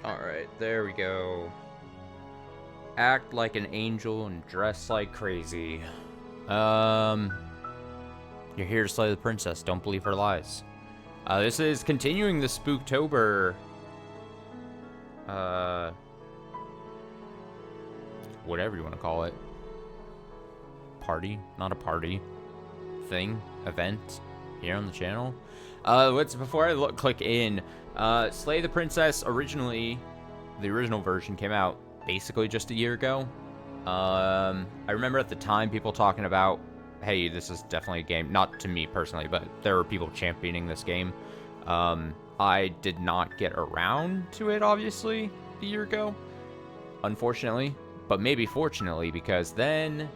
Alright, there we go. Act like an angel and dress like crazy. Um, you're here to slay the princess. Don't believe her lies. This is continuing the Spooktober, uh, whatever you want to call it. Party? Not a party. Thing? Event? Here on the channel? Before I click in, Slay the Princess originally, the original version came out basically just a year ago. I remember at the time people talking about, hey, this is definitely a game, not to me personally, but there were people championing this game. I did not get around to it, obviously, a year ago, unfortunately, but maybe fortunately, because then,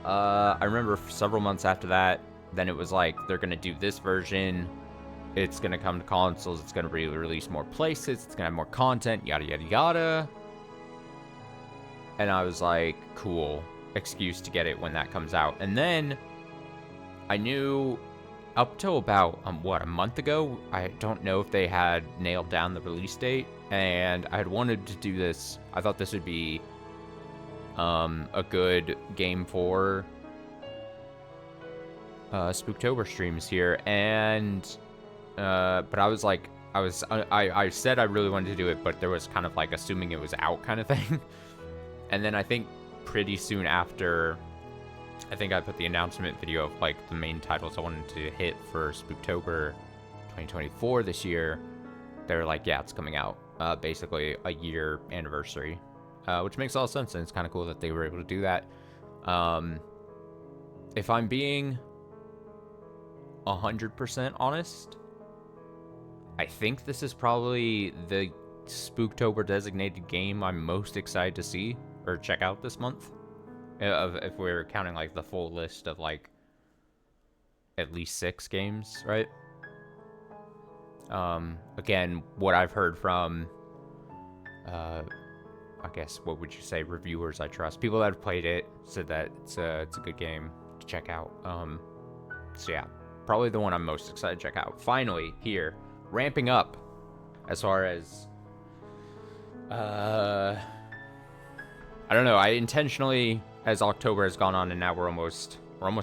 I remember several months after that, then it was like, they're going to do this version, it's going to come to consoles, it's going to be released more places, it's going to have more content, yada, yada, yada. And I was like, cool, excuse to get it when that comes out. And then I knew up till about, a month ago, I don't know if they had nailed down the release date, and I had wanted to do this. I thought this would be a good game for Spooktober streams here, and but I was like, I said I really wanted to do it, but there was kind of like assuming it was out kind of thing. And then I think pretty soon after, I think I put the announcement video of like the main titles I wanted to hit for Spooktober 2024 this year. They were like, yeah, it's coming out. Basically a year anniversary, which makes a lot of sense, and it's kind of cool that they were able to do that. If I'm being 100% honest, I think this is probably the Spooktober designated game I'm most excited to see or check out this month. If we're counting like the full list of like at least 6 games, right? Again, what I've heard from, I guess, what would you say, reviewers I trust, people that have played it, said that it's a good game to check out. So yeah, probably the one I'm most excited to check out. Finally, here, ramping up as far as, I don't know, I intentionally, as October has gone on and now we're almost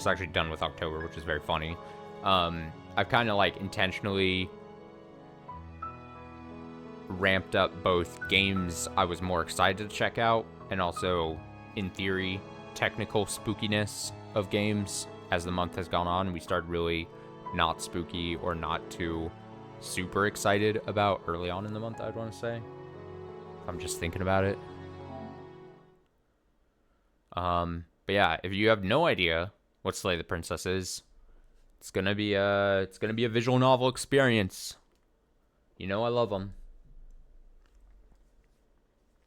actually done with October, which is very funny. I've kind of like intentionally ramped up both games I was more excited to check out and also, in theory, technical spookiness of games as the month has gone on. We started really not spooky or not too super excited about early on in the month, I'd want to say. I'm just thinking about it. But yeah, if you have no idea what Slay the Princess is, it's gonna be a visual novel experience. You know I love them.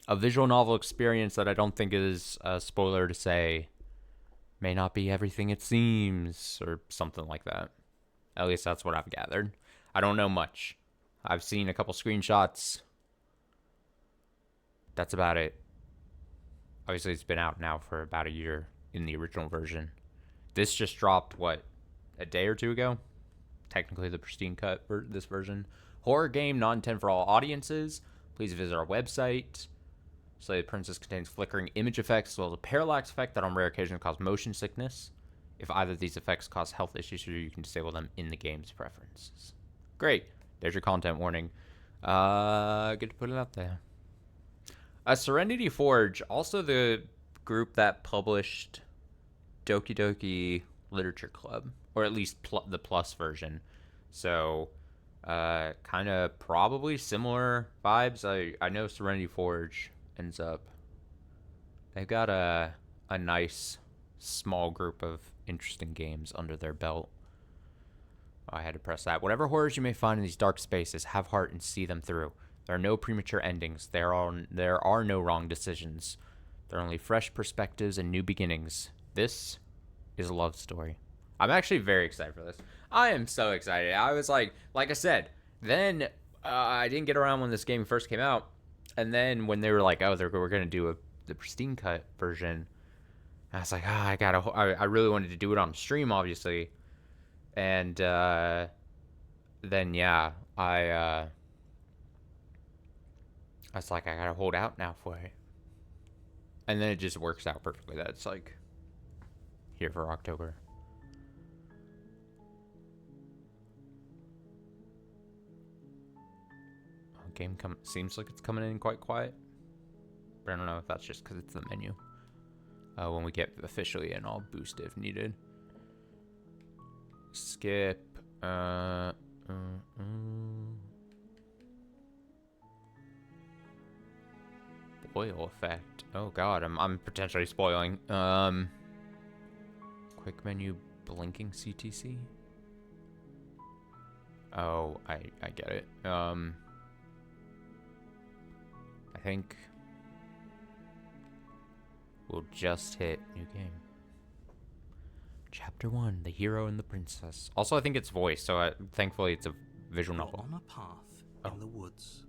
A visual novel experience that I don't think is a spoiler to say may not be everything it seems, or something like that. At least that's what I've gathered. I don't know much. I've seen a couple screenshots. That's about it. Obviously, it's been out now for about a year in the original version. This just dropped, what, a day or two ago? Technically the Pristine cut for this version. Horror game, not intended for all audiences. Please visit our website. Slay the Princess contains flickering image effects as well as a parallax effect that on rare occasions cause motion sickness. If either of these effects cause health issues, you can disable them in the game's preferences. Great. There's your content warning. Good to put it out there. Serenity Forge, also the group that published Doki Doki Literature Club, or at least the plus version. So, kind of probably similar vibes. I know Serenity Forge ends up, they've got a nice small group of interesting games under their belt. Oh, I had to press that. Whatever horrors you may find in these dark spaces, have heart and see them through. There are no premature endings. There are no wrong decisions. There are only fresh perspectives and new beginnings. This is a love story. I'm actually very excited for this. I am so excited. I was like I said, then I didn't get around when this game first came out. And then when they were like, oh, we're going to do the Pristine cut version, I was like, I really wanted to do it on stream, obviously. And then, yeah, I I was like, I gotta hold out now for it. And then it just works out perfectly that it's like here for October. Game seems like it's coming in quite quiet. But I don't know if that's just because it's the menu. When we get officially in, I'll boost if needed. Skip. Oil effect. Oh god, I'm potentially spoiling. Quick menu blinking CTC. Oh, I get it. I think we'll just hit new game. Chapter 1, The Hero and the Princess. Also, I think it's voice, so thankfully it's a visual novel. You're on a path in the woods,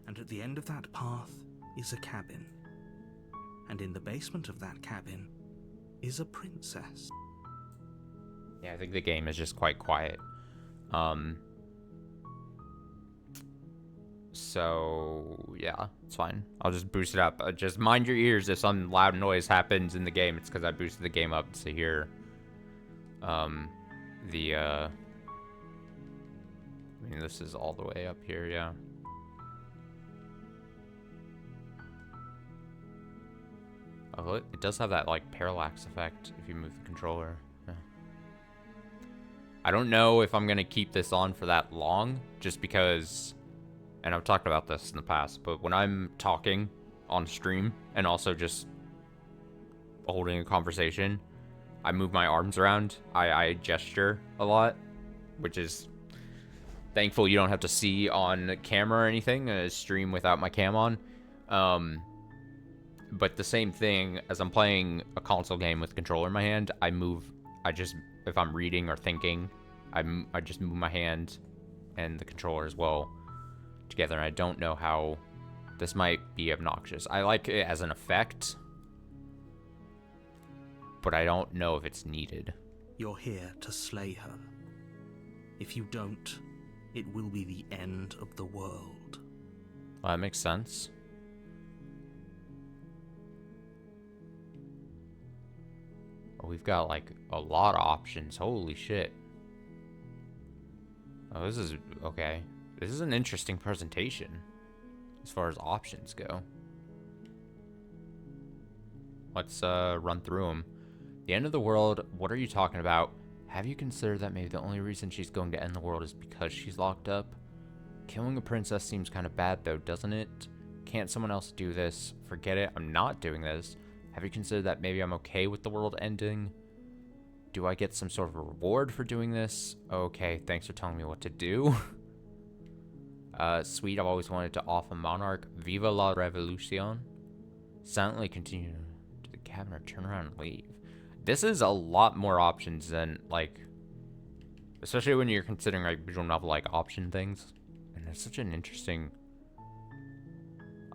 and at the end of that path is a cabin. And in the basement of that cabin is a princess. Yeah, I think the game is just quite quiet. So, yeah, it's fine. I'll just boost it up. Just mind your ears if some loud noise happens in the game. It's because I boosted the game up to hear I mean, this is all the way up here, yeah. Oh, it does have that, like, parallax effect if you move the controller. Yeah. I don't know if I'm going to keep this on for that long, just because, and I've talked about this in the past, but when I'm talking on stream and also just holding a conversation, I move my arms around. I gesture a lot, which is thankful you don't have to see on camera or anything. I stream without my cam on. But the same thing, as I'm playing a console game with controller in my hand, I just, if I'm reading or thinking, I just move my hand and the controller as well together. And I don't know how this might be obnoxious. I like it as an effect, but I don't know if it's needed. You're here to slay her. If you don't, it will be the end of the world. Well, that makes sense. Oh, we've got, like, a lot of options. Holy shit. Oh, this is... okay. This is an interesting presentation as far as options go. Let's run through them. The end of the world, what are you talking about? Have you considered that maybe the only reason she's going to end the world is because she's locked up? Killing a princess seems kind of bad though, doesn't it? Can't someone else do this? Forget it, I'm not doing this. Have you considered that maybe I'm okay with the world ending? Do I get some sort of a reward for doing this? Okay, thanks for telling me what to do. Sweet, I've always wanted to off a monarch. Viva la revolucion. Silently continue to the cabin or turn around and leave. This is a lot more options than, like, especially when you're considering, like, visual novel, like, option things. And it's such an interesting,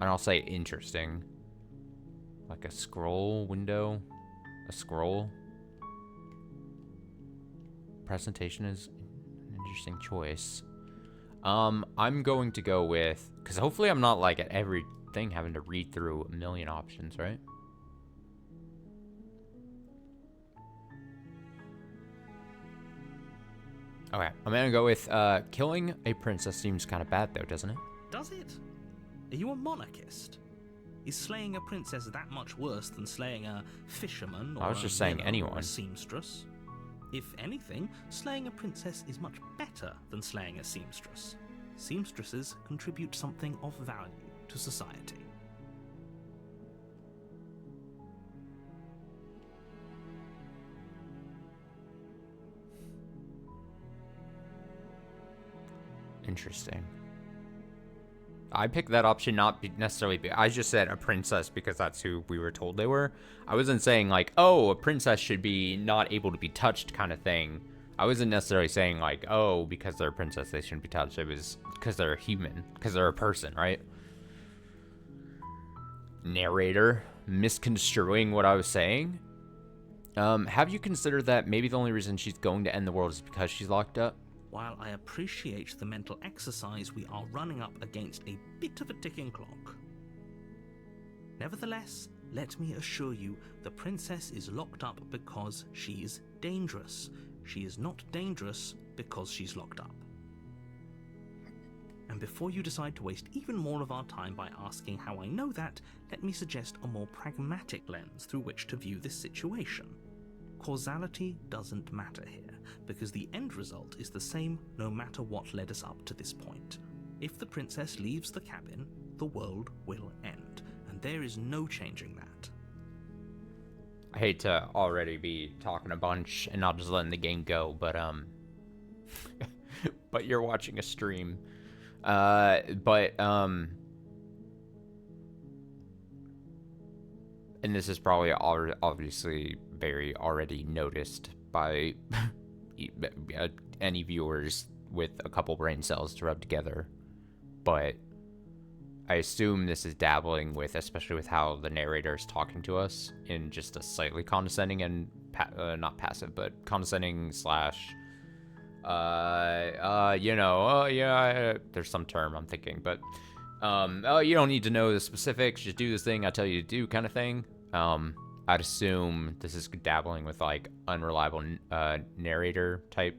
and I'll say interesting, like a scroll window, a scroll. Presentation is an interesting choice. I'm going to go with, because hopefully I'm not, like, at everything having to read through a million options, right? Okay, I'm gonna go with killing a princess seems kind of bad though, doesn't it? Does it? Are you a monarchist? Is slaying a princess that much worse than slaying a fisherman or I was just saying anyone. Or a seamstress? If anything, slaying a princess is much better than slaying a seamstress. Seamstresses contribute something of value to society. Interesting. I picked that option not necessarily... I just said a princess because that's who we were told they were. I wasn't saying, like, oh, a princess should be not able to be touched kind of thing. I wasn't necessarily saying, like, oh, because they're a princess, they shouldn't be touched. It was because they're a human, because they're a person, right? Narrator misconstruing what I was saying. Have you considered that maybe the only reason she's going to end the world is because she's locked up? While I appreciate the mental exercise, we are running up against a bit of a ticking clock. Nevertheless, let me assure you, the princess is locked up because she's dangerous. She is not dangerous because she's locked up. And before you decide to waste even more of our time by asking how I know that, let me suggest a more pragmatic lens through which to view this situation. Causality doesn't matter here, because the end result is the same no matter what led us up to this point. If the princess leaves the cabin, the world will end, and there is no changing that. I hate to already be talking a bunch and not just letting the game go, but but you're watching a stream. And this is probably obviously very already noticed by any viewers with a couple brain cells to rub together, but I assume this is dabbling with, especially with how the narrator is talking to us in just a slightly condescending and not passive, but condescending slash there's some term I'm thinking, but you don't need to know the specifics, just do this thing I tell you to do kind of thing. I'd assume this is dabbling with like unreliable narrator type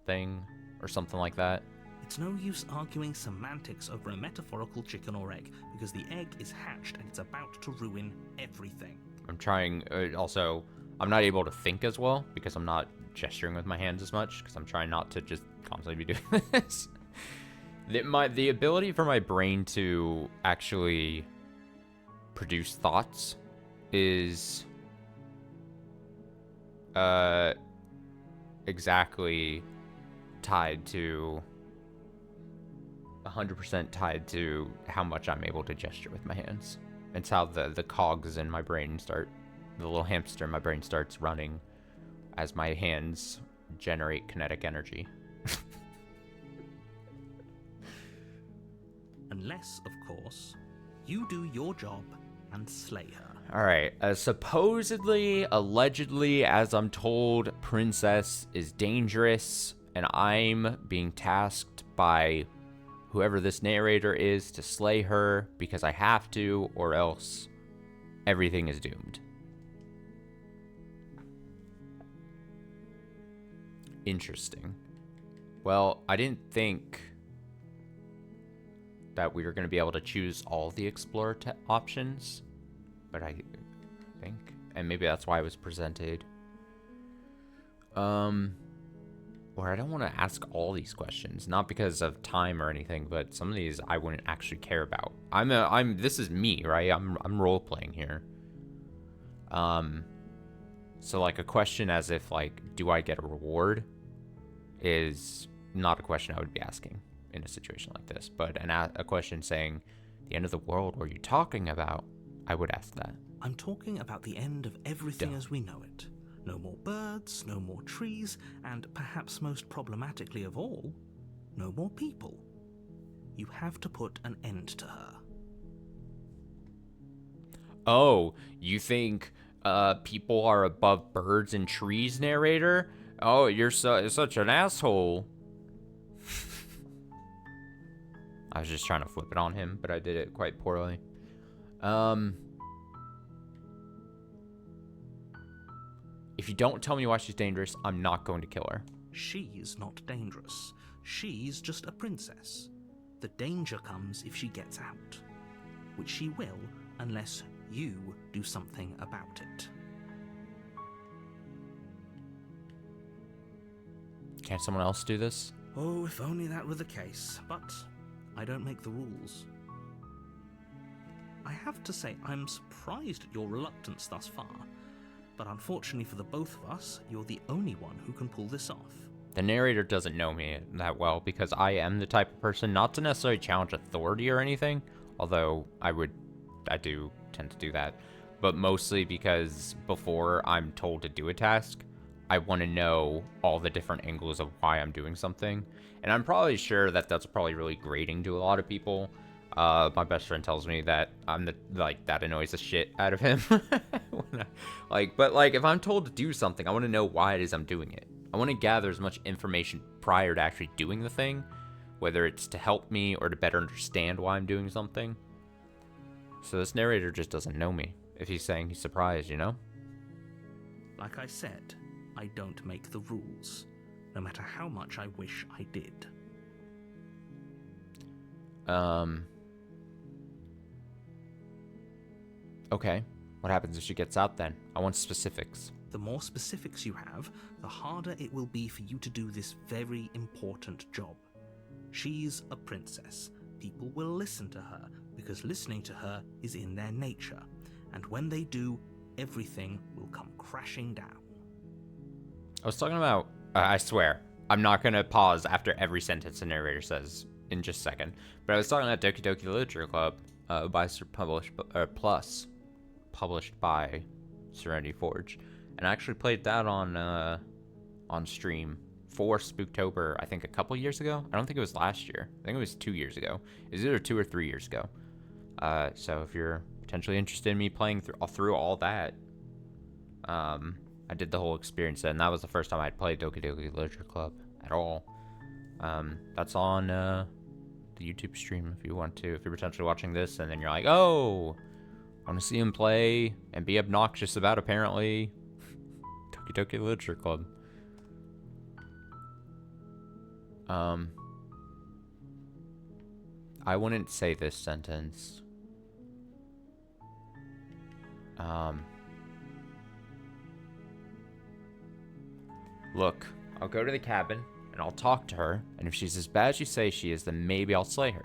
thing or something like that. It's no use arguing semantics over a metaphorical chicken or egg, because the egg is hatched and it's about to ruin everything. I'm trying, also, I'm not able to think as well because I'm not gesturing with my hands as much, because I'm trying not to just constantly be doing this. The ability for my brain to actually produce thoughts is exactly tied to 100% tied to how much I'm able to gesture with my hands. It's how the cogs in my brain start, the little hamster in my brain starts running as my hands generate kinetic energy. Unless, of course, you do your job and slay her. Alright, supposedly, allegedly, as I'm told, Princess is dangerous, and I'm being tasked by whoever this narrator is to slay her because I have to, or else everything is doomed. Interesting. Well, I didn't think that we were going to be able to choose all the Explorer options, but I think, and maybe that's why it was presented. Or I don't want to ask all these questions, not because of time or anything, but some of these I wouldn't actually care about. This is me, right? I'm role playing here. So like a question as if like, do I get a reward, is not a question I would be asking in a situation like this. But a question saying, the end of the world, what are you talking about? I would ask that. I'm talking about the end of everything as we know it. No more birds, no more trees, and perhaps most problematically of all, no more people. You have to put an end to her. Oh, you think people are above birds and trees, narrator? Oh, you're such an asshole. I was just trying to flip it on him, but I did it quite poorly. If you don't tell me why she's dangerous, I'm not going to kill her. She's not dangerous. She's just a princess. The danger comes if she gets out, which she will unless you do something about it. Can't someone else do this? Oh, if only that were the case, but I don't make the rules. I have to say, I'm surprised at your reluctance thus far. But unfortunately for the both of us, you're the only one who can pull this off. The narrator doesn't know me that well because I am the type of person not to necessarily challenge authority or anything, although I do tend to do that, but mostly because before I'm told to do a task, I want to know all the different angles of why I'm doing something. And I'm probably sure that that's probably really grating to a lot of people. My best friend tells me that that annoys the shit out of him. But if I'm told to do something, I want to know why it is I'm doing it. I want to gather as much information prior to actually doing the thing, whether it's to help me or to better understand why I'm doing something. So this narrator just doesn't know me if he's saying he's surprised, you know? Like I said, I don't make the rules, no matter how much I wish I did. Okay. What happens if she gets out then? I want specifics. The more specifics you have, the harder it will be for you to do this very important job. She's a princess. People will listen to her, because listening to her is in their nature. And when they do, everything will come crashing down. I was talking about... I swear, I'm not going to pause after every sentence the narrator says in just a second. But I was talking about Doki Doki Literature Club, published by Serenity Forge. And I actually played that on stream for Spooktober, I think a couple years ago. I don't think it was last year. I think it was 2 years ago. It was either 2 or 3 years ago. So if you're potentially interested in me playing through all that, I did the whole experience then. That was the first time I'd played Doki Doki Literature Club at all. That's on the YouTube stream if you want to. If you're potentially watching this and then you're like, oh, I want to see him play and be obnoxious about apparently Doki Doki Literature Club. I wouldn't say this sentence. Look, I'll go to the cabin and I'll talk to her, and if she's as bad as you say she is, then maybe I'll slay her.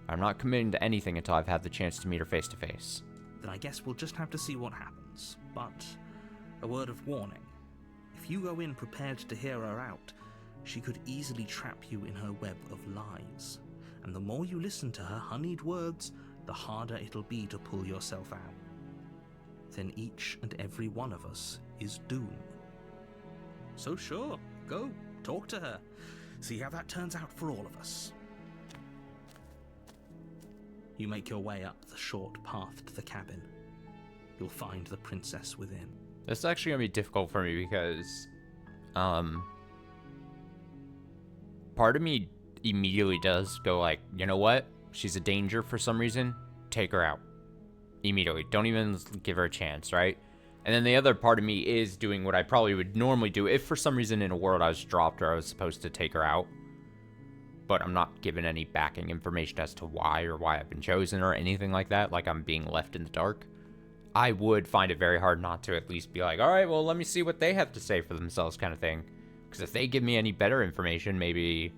I'm not committing to anything until I've had the chance to meet her face to face. Then I guess we'll just have to see what happens. But a word of warning. If you go in prepared to hear her out, she could easily trap you in her web of lies. And the more you listen to her honeyed words, the harder it'll be to pull yourself out. Then each and every one of us is doomed. So sure, go, talk to her. See how that turns out for all of us. You make your way up the short path to the cabin. You'll find the princess within. This is actually going to be difficult for me because, part of me immediately does go like, you know what? She's a danger for some reason. Take her out. Immediately. Don't even give her a chance, right? And then the other part of me is doing what I probably would normally do if for some reason in a world I was dropped or I was supposed to take her out. But I'm not given any backing information as to why or why I've been chosen or anything like that. Like I'm being left in the dark. I would find it very hard not to at least be like, all right, well, let me see what they have to say for themselves kind of thing. Because if they give me any better information, maybe,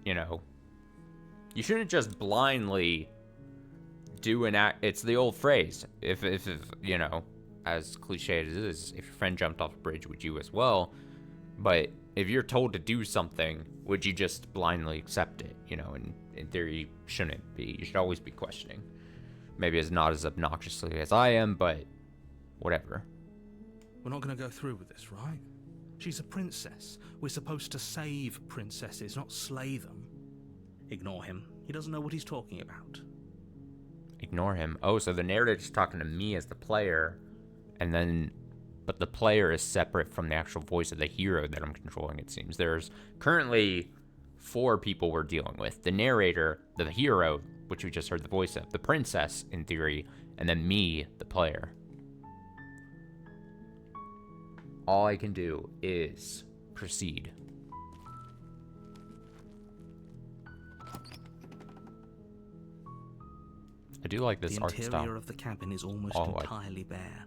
you know, you shouldn't just blindly do an act. It's the old phrase. If you know, as cliche as it is, if your friend jumped off a bridge, would you as well? But if you're told to do something, would you just blindly accept it? You know, in theory, shouldn't be. You should always be questioning. Maybe it's not as obnoxiously as I am, but whatever. We're not going to go through with this, right? She's a princess. We're supposed to save princesses, not slay them. Ignore him. He doesn't know what he's talking about. Ignore him. Oh, so the narrator's talking to me as the player, and then, but the player is separate from the actual voice of the hero that I'm controlling, it seems. There's currently 4 people we're dealing with. The narrator, the hero, which we just heard the voice of, the princess, in theory, and then me, the player. All I can do is proceed. I do like this art style. The interior of the cabin is almost entirely bare.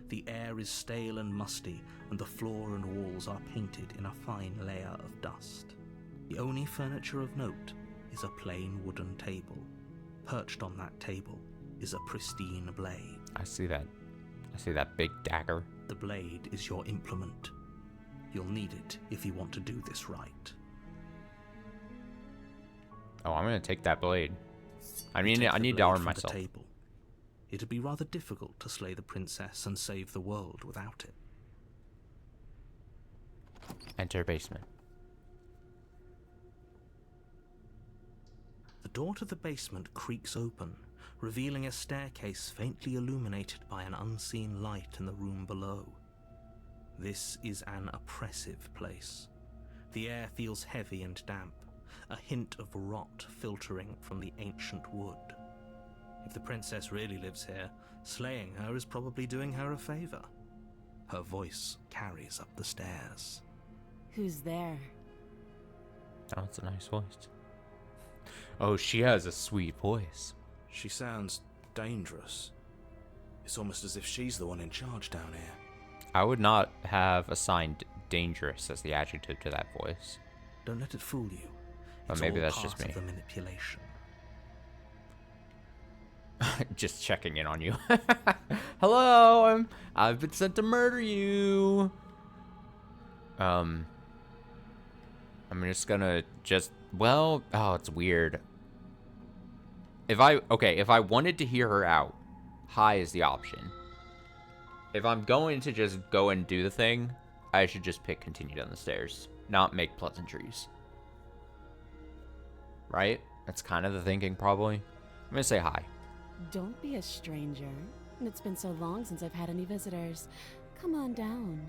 The air is stale and musty, and the floor and walls are painted in a fine layer of dust. The only furniture of note is a plain wooden table. Perched on that table is a pristine blade. I see that. I see that big dagger. The blade is your implement. You'll need it if you want to do this right. Oh, I'm going to take that blade. I mean, I need to arm myself. Table. It'd be rather difficult to slay the princess and save the world without it. Enter basement. The door to the basement creaks open, revealing a staircase faintly illuminated by an unseen light in the room below. This is an oppressive place. The air feels heavy and damp, a hint of rot filtering from the ancient wood. If the princess really lives here, slaying her is probably doing her a favor. Her voice carries up the stairs. Who's there? Oh, it's a nice voice. Oh, she has a sweet voice. She sounds dangerous. It's almost as if she's the one in charge down here. I would not have assigned dangerous as the adjective to that voice. Don't let it fool you. But It's maybe all that's part just me. of the manipulation. Just checking in on you. Hello, I've been sent to murder you. I'm just gonna well, oh, it's weird. If I wanted to hear her out, high is the option. If I'm going to just go and do the thing, I should just pick continue down the stairs, not make pleasantries. Right? That's kind of the thinking, probably. I'm gonna say hi. Don't be a stranger. It's been so long since I've had any visitors. Come on down.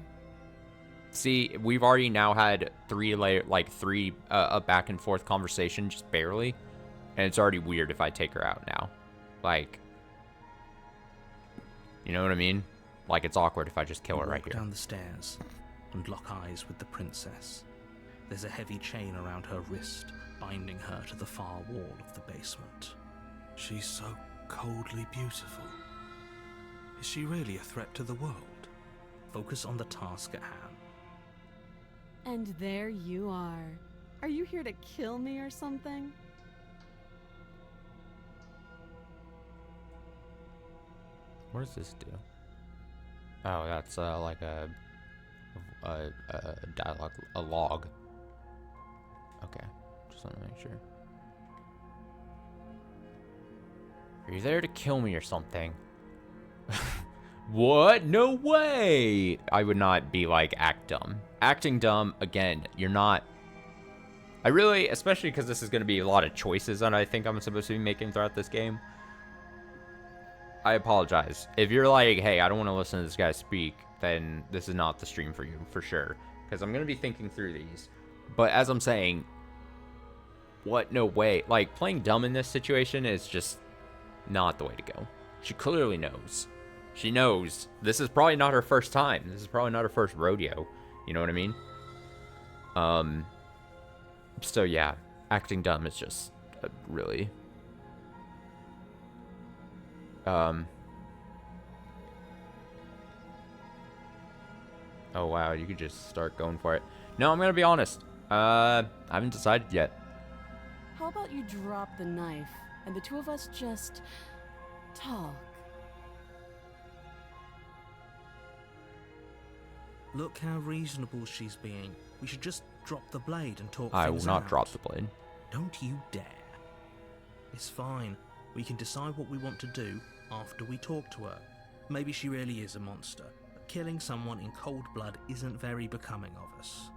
See, we've already now had three a back and forth conversation, just barely, and it's already weird if I take her out now. Like, you know what I mean? Like, it's awkward if I just kill her right here. Down the stairs and lock eyes with the princess. There's a heavy chain around her wrist, binding her to the far wall of the basement. She's so coldly beautiful. Is she really a threat to the world? Focus on the task at hand. And there you are. Are you here to kill me or something? What does this do? Oh, that's like a dialogue, a log. Okay, just want to make sure. Are you there to kill me or something? What? No way! I would not be like act dumb. Acting dumb, again, you're not. I really, especially because this is going to be a lot of choices that I think I'm supposed to be making throughout this game. I apologize. If you're like, hey, I don't want to listen to this guy speak, then this is not the stream for you, for sure. Because I'm going to be thinking through these. But as I'm saying, what? No way. Like, playing dumb in this situation is just not the way to go. She clearly knows. She knows. This is probably not her first time. This is probably not her first rodeo. You know what I mean? So yeah, acting dumb is just really... Oh wow, you could just start going for it. No, I'm gonna be honest. I haven't decided yet. How about you drop the knife and the two of us just talk? Look how reasonable she's being. We should just drop the blade and talk I things will not out. drop the blade. Don't you dare. It's fine. We can decide what we want to do after we talk to her. Maybe she really is a monster, but killing someone in cold blood isn't very becoming of us.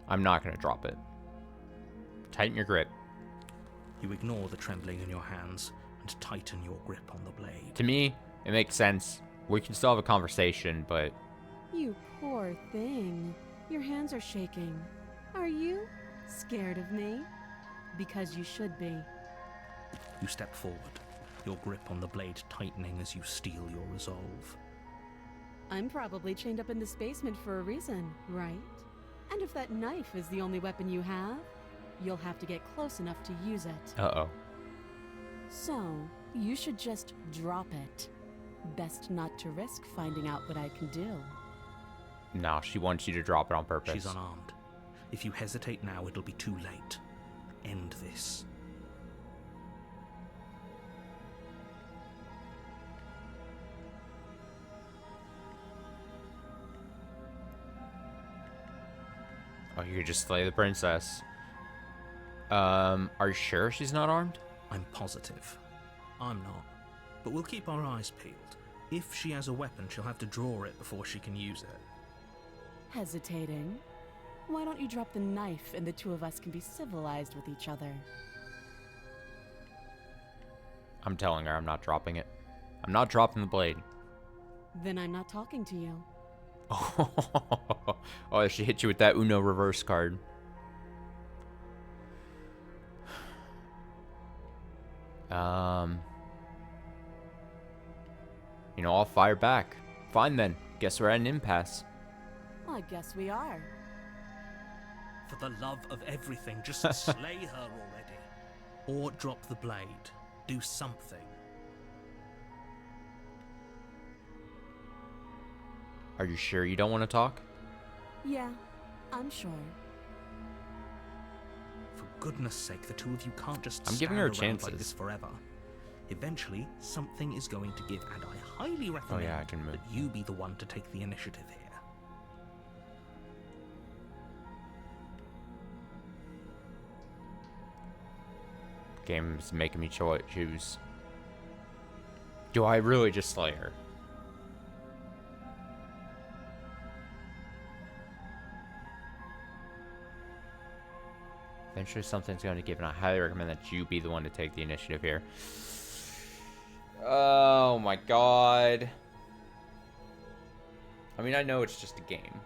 I'm not gonna drop it. Tighten your grip. You ignore the trembling in your hands and tighten your grip on the blade. To me, it makes sense. We can still have a conversation, but You poor thing. Your hands are shaking. Are you scared of me? Because you should be. You step forward, your grip on the blade tightening as you steel your resolve. I'm probably chained up in this basement for a reason, right? And if that knife is the only weapon you have, you'll have to get close enough to use it. uh-oh. So, you should just drop it. Best not to risk finding out what I can do. No, she wants you to drop it on purpose. She's unarmed. If you hesitate now, it'll be too late. End this. Oh, you could just slay the princess. Are you sure she's not armed? I'm positive. I'm not. But we'll keep our eyes peeled. If she has a weapon, she'll have to draw it before she can use it. Hesitating? Why don't you drop the knife and the two of us can be civilized with each other? I'm telling her I'm not dropping it. I'm not dropping the blade. Then I'm not talking to you. Oh, she hit you with that Uno reverse card. You know, I'll fire back. Fine then. Guess we're at an impasse. I guess we are. For the love of everything, just slay her already. Or drop the blade. Do something. Are you sure you don't want to talk? Yeah, I'm sure. For goodness sake, the two of you can't just I'm stand giving her around chances. like this forever. Eventually, something is going to give, and I highly recommend I can move. that you be the one to take the initiative here. Game's making me choose. Do I really just slay her? Eventually something's going to give, and I highly recommend that you be the one to take the initiative here. Oh my god. I mean, I know it's just a game.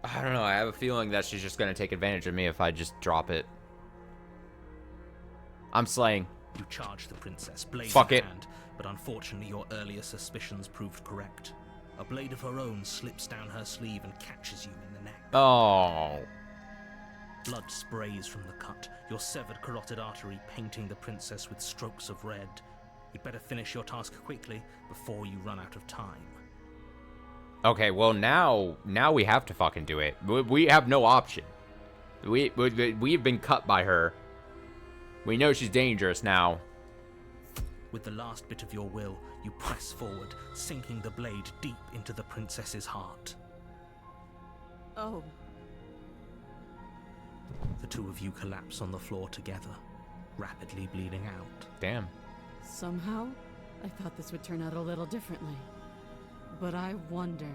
I don't know. I have a feeling that she's just going to take advantage of me if I just drop it. I'm slaying. You charge the princess, blade Fuck in it. hand, but unfortunately your earlier suspicions proved correct. A blade of her own slips down her sleeve and catches you in the neck. Oh. Blood sprays from the cut, your severed carotid artery painting the princess with strokes of red. You'd better finish your task quickly before you run out of time. Okay, well now we have to fucking do it. We have no option. We've been cut by her. We know she's dangerous now. With the last bit of your will, you press forward, sinking the blade deep into the princess's heart. Oh, The two of you collapse on the floor together, rapidly bleeding out. Damn. somehow, I thought this would turn out a little differently. But I wonder,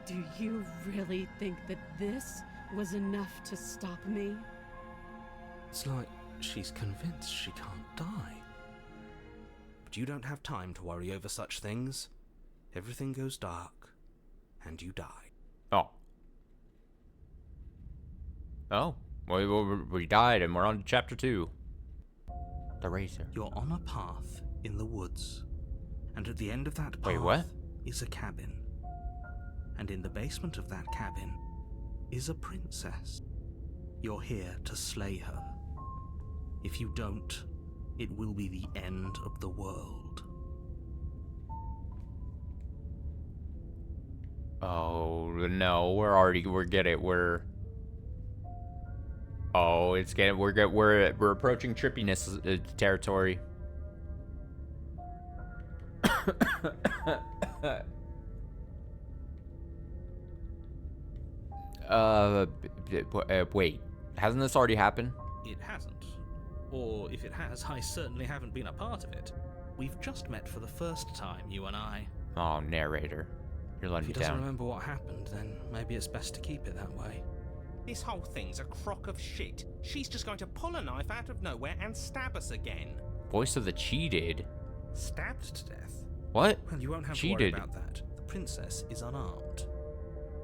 do you really think that this was enough to stop me? It's like she's convinced she can't die. But you don't have time to worry over such things. Everything goes dark, and you die. Oh. Oh. We died, and we're on to chapter 2. The Razor. You're on a path in the woods, and at the end of that path Wait, what? is a cabin. And in the basement of that cabin is a princess. You're here to slay her. If you don't, it will be the end of the world. Oh, no. Oh, it's getting, we're approaching trippiness territory. Wait. Hasn't this already happened? It hasn't. Or if it has, I certainly haven't been a part of it. We've just met for the first time, you and I. Oh, narrator. You're If letting he me doesn't down. remember what happened, then maybe it's best to keep it that way. This whole thing's a crock of shit. She's just going to pull a knife out of nowhere and stab us again. Voice of the cheated. Stabbed to death? What? Well, you won't have to Cheated. worry about that. The princess is unarmed.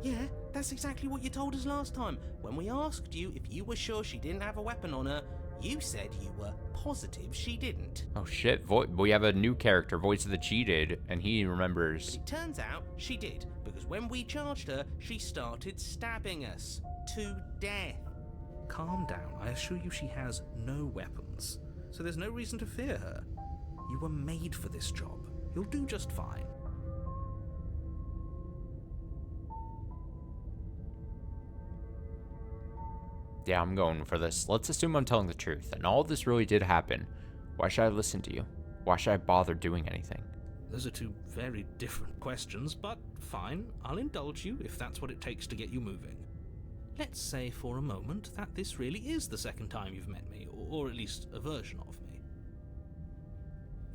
Yeah, that's exactly what you told us last time. When we asked you if you were sure she didn't have a weapon on her, you said you were positive she didn't. Oh shit, we have a new character, Voice of the Cheated, and he But remembers. it turns out she did, because when we charged her, she started stabbing us to death. Calm down. I assure you she has no weapons, so there's no reason to fear her. You were made for this job. You'll do just fine. Yeah, I'm going for this. Let's assume I'm telling the truth, and all this really did happen. Why should I listen to you? Why should I bother doing anything? Those are two very different questions, but fine. I'll indulge you if that's what it takes to get you moving. Let's say for a moment that this really is the second time you've met me, or at least a version of me.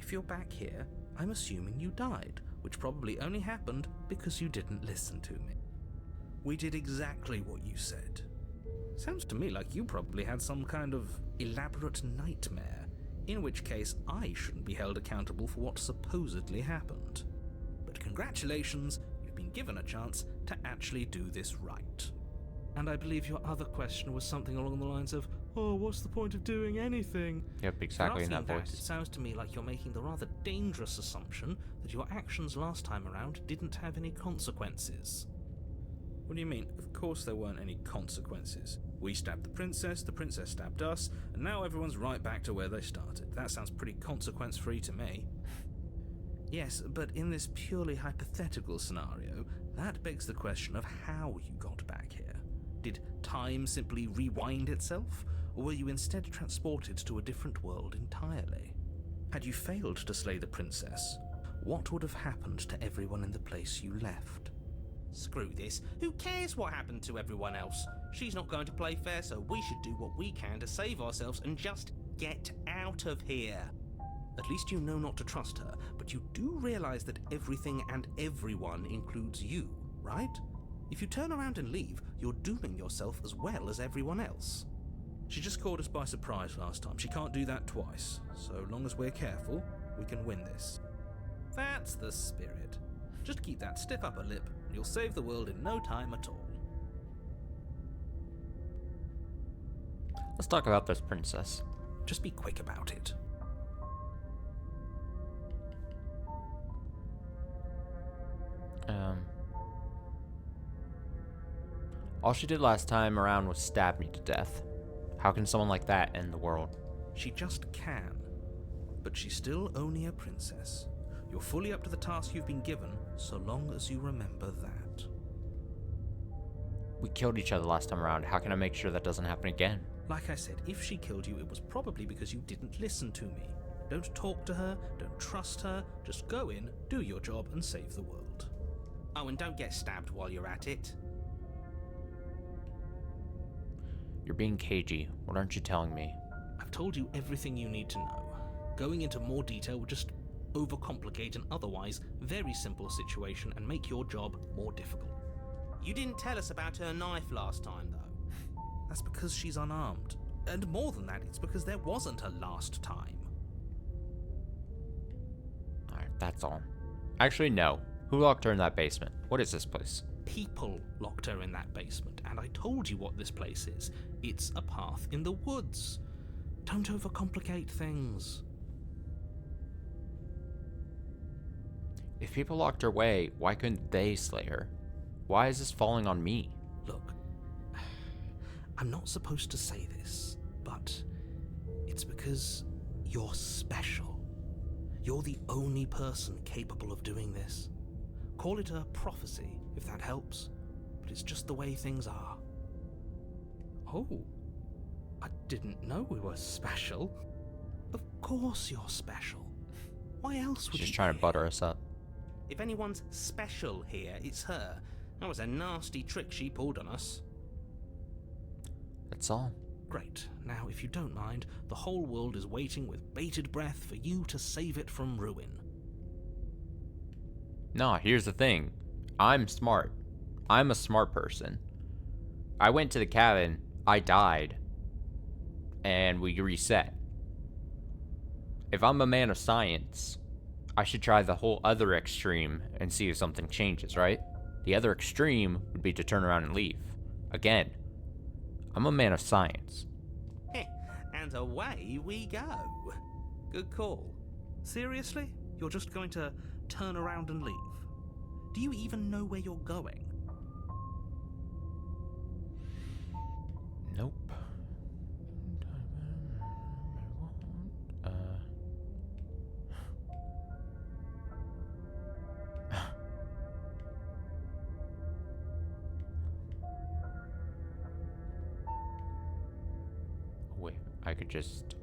If you're back here, I'm assuming you died, which probably only happened because you didn't listen to me. We did exactly what you said. Sounds to me like you probably had some kind of elaborate nightmare, in which case I shouldn't be held accountable for what supposedly happened. But congratulations, you've been given a chance to actually do this right. And I believe your other question was something along the lines of, oh, what's the point of doing anything? Yep, exactly in that After voice. it sounds to me like you're making the rather dangerous assumption that your actions last time around didn't have any consequences. What do you mean? Of course there weren't any consequences. We stabbed the princess stabbed us, and now everyone's right back to where they started. That sounds pretty consequence-free to me. Yes, but in this purely hypothetical scenario, that begs the question of how you got back here. Did time simply rewind itself, or were you instead transported to a different world entirely? Had you failed to slay the princess, what would have happened to everyone in the place you left? Screw this. Who cares what happened to everyone else? She's not going to play fair, so we should do what we can to save ourselves and just get out of here. At least you know not to trust her, but you do realize that everything and everyone includes you, right? If you turn around and leave, you're dooming yourself as well as everyone else. She just caught us by surprise last time. She can't do that twice. So long as we're careful, we can win this. That's the spirit. Just keep that stiff upper lip, and you'll save the world in no time at all. Let's talk about this princess. Just be quick about it. All she did last time around was stab me to death. How can someone like that end the world? She just can. But she's still only a princess. You're fully up to the task you've been given, so long as you remember that. We killed each other last time around. How can I make sure that doesn't happen again? Like I said, if she killed you, it was probably because you didn't listen to me. Don't talk to her, don't trust her, just go in, do your job, and save the world. Oh, and don't get stabbed while you're at it. You're being cagey. What aren't you telling me? I've told you everything you need to know. Going into more detail would just overcomplicate an otherwise very simple situation and make your job more difficult. You didn't tell us about her knife last time, though. That's because she's unarmed. And more than that, it's because there wasn't a last time. Alright, that's all. Actually, no. Who locked her in that basement? What is this place? People locked her in that basement, and I told you what this place is. It's a path in the woods. Don't overcomplicate things. If people locked her away, why couldn't they slay her? Why is this falling on me? Look, I'm not supposed to say this, but it's because you're special. You're the only person capable of doing this. Call it a prophecy, if that helps, but it's just the way things are. Oh, I didn't know we were special. Of course you're special. Why else would She's you trying be to butter us up. If anyone's special here, it's her. That was a nasty trick she pulled on us. That's all. Great. Now, if you don't mind, the whole world is waiting with bated breath for you to save it from ruin. Nah, here's the thing. I'm smart. I'm a smart person. I went to the cabin, I died, and we reset. If I'm a man of science, I should try the whole other extreme and see if something changes, right? The other extreme would be to turn around and leave. Again, I'm a man of science. And away we go. Good call. Seriously? You're just going to turn around and leave? Do you even know where you're going? Nope. Wait, I could just...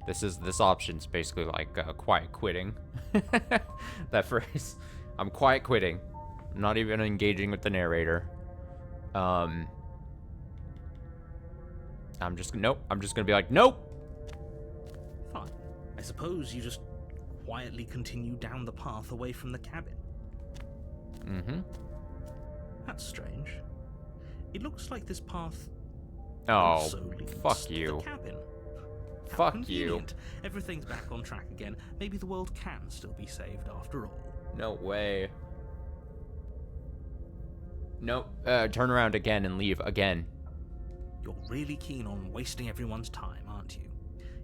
This option's basically like quiet quitting. That phrase. I'm quiet quitting. I'm not even engaging with the narrator. I'm just gonna be like, nope. Fine. I suppose you just quietly continue down the path away from the cabin. Mm-hmm. That's strange. It looks like this path Oh, also leads fuck to you. the cabin. How Fuck convenient. Everything's back on track again. Maybe the world can still be saved after all. you. No way. Nope. Turn around again and leave again. You're really keen on wasting everyone's time, aren't you?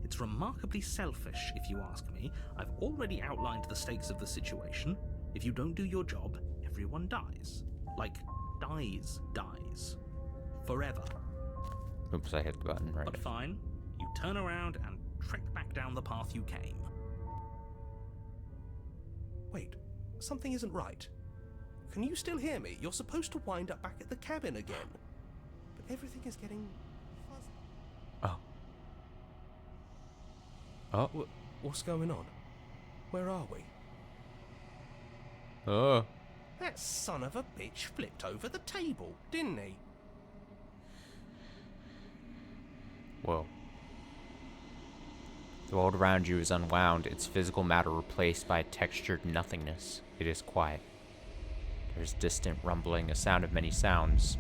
It's remarkably selfish, if you ask me. I've already outlined the stakes of the situation. If you don't do your job, everyone dies. Like, dies. Forever. Oops, I hit the button right. But fine, you turn around and trek back down the path you came. Wait, something isn't right. Can you still hear me? You're supposed to wind up back at the cabin again. But everything is getting fuzzy. Oh. What's going on? Where are we? Oh. That son of a bitch flipped over the table, didn't he? Whoa. The world around you is unwound, its physical matter replaced by a textured nothingness. It is quiet. There's distant rumbling, a sound of many sounds.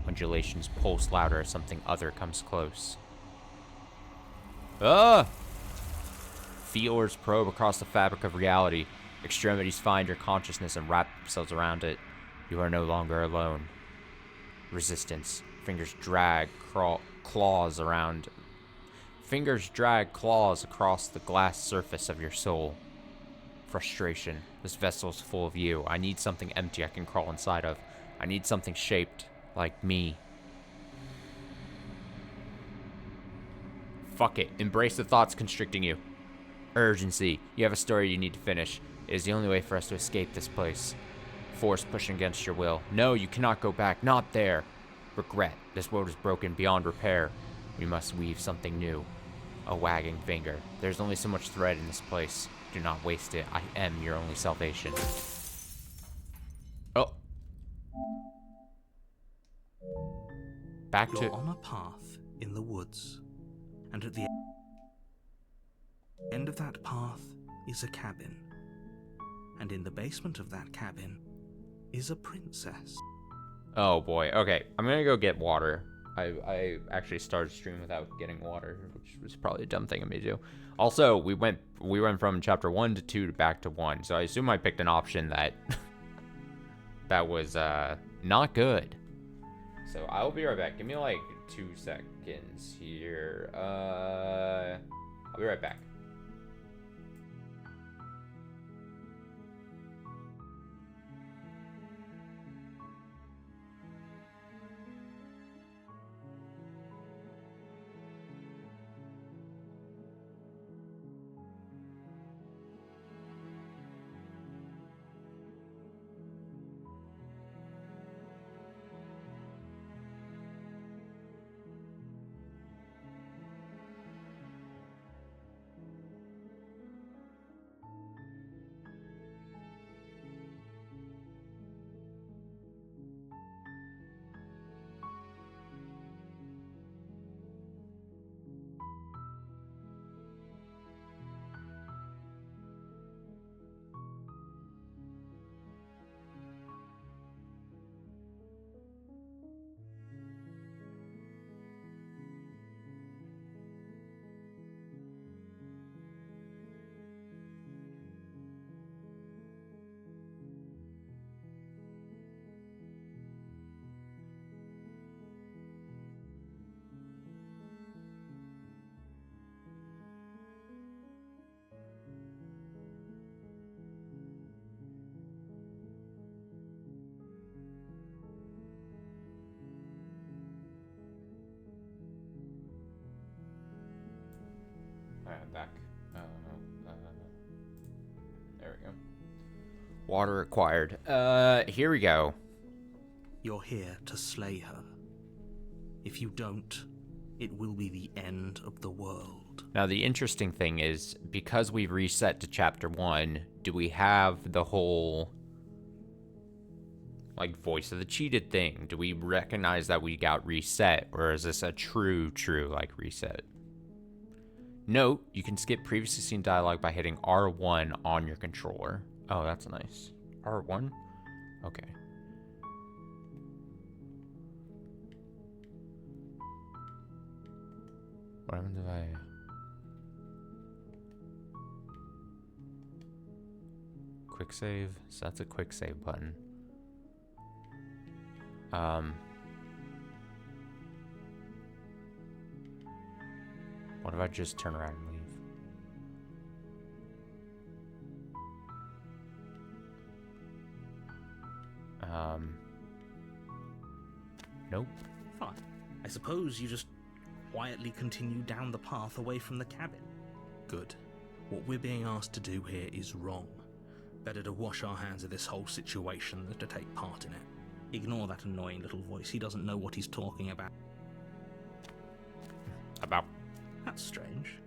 Undulations pulse louder as something other comes close. Ah! Feelers probe across the fabric of reality. Extremities find your consciousness and wrap themselves around it. You are no longer alone. Resistance. Fingers drag claws around. Fingers drag claws across the glass surface of your soul. Frustration. This vessel is full of you. I need something empty I can crawl inside of. I need something shaped like me. Fuck it. Embrace the thoughts constricting you. Urgency. You have a story you need to finish. It is the only way for us to escape this place. Force pushing against your will. No, you cannot go back. Not there. Regret. This world is broken beyond repair. We must weave something new. A wagging finger. There's only so much thread in this place. Do not waste it. I am your only salvation. Oh. Back You're to... on a path in the woods, and at the end of that path is a cabin. And in the basement of that cabin is a princess. Oh boy. Okay, I'm gonna go get water. I actually started stream without getting water, which was probably a dumb thing of me to do. Also, we went from chapter 1 to 2 to back to 1, so I assume I picked an option that that was not good. So I'll be right back. Give me like 2 seconds here. I'll be right back. Alright, I'm back. There we go. Water acquired. Here we go. You're here to slay her. If you don't, it will be the end of the world. Now, the interesting thing is, because we've reset to chapter 1, do we have the whole, like, voice of the cheated thing? Do we recognize that we got reset, or is this a true, like, reset? Note, you can skip previously seen dialogue by hitting R1 on your controller. Oh, that's nice. R1? Okay. What happens if I... Quick save? So that's a quick save button. What if I just turn around and leave? Nope. Fine. I suppose you just quietly continue down the path away from the cabin. Good. What we're being asked to do here is wrong. Better to wash our hands of this whole situation than to take part in it. Ignore that annoying little voice. He doesn't know what he's talking about. About... That's strange.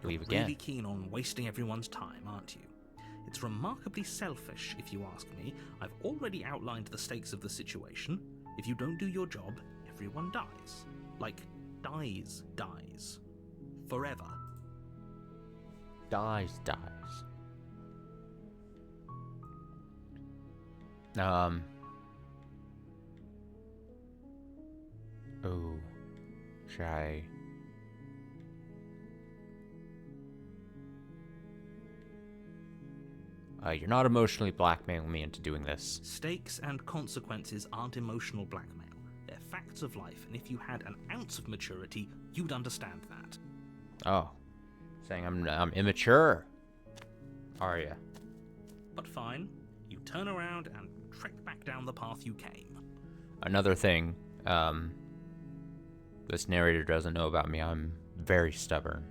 Leave again. Really keen on wasting everyone's time, aren't you? It's remarkably selfish, if you ask me. I've already outlined the stakes of the situation. If you don't do your job, everyone dies. Like, dies. Forever. Dies. Oh. Should I... you're not emotionally blackmailing me into doing this. Stakes and consequences aren't emotional blackmail. They're facts of life, and if you had an ounce of maturity, you'd understand that. Oh. Saying I'm immature. Are ya? But fine, you turn around and trek back down the path you came. Another thing, this narrator doesn't know about me. I'm very stubborn.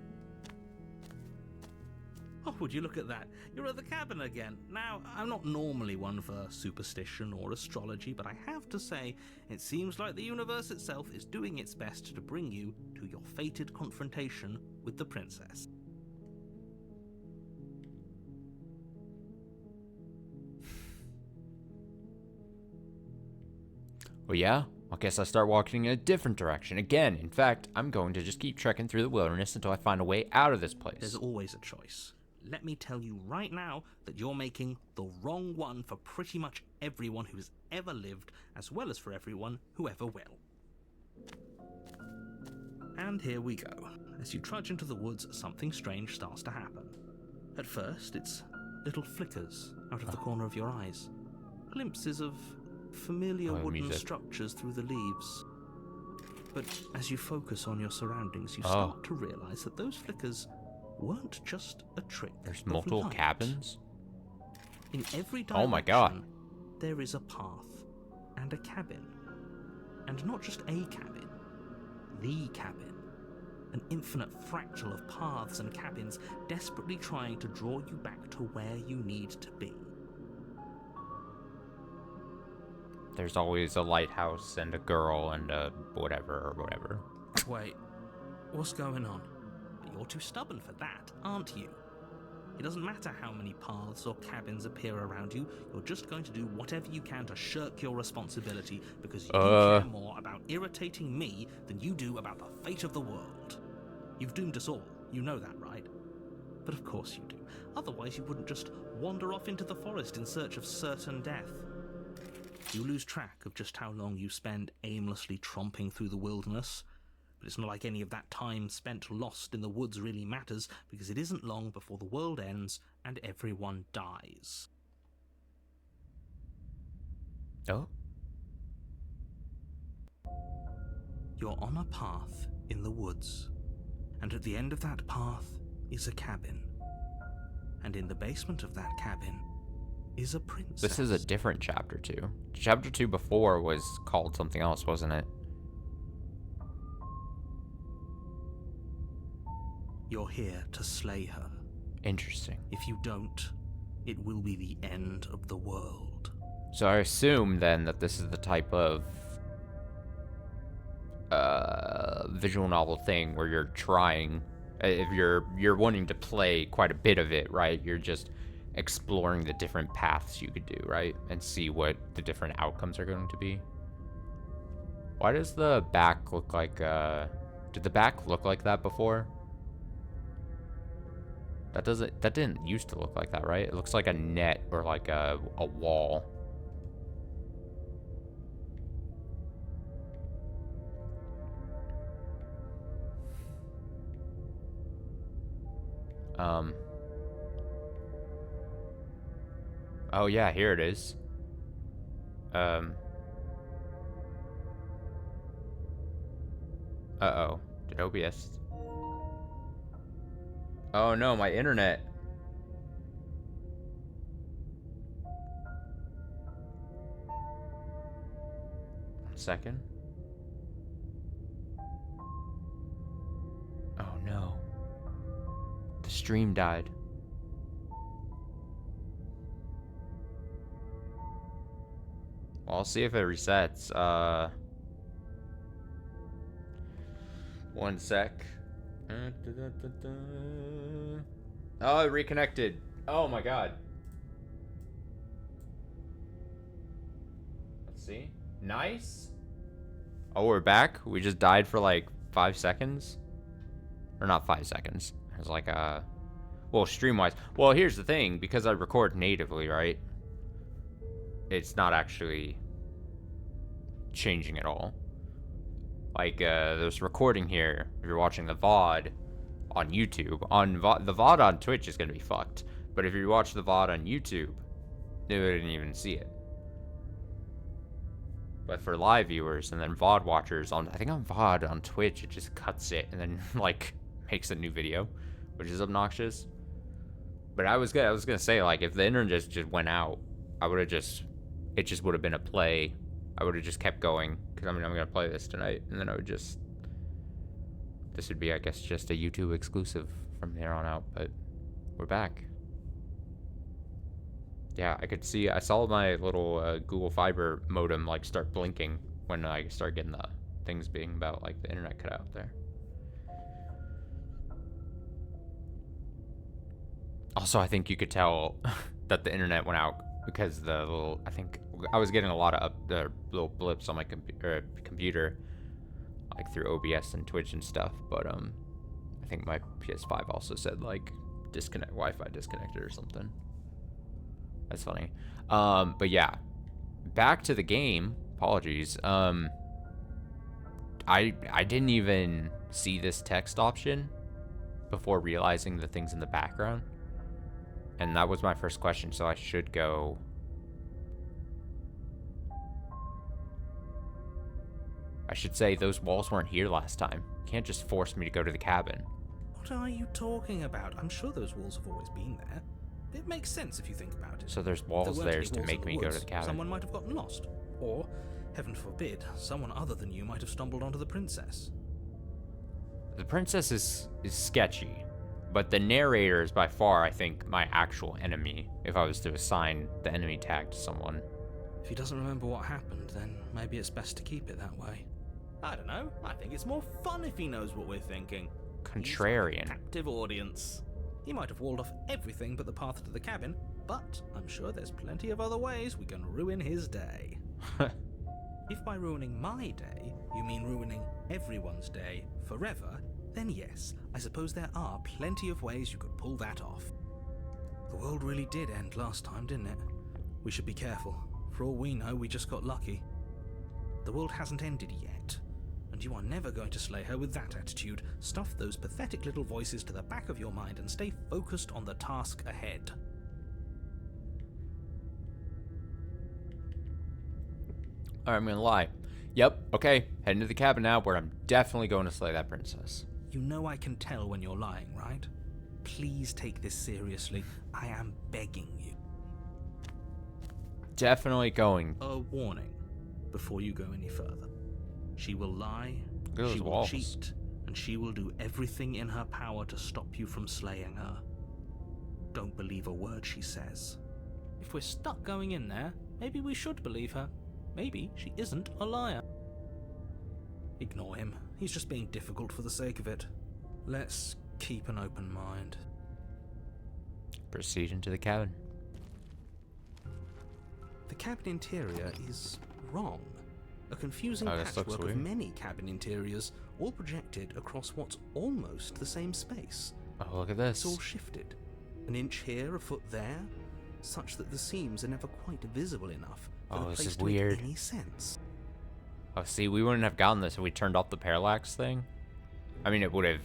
Oh, would you look at that? You're at the cabin again. Now, I'm not normally one for superstition or astrology, but I have to say, it seems like the universe itself is doing its best to bring you to your fated confrontation with the princess. Well, yeah, I guess I start walking in a different direction again. In fact, I'm going to just keep trekking through the wilderness until I find a way out of this place. There's always a choice. Let me tell you right now that you're making the wrong one for pretty much everyone who's ever lived, as well as for everyone who ever will. And here we go. As you trudge into the woods, something strange starts to happen. At first, it's little flickers out of the corner of your eyes. Glimpses of familiar wooden music. structures through the leaves. But as you focus on your surroundings, you start to realize that those flickers weren't just a trick. There's of multiple light. cabins? In every direction, Oh my God. there is a path and a cabin. And not just a cabin, the cabin. An infinite fractal of paths and cabins desperately trying to draw you back to where you need to be. There's always a lighthouse and a girl and a whatever. Wait, what's going on? You're too stubborn for that, aren't you? It doesn't matter how many paths or cabins appear around you, you're just going to do whatever you can to shirk your responsibility because you care more about irritating me than you do about the fate of the world. You've doomed us all, you know that, right? But of course you do. Otherwise you wouldn't just wander off into the forest in search of certain death. You lose track of just how long you spend aimlessly tromping through the wilderness. But it's not like any of that time spent lost in the woods really matters, because it isn't long before the world ends and everyone dies. Oh? You're on a path in the woods, and at the end of that path is a cabin. And in the basement of that cabin is a princess. This is a different chapter 2. Chapter 2 before was called something else, wasn't it? You're here to slay her. Interesting. If you don't, it will be the end of the world. So I assume then that this is the type of visual novel thing where you're trying, if you're wanting to play quite a bit of it, right? You're just exploring the different paths you could do, right? And see what the different outcomes are going to be. Why does the back look like, did the back look like that before? That didn't used to look like that, right? It looks like a net or like a wall. Oh yeah, here it is. Uh-oh. Did OBS... Oh no, my internet. One second. Oh no. The stream died. Well, I'll see if it resets. One sec. Oh, it reconnected. Oh my god. Let's see. Nice. Oh, we're back. We just died for like 5 seconds. Or not 5 seconds. It was like well, stream-wise. Well, here's the thing. Because I record natively, right? It's not actually changing at all. Like, there's recording here. If you're watching the VOD on YouTube, the VOD on Twitch is gonna be fucked. But if you watch the VOD on YouTube, they wouldn't even see it. But for live viewers and then VOD watchers I think on VOD on Twitch, it just cuts it and then like makes a new video, which is obnoxious. But I was gonna say, like, if the internet just went out, it just would have been a play. I would have just kept going, because I'm gonna play this tonight, and then this would be, I guess, just a YouTube exclusive from there on out. But we're back. Yeah, I saw my little Google Fiber modem like start blinking when I start getting the things being about like the internet cut out there. Also, I think you could tell that the internet went out because I think I was getting a lot of the little blips on my computer, like through OBS and Twitch and stuff. But I think my PS5 also said like Wi-Fi disconnected or something. That's funny. But yeah, back to the game. Apologies. I didn't even see this text option before realizing the things in the background. And that was my first question, so I should go... I should say those walls weren't here last time. You can't just force me to go to the cabin. What are you talking about? I'm sure those walls have always been there. It makes sense if you think about it. So there's walls there to make me go to the cabin. Someone might have gotten lost. Or, heaven forbid, someone other than you might have stumbled onto the princess. The princess is sketchy. But the narrator is by far, I think, my actual enemy, if I was to assign the enemy tag to someone. If he doesn't remember what happened, then maybe it's best to keep it that way. I don't know. I think it's more fun if he knows what we're thinking. Contrarian. He's an active audience. He might have walled off everything but the path to the cabin, but I'm sure there's plenty of other ways we can ruin his day. If by ruining my day, you mean ruining everyone's day forever, then yes, I suppose there are plenty of ways you could pull that off. The world really did end last time, didn't it? We should be careful. For all we know, we just got lucky. The world hasn't ended yet, and you are never going to slay her with that attitude. Stuff those pathetic little voices to the back of your mind and stay focused on the task ahead. Alright, I'm gonna lie. Yep, okay, heading to the cabin now, where I'm definitely going to slay that princess. You know I can tell when you're lying, right? Please take this seriously. I am begging you. Definitely going. A warning before you go any further. She will lie, she will walls. cheat, and she will do everything in her power to stop you from slaying her. Don't believe a word she says. If we're stuck going in there, maybe we should believe her. Maybe she isn't a liar. Ignore him. He's just being difficult for the sake of it. Let's keep an open mind. Proceed into the cabin. The cabin interior is wrong. A confusing Oh, this looks patchwork of weird. many cabin interiors, all projected across what's almost the same space. Oh, look at It's this. all shifted. An inch here, a foot there, such that the seams are never quite visible enough for Oh, the this place is to weird. make any sense. Oh, see, we wouldn't have gotten this if we turned off the parallax thing. I mean, it would have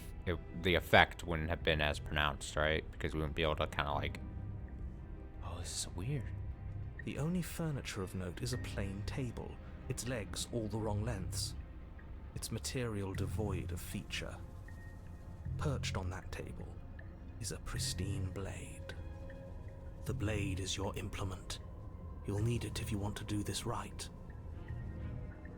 the effect wouldn't have been as pronounced, right? Because we wouldn't be able to kind of like, oh, this is weird. The only furniture of note is a plain table, its legs all the wrong lengths, its material devoid of feature. Perched on that table is a pristine blade. The blade is your implement. You'll need it if you want to do this right.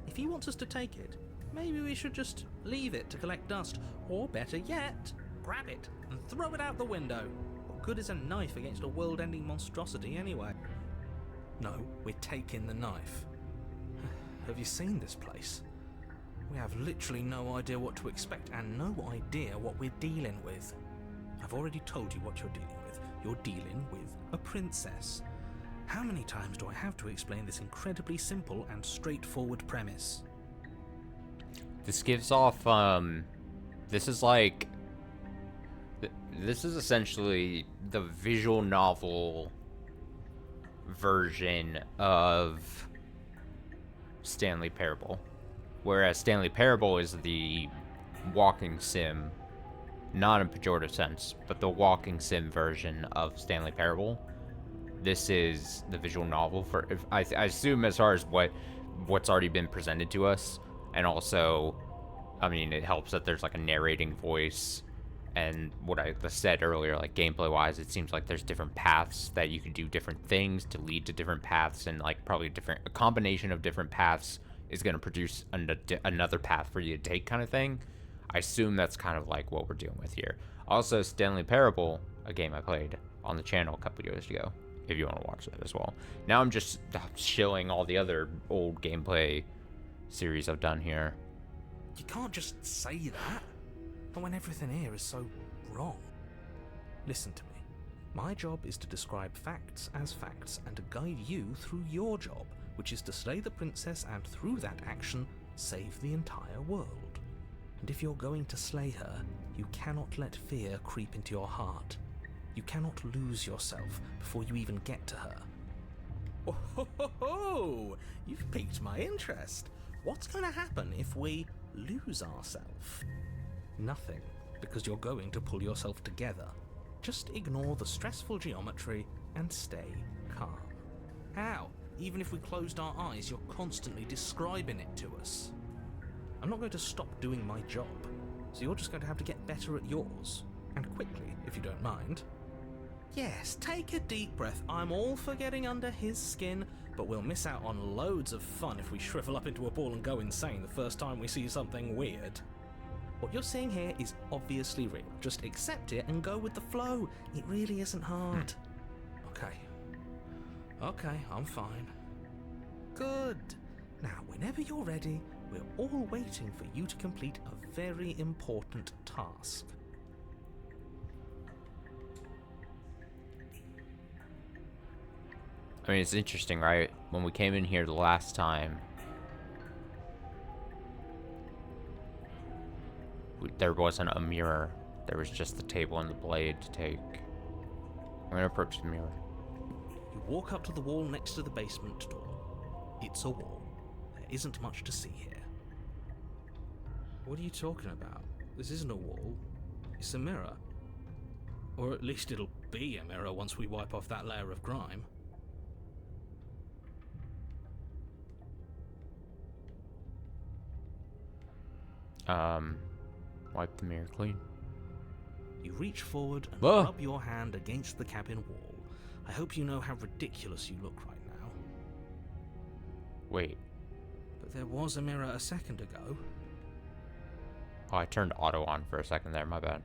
If he wants us to take it, maybe we should just leave it to collect dust, or better yet, grab it and throw it out the window. What good is a knife against a world-ending monstrosity anyway? No, we're taking the knife. Have you seen this place? We have literally no idea what to expect and no idea what we're dealing with. I've already told you what you're dealing with. You're dealing with a princess. How many times do I have to explain this incredibly simple and straightforward premise? This gives off, this is like, this is essentially the visual novel version of Stanley Parable. Whereas Stanley Parable is the walking sim, not in a pejorative sense, but the walking sim version of Stanley Parable. This is the visual novel for, I assume, as far as what's already been presented to us. And also, I mean, it helps that there's like a narrating voice. And what I said earlier, like gameplay wise, it seems like there's different paths that you can do different things to lead to different paths, and like probably a combination of different paths is going to produce another path for you to take, kind of thing. I assume that's kind of like what we're dealing with here. Also, Stanley Parable, a game I played on the channel a couple years ago, if you want to watch that as well. Now I'm just shilling all the other old gameplay series I've done here. You can't just say that. Not when everything here is so wrong. Listen to me. My job is to describe facts as facts and to guide you through your job, which is to slay the princess and through that action, save the entire world. And if you're going to slay her, you cannot let fear creep into your heart. You cannot lose yourself before you even get to her. Oh, ho, ho, ho. You've piqued my interest. What's going to happen if we lose ourselves? Nothing, because you're going to pull yourself together. Just ignore the stressful geometry and stay calm. How? Even if we closed our eyes, you're constantly describing it to us. I'm not going to stop doing my job, so you're just going to have to get better at yours. And quickly, if you don't mind. Yes, take a deep breath. I'm all for getting under his skin, but we'll miss out on loads of fun if we shrivel up into a ball and go insane the first time we see something weird. What you're seeing here is obviously real. Just accept it and go with the flow. It really isn't hard. Okay, I'm fine. Good. Now, whenever you're ready, we're all waiting for you to complete a very important task. I mean, it's interesting, right? When we came in here the last time, there wasn't a mirror. There was just the table and the blade to take. I'm gonna approach the mirror. You walk up to the wall next to the basement door. It's a wall. There isn't much to see here. What are you talking about? This isn't a wall. It's a mirror. Or at least it'll be a mirror once we wipe off that layer of grime. Wipe the mirror clean. You reach forward and Whoa. rub your hand against the cabin wall. I hope you know how ridiculous you look right now. Wait. But there was a mirror a second ago. Oh, I turned auto on for a second there, my bad.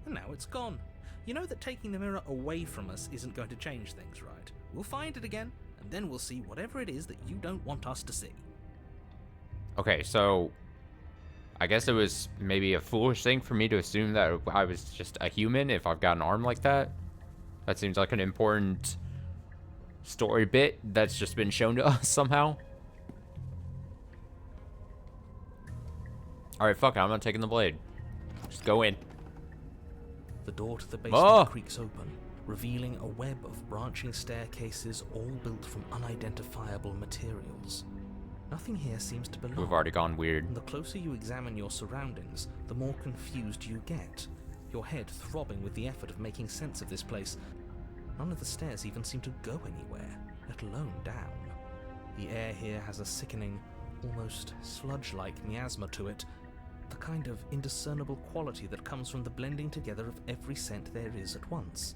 And now it's gone. You know that taking the mirror away from us isn't going to change things, right? We'll find it again, and then we'll see whatever it is that you don't want us to see. Okay, so I guess it was maybe a foolish thing for me to assume that I was just a human if I've got an arm like that. That seems like an important story bit that's just been shown to us somehow. Alright, fuck it, I'm not taking the blade. Just go in. The door to the basement creaks open, revealing a web of branching staircases all built from unidentifiable materials. Nothing here seems to belong. We've already gone weird. And the closer you examine your surroundings, the more confused you get, your head throbbing with the effort of making sense of this place. None of the stairs even seem to go anywhere, let alone down. The air here has a sickening, almost sludge-like miasma to it, the kind of indiscernible quality that comes from the blending together of every scent there is at once.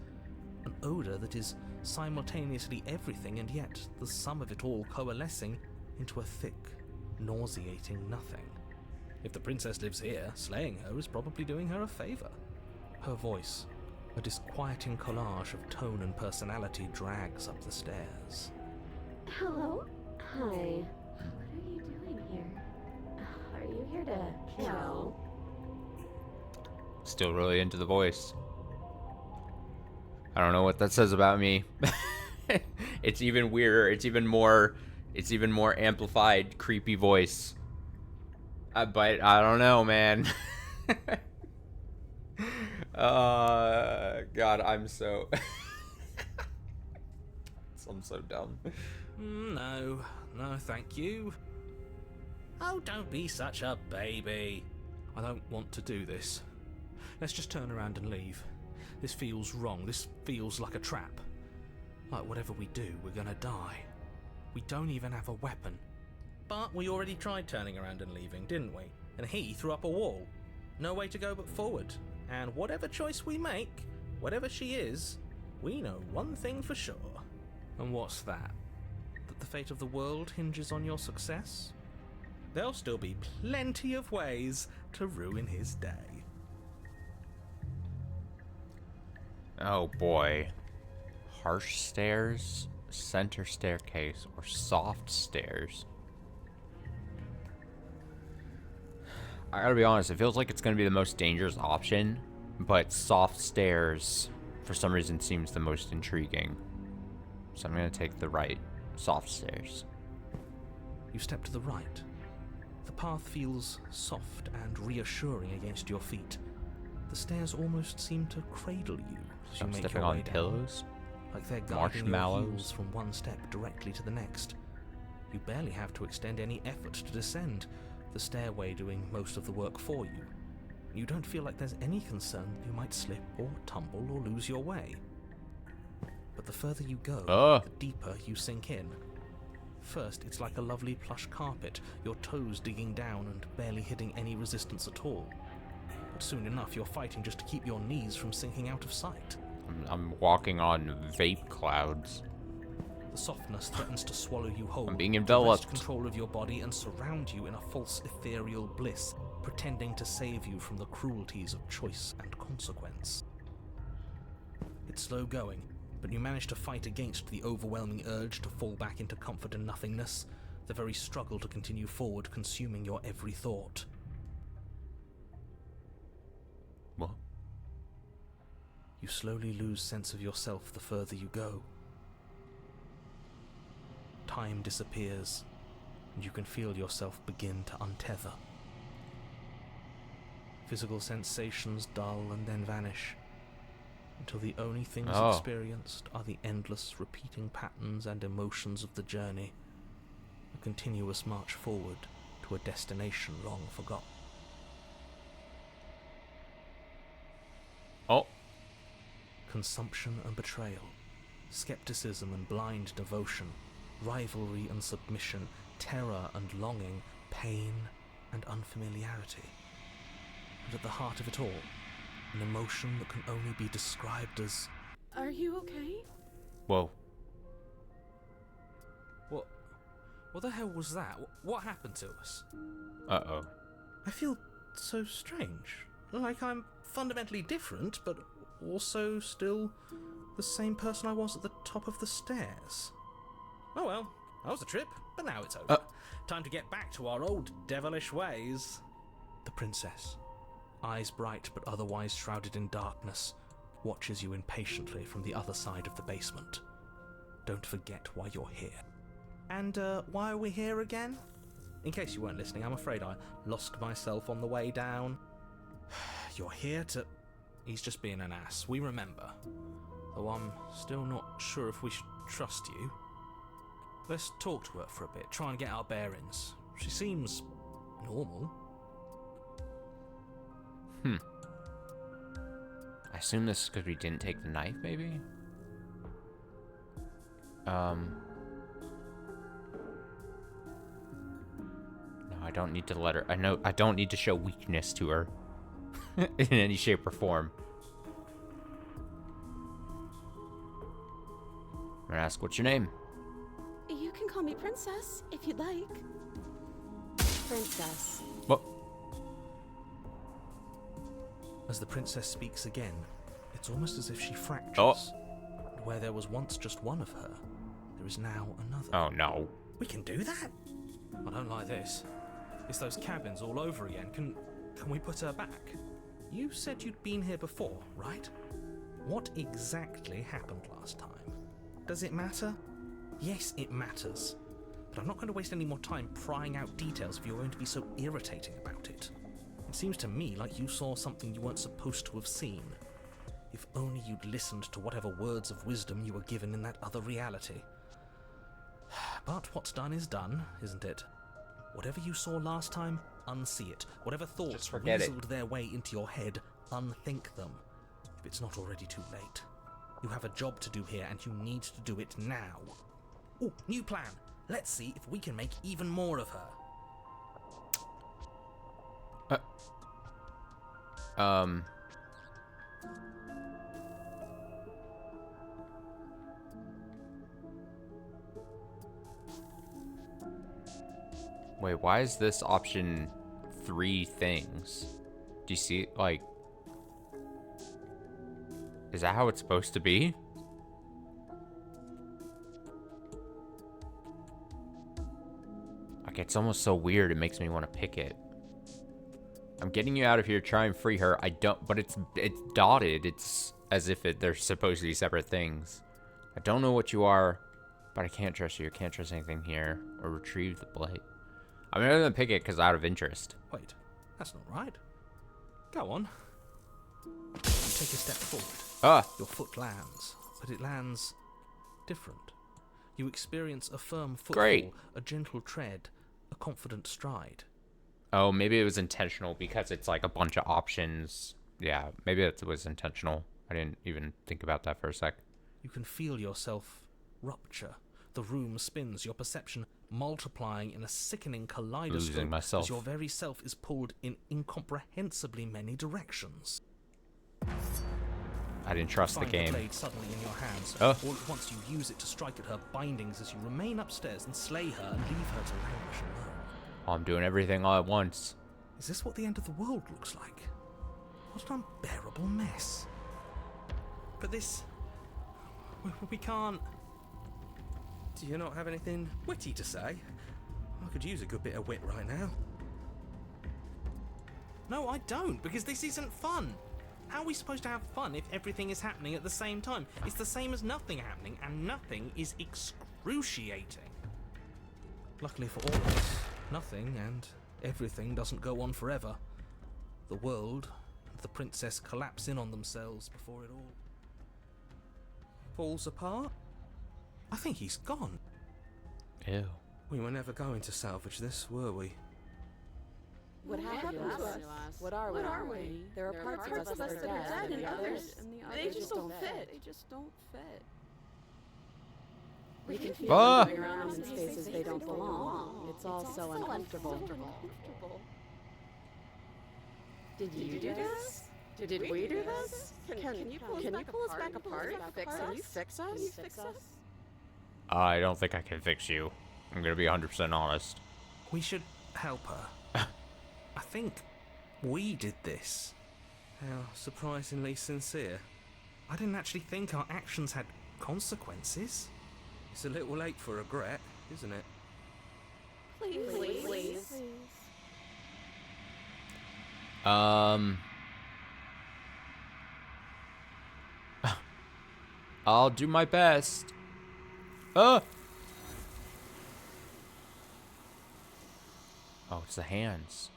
An odour that is simultaneously everything and yet the sum of it all coalescing into a thick, nauseating nothing. If the princess lives here, slaying her is probably doing her a favour. Her voice, a disquieting collage of tone and personality, drags up the stairs. Hello? Hi. What are you doing here? Are you here to kill? Still really into the voice. I don't know what that says about me. It's even weirder. It's even more amplified, creepy voice. But I don't know, man. God, I'm so dumb. No, thank you. Oh, don't be such a baby. I don't want to do this. Let's just turn around and leave. This feels wrong. This feels like a trap. Like whatever we do, we're gonna die. We don't even have a weapon. But we already tried turning around and leaving, didn't we? And he threw up a wall. No way to go but forward. And whatever choice we make, whatever she is, we know one thing for sure. And what's that? That the fate of the world hinges on your success? There'll still be plenty of ways to ruin his day. Oh boy. Harsh stairs, center staircase, or soft stairs. I gotta be honest, it feels like it's gonna be the most dangerous option, but soft stairs, for some reason, seems the most intriguing. So I'm gonna take the right, soft stairs. You step to the right. The path feels soft and reassuring against your feet. The stairs almost seem to cradle you as you I'm make stepping your way on down, pillows. like they're guiding your Marshmallows. heels from one step directly to the next. You barely have to extend any effort to descend, the stairway doing most of the work for you. You don't feel like there's any concern that you might slip or tumble or lose your way. But the further you go, the deeper you sink in. First, it's like a lovely plush carpet, your toes digging down and barely hitting any resistance at all. But soon enough, you're fighting just to keep your knees from sinking out of sight. I'm walking on vape clouds. The softness threatens to swallow you whole, I'm being to enveloped. wrest control of your body and surround you in a false ethereal bliss, pretending to save you from the cruelties of choice and consequence. It's slow going, but you manage to fight against the overwhelming urge to fall back into comfort and nothingness, the very struggle to continue forward consuming your every thought. What? You slowly lose sense of yourself the further you go. Time disappears, and you can feel yourself begin to untether. Physical sensations dull and then vanish, until the only things experienced are the endless repeating patterns and emotions of the journey, a continuous march forward to a destination long forgotten. Oh. Consumption and betrayal, skepticism and blind devotion, rivalry and submission, terror and longing, pain and unfamiliarity. And at the heart of it all, an emotion that can only be described as... Are you okay? Whoa. What the hell was that? What happened to us? Uh-oh. I feel so strange. Like I'm fundamentally different, but also still the same person I was at the top of the stairs. Oh well, that was a trip, but now it's over. Time to get back to our old devilish ways. The princess, eyes bright but otherwise shrouded in darkness, watches you impatiently from the other side of the basement. Don't forget why you're here. And why are we here again? In case you weren't listening, I'm afraid I lost myself on the way down. You're here to... He's just being an ass, we remember. Though I'm still not sure if we should trust you. Let's talk to her for a bit, try and get our bearings. She seems normal. I assume this is because we didn't take the knife, maybe? No, I don't need to let her... I don't need to show weakness to her. In any shape or form. I'm gonna ask, what's your name? You can call me Princess, if you'd like. Princess. What? As the princess speaks again, it's almost as if she fractures. Oh. And where there was once just one of her, there is now another. Oh, no. We can do that? I don't like this. It's those cabins all over again. Can we put her back? You said you'd been here before, right? What exactly happened last time? Does it matter? Yes, it matters. But I'm not going to waste any more time prying out details if you're going to be so irritating about it. It seems to me like you saw something you weren't supposed to have seen. If only you'd listened to whatever words of wisdom you were given in that other reality. But what's done is done, isn't it? Whatever you saw last time, unsee it. Whatever thoughts forget it. weaseled their way into your head, unthink them. If it's not already too late. You have a job to do here, and you need to do it now. Ooh, new plan. Let's see if we can make even more of her. Wait, why is this option 3 things? Do you see it? Like, is that how it's supposed to be? Like, it's almost so weird, it makes me want to pick it. I'm getting you out of here, try and free her. I don't, but it's dotted. It's as if they're supposed to be separate things. I don't know what you are, but I can't trust you. I can't trust anything here. Or retrieve the blade. I'm gonna pick it because out of interest. Wait, that's not right. Go on. You take a step forward. Your foot lands, but it lands different. You experience a firm footfall, Great. A gentle tread, a confident stride. Oh, maybe it was intentional because it's like a bunch of options. Yeah, maybe it was intentional. I didn't even think about that for a sec. You can feel yourself rupture. The room spins, your perception multiplying in a sickening kaleidoscope Losing myself. as your very self is pulled in incomprehensibly many directions. I didn't trust the Find game. blade suddenly in your hands. Oh. All at once you use it to strike at her bindings as you remain upstairs and slay her and leave her to languish alone. Oh, I'm doing everything all at once. Is this what the end of the world looks like? What an unbearable mess. But this... we can't... Do you not have anything witty to say? I could use a good bit of wit right now. No, I don't, because this isn't fun. How are we supposed to have fun if everything is happening at the same time? It's the same as nothing happening, and nothing is excruciating. Luckily for all of us, nothing and everything doesn't go on forever. The world and the princess collapse in on themselves before it all falls apart. I think he's gone. Ew. We were never going to salvage this, were we? What happened to us? What are we? There are parts of us that are dead, and others, they just don't fit. They just don't fit. We can feel Ah! moving around in spaces they don't belong. It's all so uncomfortable. Did you do this? Did we do this? Can you pull us back apart and fix us? I don't think I can fix you. I'm gonna be 100% honest. We should help her. I think we did this. How surprisingly sincere. I didn't actually think our actions had consequences. It's a little late for regret, isn't it? Please. I'll do my best. Oh, it's the hands.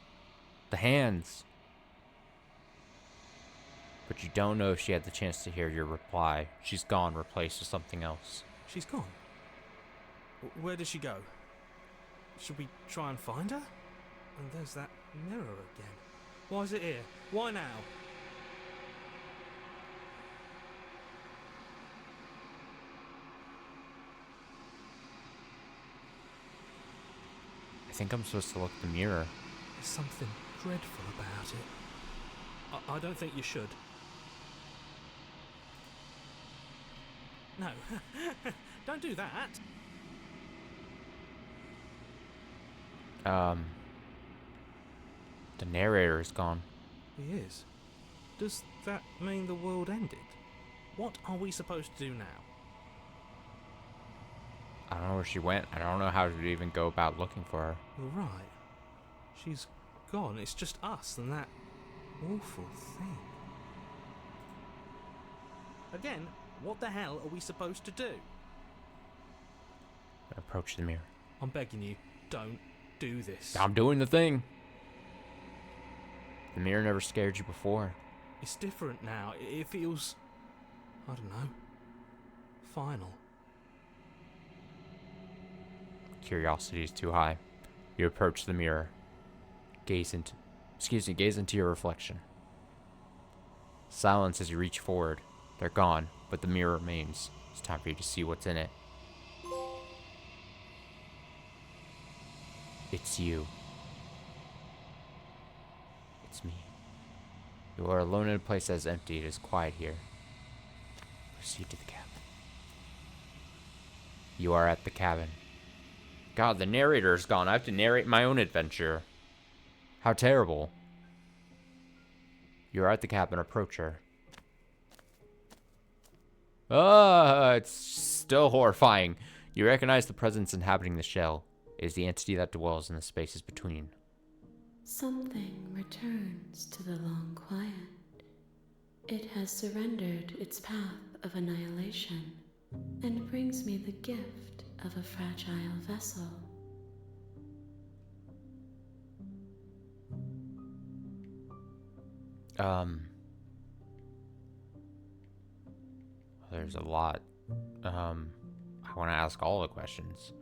The hands. But you don't know if she had the chance to hear your reply. She's gone, replaced with something else. She's gone. Where did she go? Should we try and find her? And there's that mirror again. Why is it here? Why now? I think I'm supposed to look at the mirror. There's something dreadful about it. I don't think you should. No. Don't do that. The narrator is gone. He is. Does that mean the world ended? What are we supposed to do now? I don't know where she went. I don't know how to even go about looking for her. You're right. She's gone. It's just us and that awful thing. Again, what the hell are we supposed to do? Approach the mirror. I'm begging you, don't do this. I'm doing the thing. The mirror never scared you before. It's different now. It feels, I don't know, final. Curiosity is too high. You approach the mirror. Gaze into your reflection. Silence as you reach forward. They're gone, but the mirror remains. It's time for you to see what's in it. It's you. It's me. You are alone in a place that is empty. It is quiet here. Proceed to the cabin. You are at the cabin. God, the narrator is gone. I have to narrate my own adventure. How terrible. You are at the cabin. Approach her. It's still horrifying. You recognize the presence inhabiting the shell. It is the entity that dwells in the spaces between. Something returns to the long quiet. It has surrendered its path of annihilation and brings me the gift of a fragile vessel. There's a lot. I want to ask all the questions.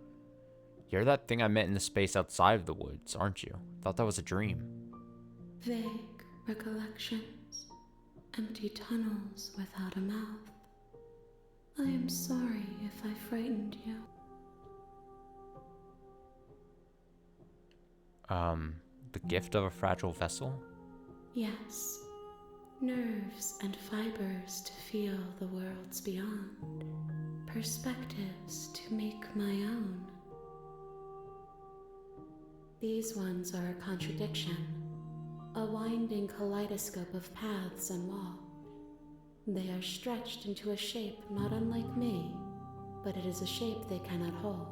You're that thing I met in the space outside of the woods, aren't you? Thought that was a dream. Vague recollections, empty tunnels without a mouth. I am sorry if I frightened you. The gift of a fragile vessel? Yes, nerves and fibers to feel the worlds beyond, perspectives to make my own. These ones are a contradiction, a winding kaleidoscope of paths and wall. They are stretched into a shape not unlike me, but it is a shape they cannot hold.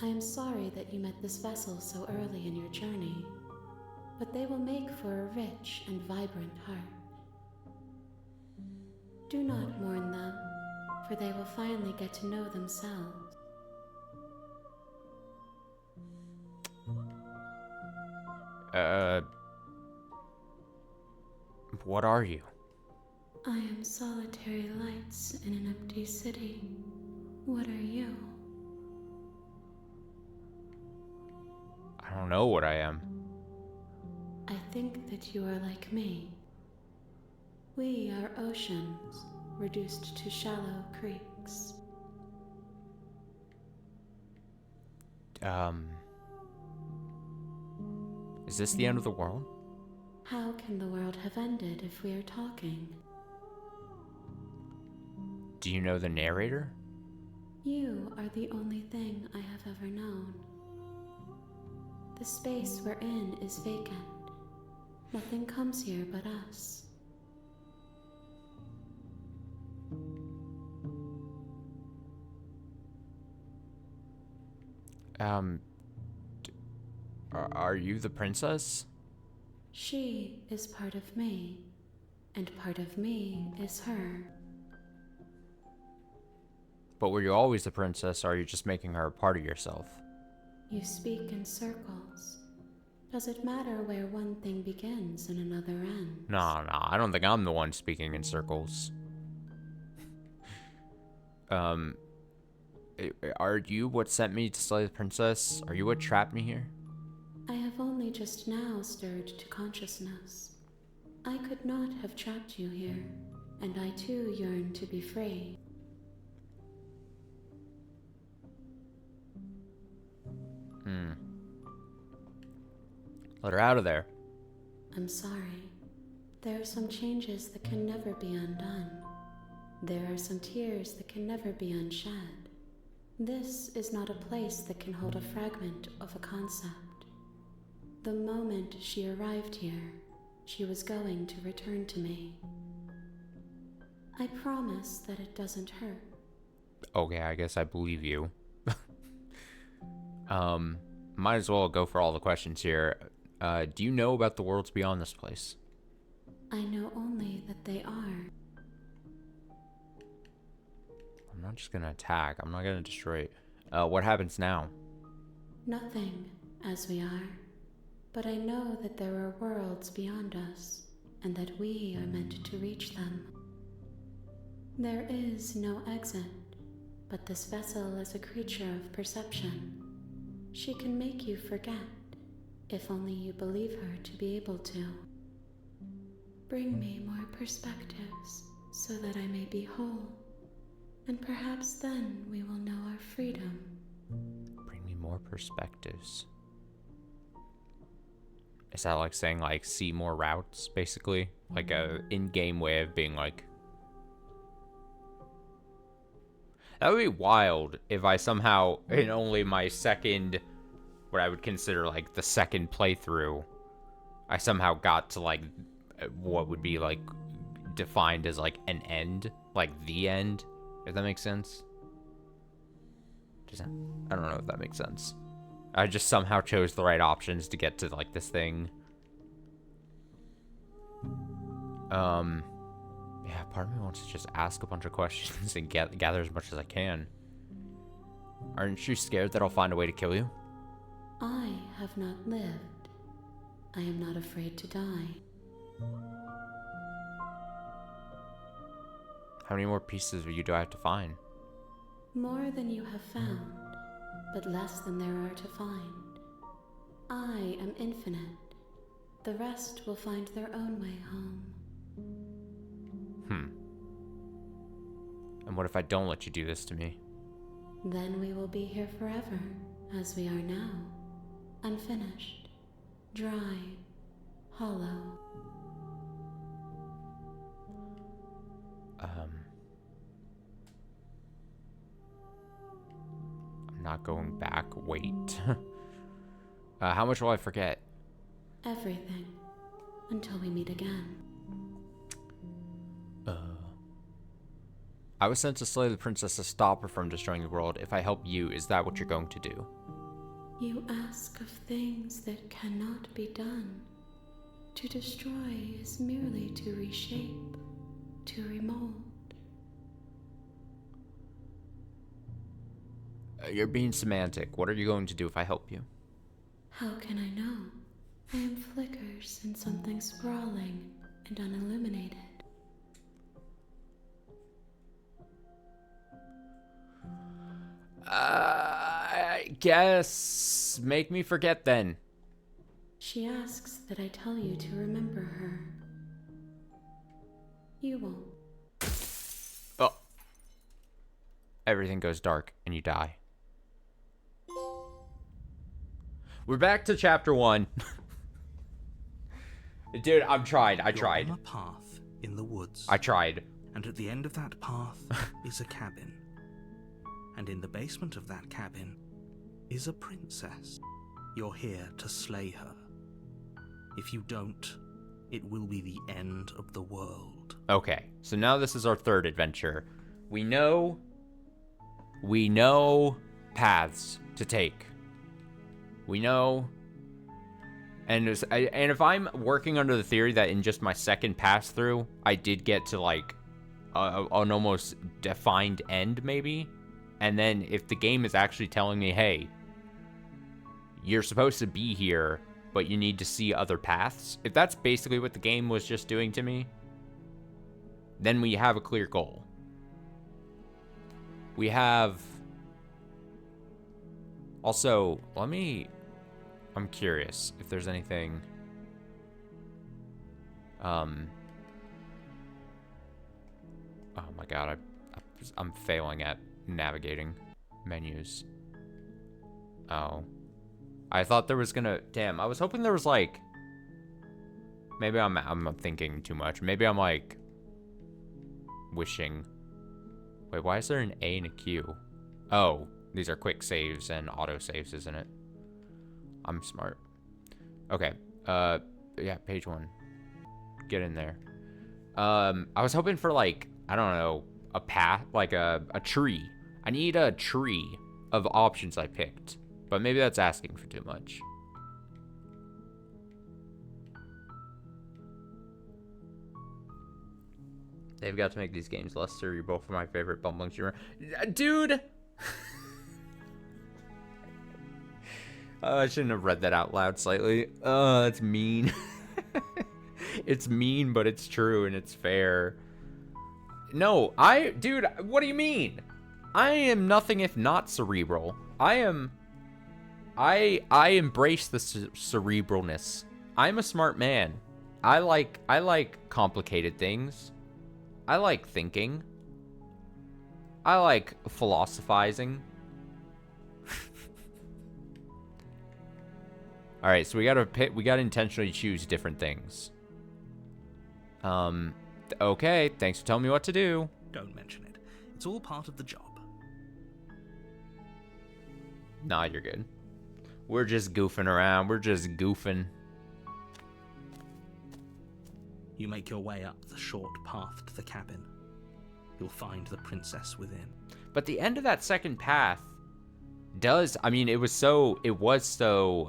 I am sorry that you met this vessel so early in your journey, but they will make for a rich and vibrant heart. Do not mourn them, for they will finally get to know themselves. What are you? I am solitary lights in an empty city. What are you? I don't know what I am. I think that you are like me. We are oceans, reduced to shallow creeks. Is this the end of the world? How can the world have ended if we are talking? Do you know the narrator? You are the only thing I have ever known. The space we're in is vacant. Nothing comes here but us. Are you the princess? She is part of me, and part of me is her. But were you always the princess, or are you just making her a part of yourself? You speak in circles. Does it matter where one thing begins and another ends? No, I don't think I'm the one speaking in circles. Are you what sent me to slay the princess? Are you what trapped me here? I have only just now stirred to consciousness. I could not have trapped you here, and I too yearn to be free. Let her out of there. I'm sorry. There are some changes that can never be undone. There are some tears that can never be unshed. This is not a place that can hold a fragment of a concept. The moment she arrived here, she was going to return to me. I promise that it doesn't hurt. Okay, I guess I believe you. Might as well go for all the questions here. Do you know about the worlds beyond this place? I know only that they are. I'm not just gonna attack. I'm not gonna destroy it. What happens now? Nothing, as we are. But I know that there are worlds beyond us, and that we are meant to reach them. There is no exit, but this vessel is a creature of perception. She can make you forget, if only you believe her to be able to. Bring me more perspectives, so that I may be whole, and perhaps then we will know our freedom. Bring me more perspectives. Is that like saying, like, see more routes, basically? Like a in-game way of being like... That would be wild if I somehow, in only my second, what I would consider like the second playthrough, I somehow got to like what would be like defined as like an end, like the end, if that makes sense. I don't know if that makes sense. I just somehow chose the right options to get to like this thing. Yeah, part of me wants to just ask a bunch of questions and gather as much as I can. Aren't you scared that I'll find a way to kill you? I have not lived. I am not afraid to die. How many more pieces of you do I have to find? More than you have found, but less than there are to find. I am infinite. The rest will find their own way home. And what if I don't let you do this to me? Then we will be here forever, as we are now. Unfinished, dry, hollow. I'm not going back. Wait. How much will I forget? Everything, until we meet again. I was sent to slay the princess to stop her from destroying the world. If I help you, is that what you're going to do? You ask of things that cannot be done. To destroy is merely to reshape, to remold. You're being semantic. What are you going to do if I help you? How can I know? I am flickers in something sprawling and unilluminated. I guess make me forget then. She asks that I tell you to remember her. You won't. Oh. Everything goes dark and you die. We're back to chapter 1. Dude, I tried. You're on a path in the woods. I tried. And at the end of that path is a cabin. And in the basement of that cabin is a princess. You're here to slay her. If you don't, it will be the end of the world. Okay, so now this is our third adventure. We know paths to take. We know, and if I'm working under the theory that in just my second pass through, I did get to like an almost defined end, maybe. And then if the game is actually telling me, hey, you're supposed to be here, but you need to see other paths, if that's basically what the game was just doing to me, then we have a clear goal. We have Also, I'm curious if there's anything. Oh my god, I'm failing at navigating menus. Oh. I thought there was gonna. Damn, I was hoping there was like. Maybe I'm thinking too much. Maybe I'm like wishing. Wait, why is there an A and a Q? Oh, these are quick saves and auto saves, isn't it? I'm smart. Okay. Yeah, page 1. Get in there. I was hoping for like, I don't know, a path, like a tree. I need a tree of options I picked, but maybe that's asking for too much. They've got to make these games less cerebral for my favorite bumbling humor. Dude! I shouldn't have read that out loud slightly. That's mean. It's mean, but it's true and it's fair. No, dude, what do you mean? I am nothing if not cerebral. I embrace the cerebralness. I'm a smart man. I like complicated things. I like thinking. I like philosophizing. All right, so we gotta intentionally choose different things. Okay, thanks for telling me what to do. Don't mention it. It's all part of the job. Nah, you're good. We're just goofing around. We're just goofing. You make your way up the short path to the cabin. You'll find the princess within. But the end of that second path does, I mean, it was so, what's the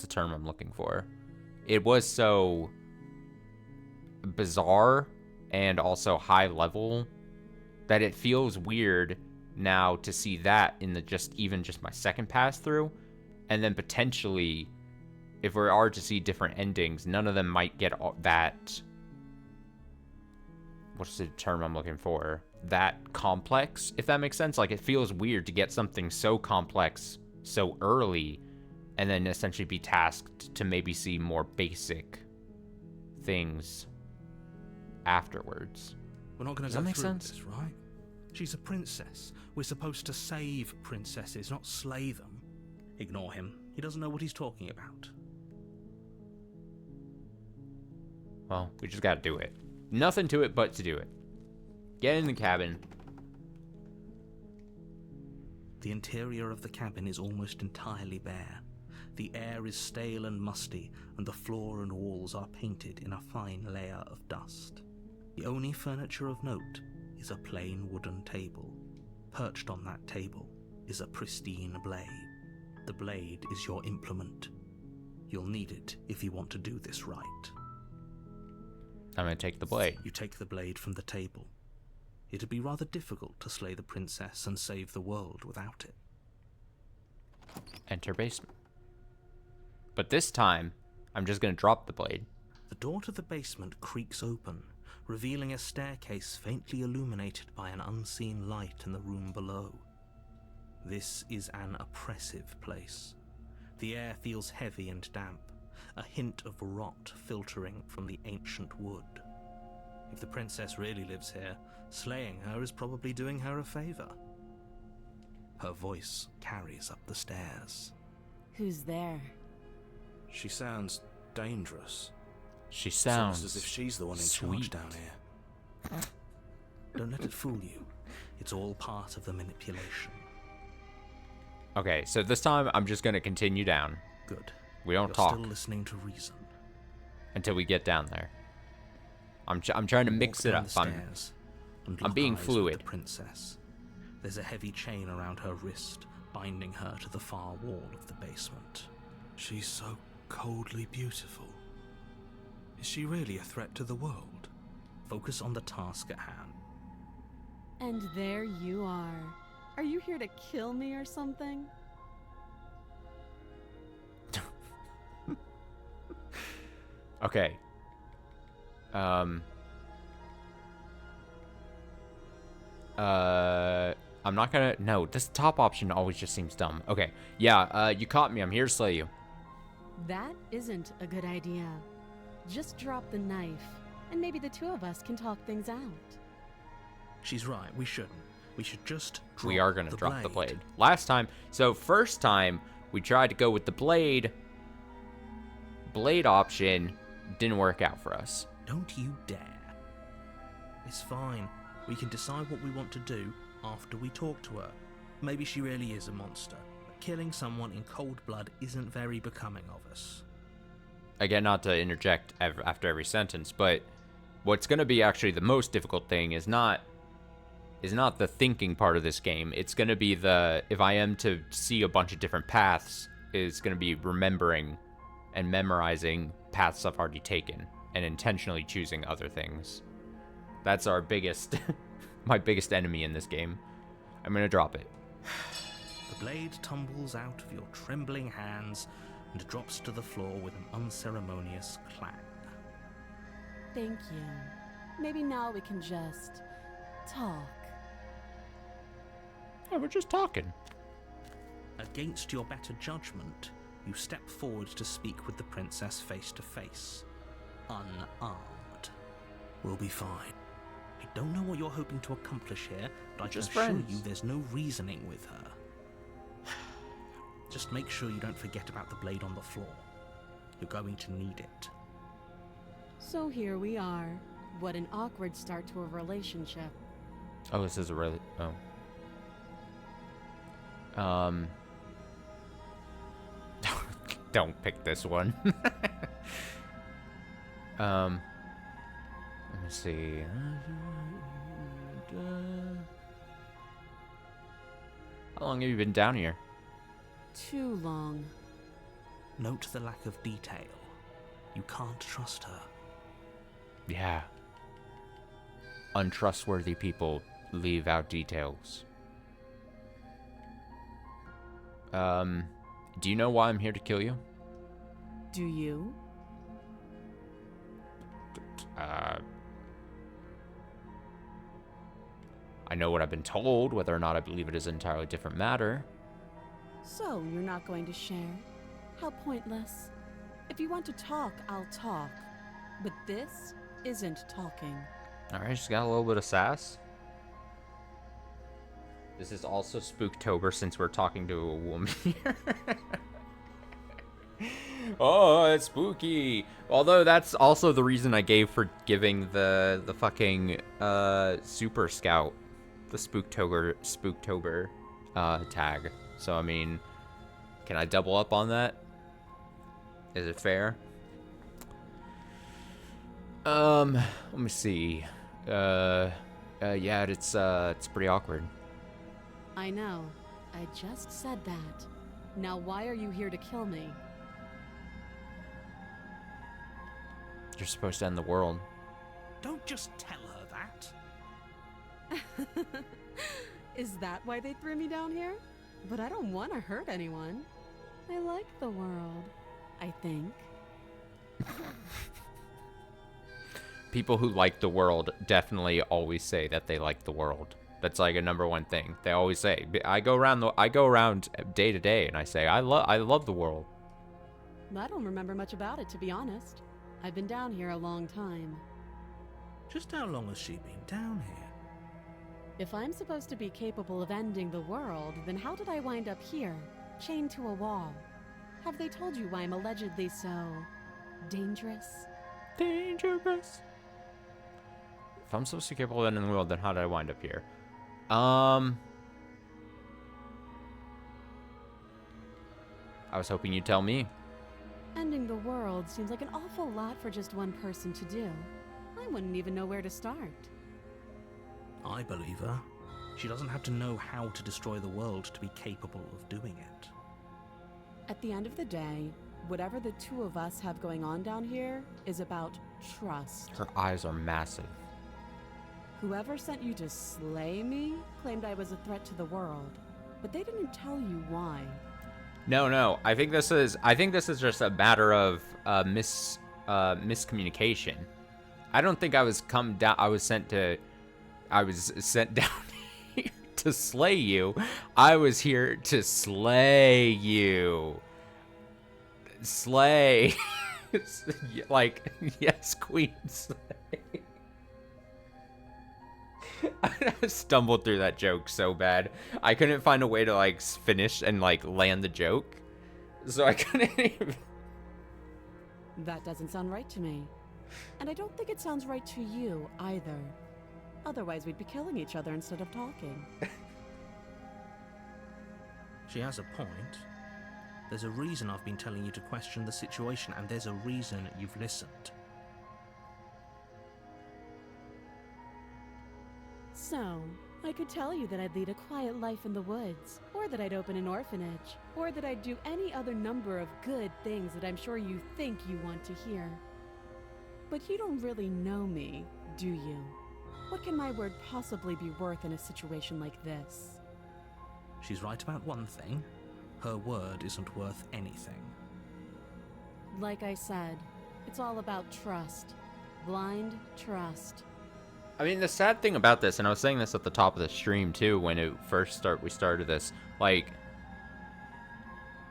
term I'm looking for? It was so bizarre and also high level that it feels weird now to see that in the just my second pass through, and then potentially if we are to see different endings, none of them might get that, what's the term I'm looking for, that complex, if that makes sense. Like, it feels weird to get something so complex so early and then essentially be tasked to maybe see more basic things afterwards. We're not going to Does that go make through sense? this, right? She's a princess. We're supposed to save princesses, not slay them. Ignore him. He doesn't know what he's talking about. Well, we just gotta do it. Nothing to it but to do it. Get in the cabin. The interior of the cabin is almost entirely bare. The air is stale and musty, and the floor and walls are painted in a fine layer of dust. The only furniture of note is a plain wooden table. Perched on that table is a pristine blade. The blade is your implement. You'll need it if you want to do this right. I'm gonna take the blade. You take the blade from the table. It'd be rather difficult to slay the princess and save the world without it. Enter basement. But this time, I'm just gonna drop the blade. The door to the basement creaks open, revealing a staircase faintly illuminated by an unseen light in the room below. This is an oppressive place. The air feels heavy and damp, a hint of rot filtering from the ancient wood. If the princess really lives here, slaying her is probably doing her a favor. Her voice carries up the stairs. Who's there? She sounds dangerous. She It's sounds almost as if she's the one in sweet. charge down here. Don't let it fool you. It's all part of the manipulation. Okay, so this time I'm just gonna continue down. Good. We don't You're talk still listening to reason. until we get down there. I'm trying to mix it Walk up. down the stairs and I'm lock being eyes with fluid. The princess. There's a heavy chain around her wrist, binding her to the far wall of the basement. She's so coldly beautiful. Is she really a threat to the world? Focus on the task at hand. And there you are. Are you here to kill me or something? Okay. I'm not gonna... No, this top option always just seems dumb. Okay, yeah, you caught me. I'm here to slay you. That isn't a good idea. Just drop the knife, and maybe the two of us can talk things out. She's right, we shouldn't. We should just drop We are gonna drop the blade. Last time... So, first time, we tried to go with the blade. Blade option didn't work out for us. Don't you dare. It's fine. We can decide what we want to do after we talk to her. Maybe she really is a monster, but killing someone in cold blood isn't very becoming of us. Again, not to interject after every sentence, but what's going to be actually the most difficult thing is not the thinking part of this game. It's going to be if I am to see a bunch of different paths, it's going to be remembering and memorizing paths I've already taken and intentionally choosing other things. That's our biggest, my biggest enemy in this game. I'm going to drop it. The blade tumbles out of your trembling hands and drops to the floor with an unceremonious clang. Thank you. Maybe now we can just talk. Yeah, we're just talking. Against your better judgment, you step forward to speak with the princess face to face. Unarmed. We'll be fine. I don't know what you're hoping to accomplish here, but I can assure you there's no reasoning with her. Just make sure you don't forget about the blade on the floor. You're going to need it. So here we are. What an awkward start to a relationship. Oh, this is a really... Oh. Don't pick this one. Let me see. How long have you been down here? Too long. Note the lack of detail. You can't trust her. Yeah. Untrustworthy people leave out details. Do you know why I'm here to kill you? Do you? I know what I've been told. Whether or not I believe it is an entirely different matter. So, you're not going to share? How pointless. If you want to talk, I'll talk. But this isn't talking. Alright, she's got a little bit of sass. This is also Spooktober since we're talking to a woman here. Oh, it's spooky. Although that's also the reason I gave for giving the fucking Super Scout the Spooktober tag. So I mean, can I double up on that? Is it fair? Let me see. Yeah, it's pretty awkward. I know. I just said that. Now why are you here to kill me? You're supposed to end the world. Don't just tell her that. Is that why they threw me down here? But I don't want to hurt anyone. I like the world, I think. People who like the world definitely always say that they like the world. That's like a number one thing. They always say. I go around day to day and I say I love the world. I don't remember much about it, to be honest. I've been down here a long time. Just how long has she been down here? If I'm supposed to be capable of ending the world, then how did I wind up here, chained to a wall? Have they told you why I'm allegedly so dangerous? Dangerous. If I'm supposed to be capable of ending the world, then how did I wind up here? I was hoping you'd tell me. Ending the world seems like an awful lot for just one person to do. I wouldn't even know where to start. I believe her. She doesn't have to know how to destroy the world to be capable of doing it. At the end of the day, whatever the two of us have going on down here is about trust. Her eyes are massive. Whoever sent you to slay me claimed I was a threat to the world, but they didn't tell you why. No. I think this is just a matter of miscommunication. I don't think I was sent down here to slay you. I was here to slay you. Slay. Like, yes, queen, slay. I stumbled through that joke so bad. I couldn't find a way to, like, finish and, like, land the joke. So I couldn't even... That doesn't sound right to me. And I don't think it sounds right to you, either. Otherwise, we'd be killing each other instead of talking. She has a point. There's a reason I've been telling you to question the situation, and there's a reason you've listened. So, I could tell you that I'd lead a quiet life in the woods, or that I'd open an orphanage, or that I'd do any other number of good things that I'm sure you think you want to hear. But you don't really know me, do you? What can my word possibly be worth in a situation like this? She's right about one thing. Her word isn't worth anything. Like I said, it's all about trust. Blind trust. I mean, the sad thing about this, and I was saying this at the top of the stream too, when we started this, like,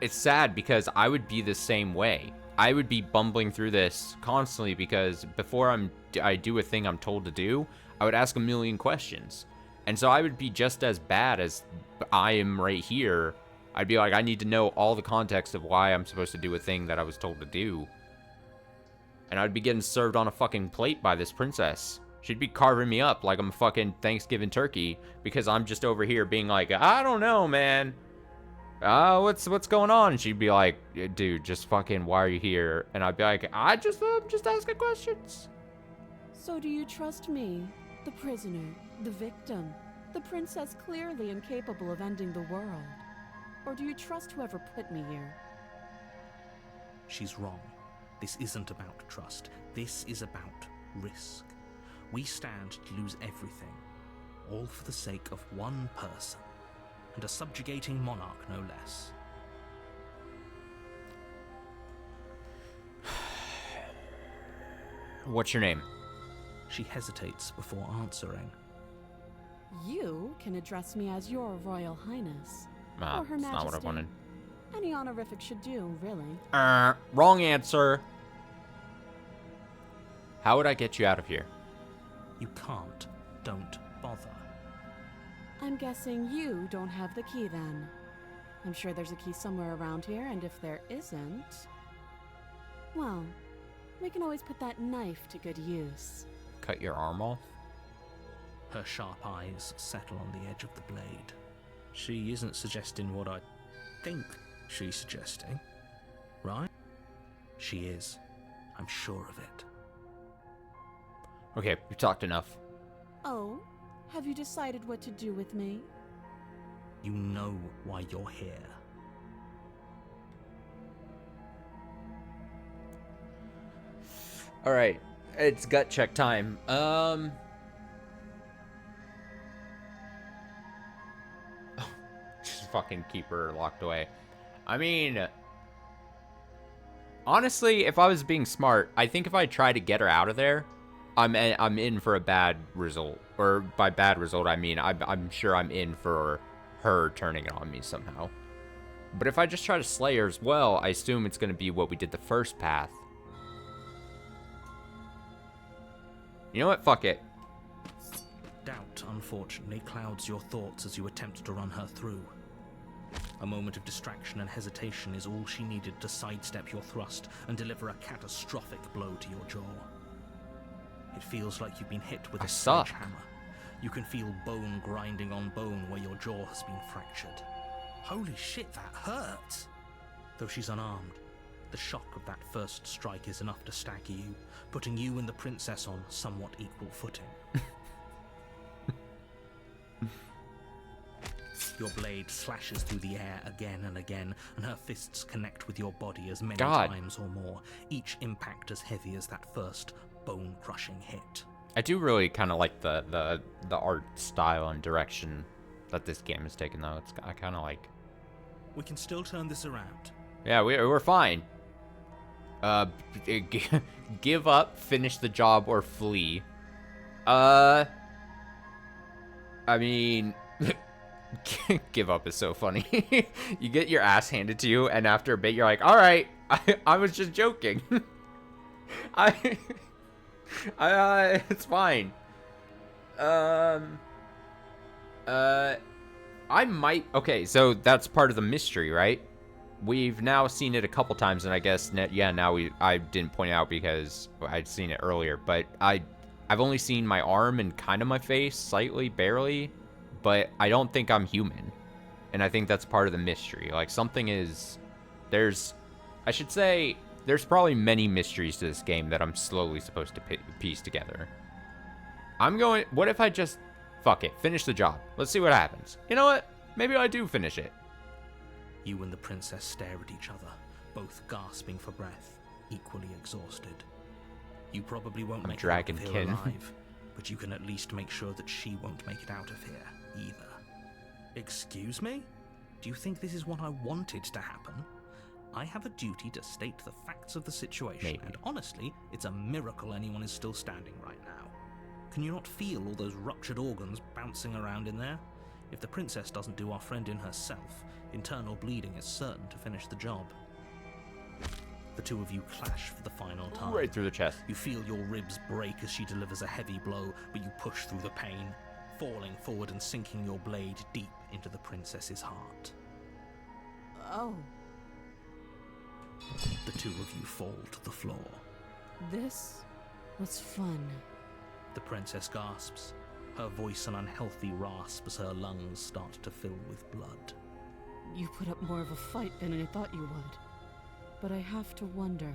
it's sad because I would be the same way. I would be bumbling through this constantly because before I do a thing I'm told to do, I would ask a million questions. And so I would be just as bad as I am right here. I'd be like, I need to know all the context of why I'm supposed to do a thing that I was told to do. And I'd be getting served on a fucking plate by this princess. She'd be carving me up like I'm a fucking Thanksgiving turkey because I'm just over here being like, I don't know, man. What's going on? And she'd be like, dude, just fucking, why are you here? And I'd be like, I'm just asking questions. So do you trust me, the prisoner, the victim, the princess clearly incapable of ending the world? Or do you trust whoever put me here? She's wrong. This isn't about trust. This is about risk. We stand to lose everything, all for the sake of one person, and a subjugating monarch no less. What's your name? She hesitates before answering. You can address me as your Royal Highness. Or Her That's not what I Majesty. wanted. Any honorific should do, really. Wrong answer. How would I get you out of here? You can't. Don't bother. I'm guessing you don't have the key then. I'm sure there's a key somewhere around here, and if there isn't... well, we can always put that knife to good use. Cut your arm off? Her sharp eyes settle on the edge of the blade. She isn't suggesting what I think she's suggesting, right? She is. I'm sure of it. Okay, we've talked enough. Oh? Have you decided what to do with me? You know why you're here. Alright, it's gut check time. Just fucking keep her locked away. I mean, honestly, if I was being smart, I think if I try to get her out of there, I'm in for a bad result. Or by bad result, I mean I'm sure I'm in for her turning it on me somehow. But if I just try to slay her as well, I assume it's going to be what we did the first path. You know what? Fuck it. Doubt, unfortunately, clouds your thoughts as you attempt to run her through. A moment of distraction and hesitation is all she needed to sidestep your thrust and deliver a catastrophic blow to your jaw. It feels like you've been hit with a sledgehammer. You can feel bone grinding on bone where your jaw has been fractured. Holy shit, that hurts! Though she's unarmed, the shock of that first strike is enough to stagger you, putting you and the princess on somewhat equal footing. Your blade slashes through the air again and again, and her fists connect with your body as many times or more, each impact as heavy as that first bone-crushing hit. I do really kind of like the art style and direction that this game has taken, though. I kind of like. We can still turn this around. Yeah, we're fine. Give up, finish the job, or flee. I mean, Give up is so funny. You get your ass handed to you, and after a bit, you're like, all right, I was just joking. I it's fine. I might. Okay, so that's part of the mystery, right? We've now seen it a couple times, and I guess now I didn't point it out because I'd seen it earlier, but I've only seen my arm and kind of my face, slightly, barely, but I don't think I'm human, and I think that's part of the mystery. Like there's probably many mysteries to this game that I'm slowly supposed to piece together. What if I just fuck it, finish the job? Let's see what happens. You know what? Maybe I do finish it. You and the princess stare at each other, both gasping for breath, equally exhausted. You probably won't make it out of here alive, but you can at least make sure that she won't make it out of here either. Excuse me? Do you think this is what I wanted to happen? I have a duty to state the facts of the situation, Maybe. and honestly, it's a miracle anyone is still standing right now. Can you not feel all those ruptured organs bouncing around in there? If the princess doesn't do our friend in herself, internal bleeding is certain to finish the job. The two of you clash for the final time. Right through the chest. You feel your ribs break as she delivers a heavy blow, but you push through the pain, falling forward and sinking your blade deep into the princess's heart. Oh, The two of you fall to the floor. this was fun. The princess gasps, her voice an unhealthy rasp as her lungs start to fill with blood. You put up more of a fight than I thought you would. But I have to wonder,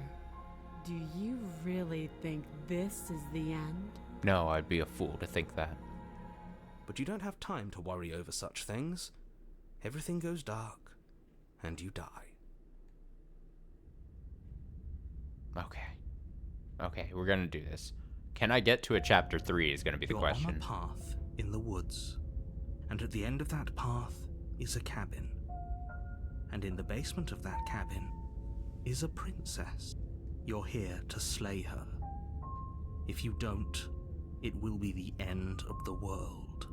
do you really think this is the end? No, I'd be a fool to think that. But you don't have time to worry over such things. Everything goes dark, and you die. Okay, we're gonna do this. Can I get to a chapter 3 is gonna be the You're question. on a path in the woods, and at the end of that path is a cabin. And in the basement of that cabin is a princess. You're here to slay her. If you don't, it will be the end of the world.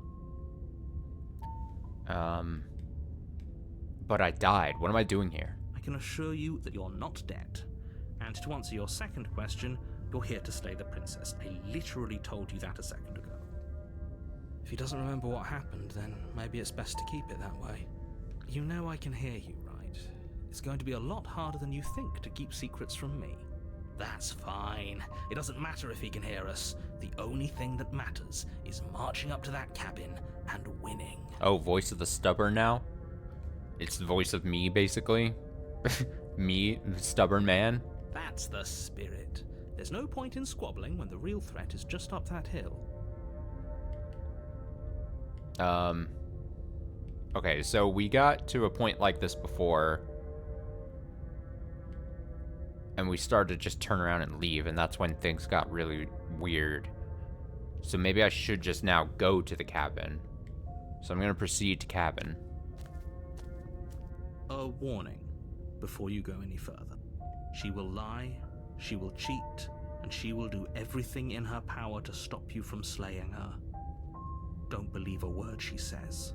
But I died. What am I doing here? I can assure you that you're not dead. And to answer your second question, you're here to slay the princess. I literally told you that a second ago. If he doesn't remember what happened, then maybe it's best to keep it that way. You know I can hear you, right? It's going to be a lot harder than you think to keep secrets from me. That's fine. It doesn't matter if he can hear us. The only thing that matters is marching up to that cabin and winning. Oh, voice of the stubborn now? It's the voice of me, basically? Me, the stubborn man? That's the spirit. There's no point in squabbling when the real threat is just up that hill. Okay, so we got to a point like this before, and we started to just turn around and leave, and that's when things got really weird. So maybe I should just now go to the cabin. So I'm gonna proceed to cabin. A warning before you go any further. She will lie, she will cheat, and she will do everything in her power to stop you from slaying her. Don't believe a word she says.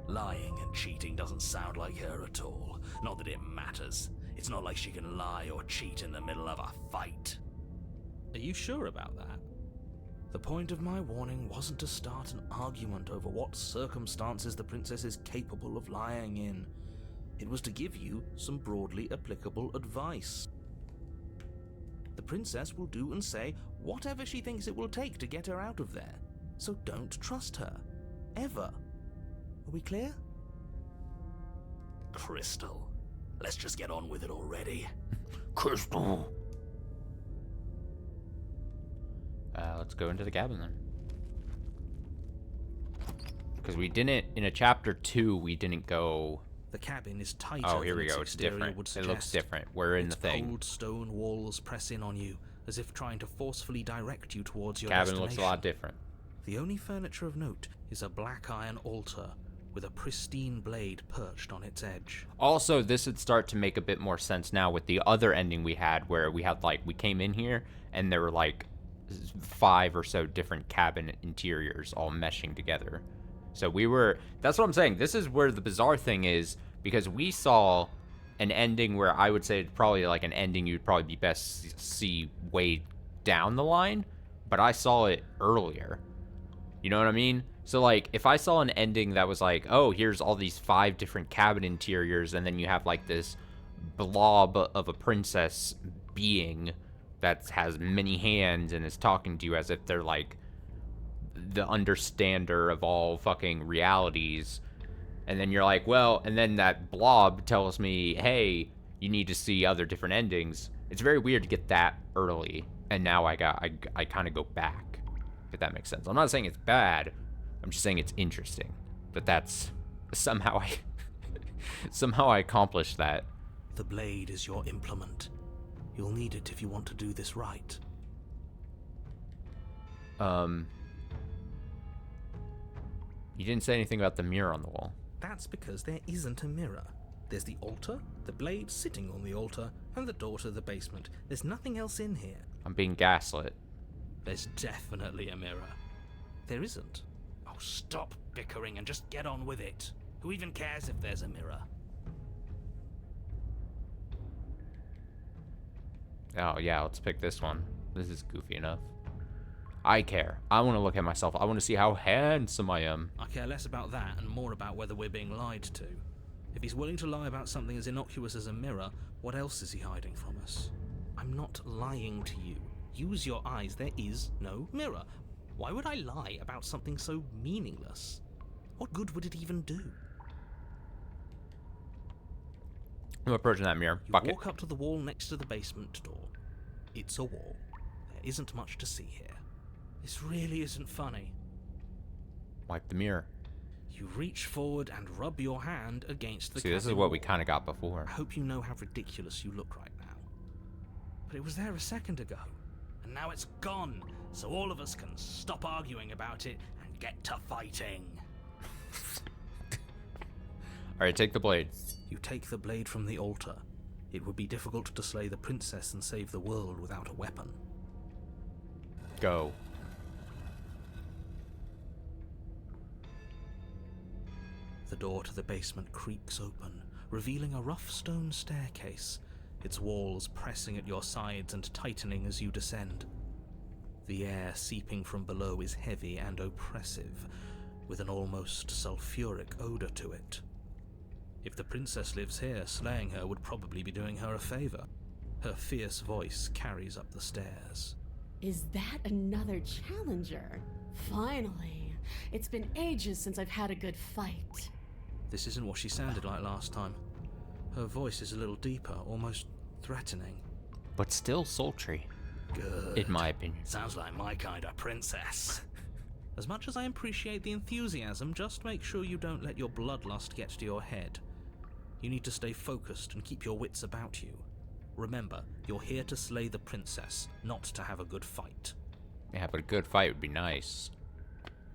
Lying and cheating doesn't sound like her at all. Not that it matters. It's not like she can lie or cheat in the middle of a fight. Are you sure about that? The point of my warning wasn't to start an argument over what circumstances the princess is capable of lying in. It was to give you some broadly applicable advice. The princess will do and say whatever she thinks it will take to get her out of there. So don't trust her. Ever. Are we clear? Crystal. Let's just get on with it already. Crystal! Let's go into the cabin then. Because we didn't, in a chapter 2, we didn't go... The cabin is tighter Oh, here than we its go. It's exterior different. would It looks suggest. different. We're in Its the thing. cold stone walls press in on you, as if trying to forcefully direct you towards your Cabin destination. looks a lot different. The only furniture of note is a black iron altar with a pristine blade perched on its edge. Also, this would start to make a bit more sense now with the other ending we had, where we had, like, we came in here, and there were, like, 5 or so different cabin interiors all meshing together. So that's what I'm saying. This is where the bizarre thing is, because we saw an ending where I would say it's probably like an ending you'd probably be best see way down the line, but I saw it earlier. You know what I mean? So like if I saw an ending that was like, oh, here's all these 5 different cabin interiors, and then you have like this blob of a princess being that has many hands and is talking to you as if they're like the understander of all fucking realities. And then you're like, well, and then that blob tells me, hey, you need to see other different endings. It's very weird to get that early, and now I kind of go back, if that makes sense. I'm not saying it's bad. I'm just saying it's interesting that's somehow I accomplished that. The blade is your implement. You'll need it if you want to do this right. You didn't say anything about the mirror on the wall. That's because there isn't a mirror. There's the altar, the blade sitting on the altar, and the door to the basement. There's nothing else in here. I'm being gaslit. There's definitely a mirror. There isn't. Oh, stop bickering and just get on with it. Who even cares if there's a mirror? Oh yeah, let's pick this one. This is goofy enough. I care. I want to look at myself. I want to see how handsome I am. I care less about that and more about whether we're being lied to. If he's willing to lie about something as innocuous as a mirror, what else is he hiding from us? I'm not lying to you. Use your eyes. There is no mirror. Why would I lie about something so meaningless? What good would it even do? I'm approaching that mirror. You Bucket. walk up to the wall next to the basement door. It's a wall. There isn't much to see here. This really isn't funny. Wipe the mirror. You reach forward and rub your hand against the See, this is cabin what we wall. kind of got before. I hope you know how ridiculous you look right now. But it was there a second ago. And now it's gone, so all of us can stop arguing about it and get to fighting. Alright, take the blade. You take the blade from the altar. It would be difficult to slay the princess and save the world without a weapon. Go. The door to the basement creaks open, revealing a rough stone staircase, its walls pressing at your sides and tightening as you descend. The air seeping from below is heavy and oppressive, with an almost sulfuric odor to it. If the princess lives here, slaying her would probably be doing her a favor. Her fierce voice carries up the stairs. Is that another challenger? Finally. It's been ages since I've had a good fight. This isn't what she sounded like last time. Her voice is a little deeper, almost threatening. But still sultry. Good. In my opinion. Sounds like my kind of princess. As much as I appreciate the enthusiasm, just make sure you don't let your bloodlust get to your head. You need to stay focused and keep your wits about you. Remember, you're here to slay the princess, not to have a good fight. Yeah, but a good fight would be nice.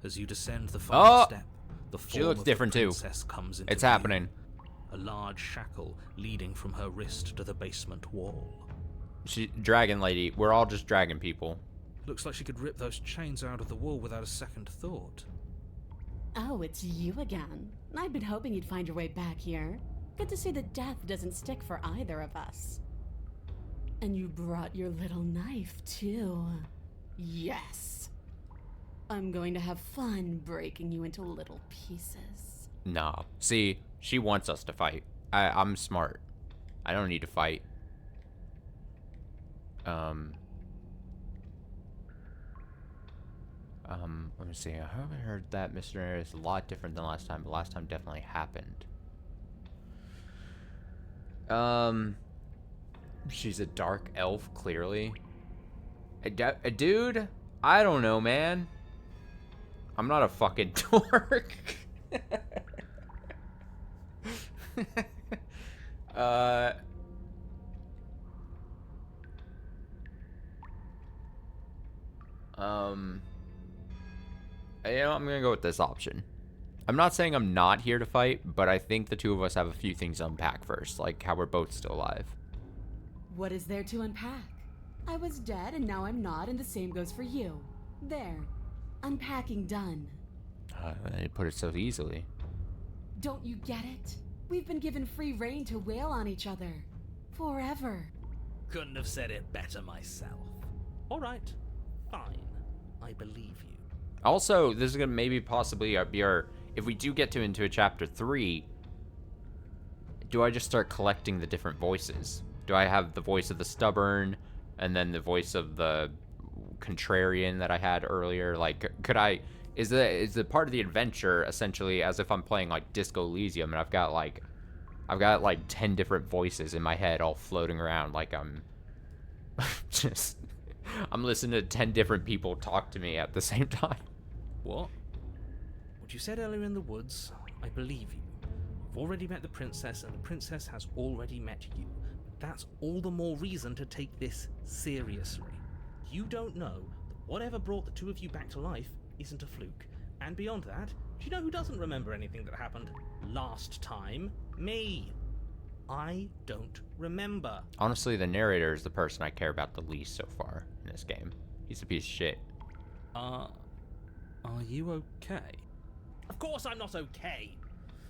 As you descend the final step, the She form looks of different the too. princess comes into It's view. happening. A large shackle leading from her wrist to the basement wall. Dragon lady. We're all just dragon people. Looks like she could rip those chains out of the wall without a second thought. Oh, it's you again. I've been hoping you'd find your way back here. Good to see that death doesn't stick for either of us. And you brought your little knife, too. Yes. I'm going to have fun breaking you into little pieces. Nah. See, she wants us to fight. I'm smart. I don't need to fight. Let me see. I haven't heard that Mr. is a lot different than last time, but last time definitely happened. She's a dark elf, clearly. A dude? I don't know, man. I'm not a fucking dork. You know, I'm gonna go with this option. I'm not saying I'm not here to fight, but I think the two of us have a few things to unpack first, like how we're both still alive. What is there to unpack? I was dead and now I'm not, and the same goes for you. There. Unpacking done. They put it so easily. Don't you get it? We've been given free rein to wail on each other. Forever. Couldn't have said it better myself. Alright, fine. I believe you. Also, this is gonna maybe possibly be our, if we do get into a chapter 3, do I just start collecting the different voices? Do I have the voice of the stubborn, and then the voice of the contrarian that I had earlier? Like, could I, is the part of the adventure essentially as if I'm playing like Disco Elysium, and I've got like 10 different voices in my head all floating around, like I'm just, I'm listening to 10 different people talk to me at the same time. What? What you said earlier in the woods, I believe you. You've already met the princess, and the princess has already met you. That's all the more reason to take this seriously. You don't know that whatever brought the two of you back to life isn't a fluke. And beyond that, do you know who doesn't remember anything that happened last time? Me. I don't remember. Honestly, the narrator is the person I care about the least so far in this game. He's a piece of shit. Are you okay? Of course I'm not okay.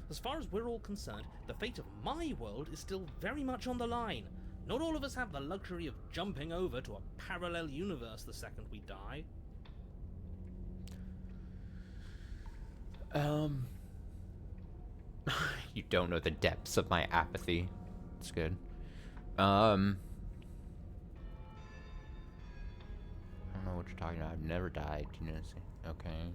As far as we're all concerned, the fate of my world is still very much on the line. Not all of us have the luxury of jumping over to a parallel universe the second we die. You don't know the depths of my apathy. It's good. I don't know what you're talking about. I've never died. You know? Okay.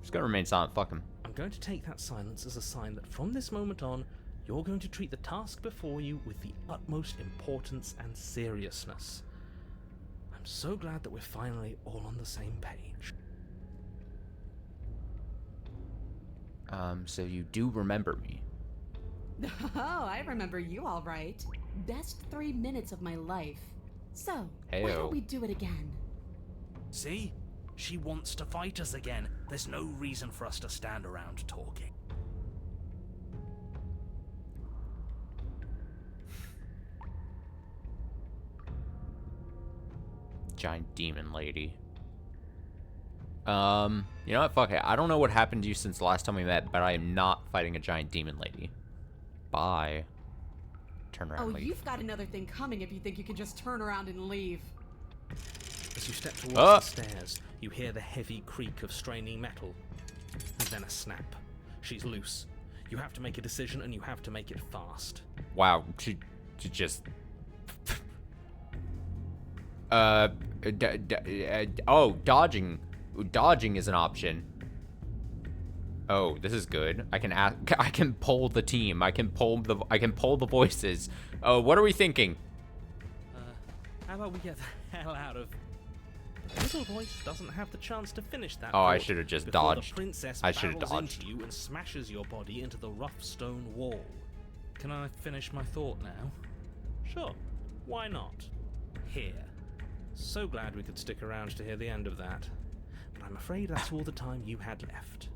Just gonna remain silent. Fuck him. I'm going to take that silence as a sign that from this moment on, you're going to treat the task before you with the utmost importance and seriousness. I'm so glad that we're finally all on the same page. So you do remember me. Oh, I remember you all right. Best 3 minutes of my life. So, why Heyo. don't we do it again? See? She wants to fight us again. There's no reason for us to stand around talking. Giant demon lady. You know what? Fuck it. I don't know what happened to you since the last time we met, but I am not fighting a giant demon lady. Bye. Turn around, Oh, leave. you've got another thing coming if you think you can just turn around and leave. As you step towards the stairs, you hear the heavy creak of straining metal, and then a snap. She's loose. You have to make a decision, and you have to make it fast. Wow, she just... dodging. Dodging is an option. Oh, this is good. I can pull the team. I can pull the voices. Oh, what are we thinking? How about we get the hell out of... The little voice doesn't have the chance to finish that. Oh, I thought should have just before dodged. The princess I should have barrels dodged. into you and smashes your body into the rough stone wall. Can I finish my thought now? Sure. Why not? Here. So glad we could stick around to hear the end of that. But I'm afraid that's all the time you had left.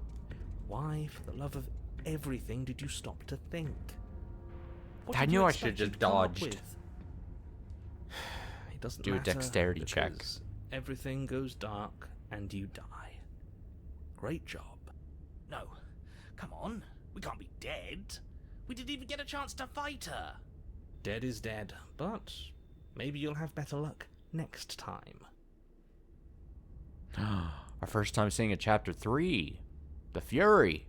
Why, for the love of everything, did you stop to think? What I did you knew I expect should've you'd just come up dodged. with? It doesn't Do a matter, dexterity check. because everything goes dark and you die. Great job. No, come on. We can't be dead. We didn't even get a chance to fight her. Dead is dead, but maybe you'll have better luck next time. Our first time seeing a chapter 3. The Fury.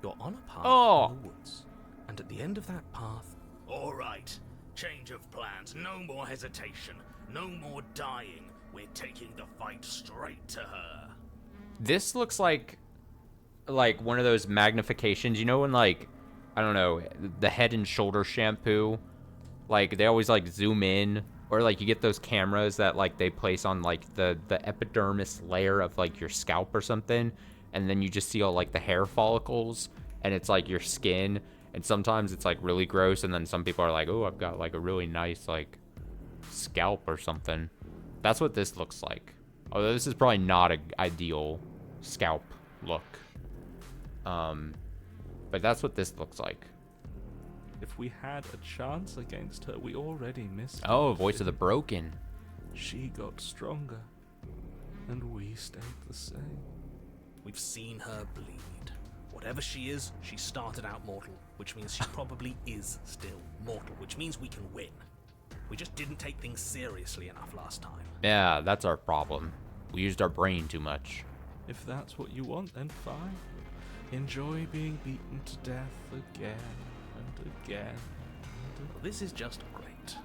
You're on a path Oh. in the woods, and at the end of that path, All right. Change of plans. No more hesitation. No more dying. We're taking the fight straight to her. This looks like one of those magnifications. You know when, like, I don't know, the Head and Shoulder shampoo, like they always like zoom in, or like you get those cameras that like they place on like the epidermis layer of like your scalp or something, and then you just see all like the hair follicles, and it's like your skin, and sometimes it's like really gross, and then some people are like, oh, I've got like a really nice like scalp or something. That's what this looks like. Although this is probably not an ideal scalp look. But that's what this looks like. If we had a chance against her, we already missed her. Oh, Voice of the Broken. She got stronger. and we stayed the same. We've seen her bleed. Whatever she is, she started out mortal, which means she probably is still mortal, which means we can win. We just didn't take things seriously enough last time. Yeah, that's our problem. We used our brain too much. If that's what you want, then fine. Enjoy being beaten to death again and again. Well, this is just great.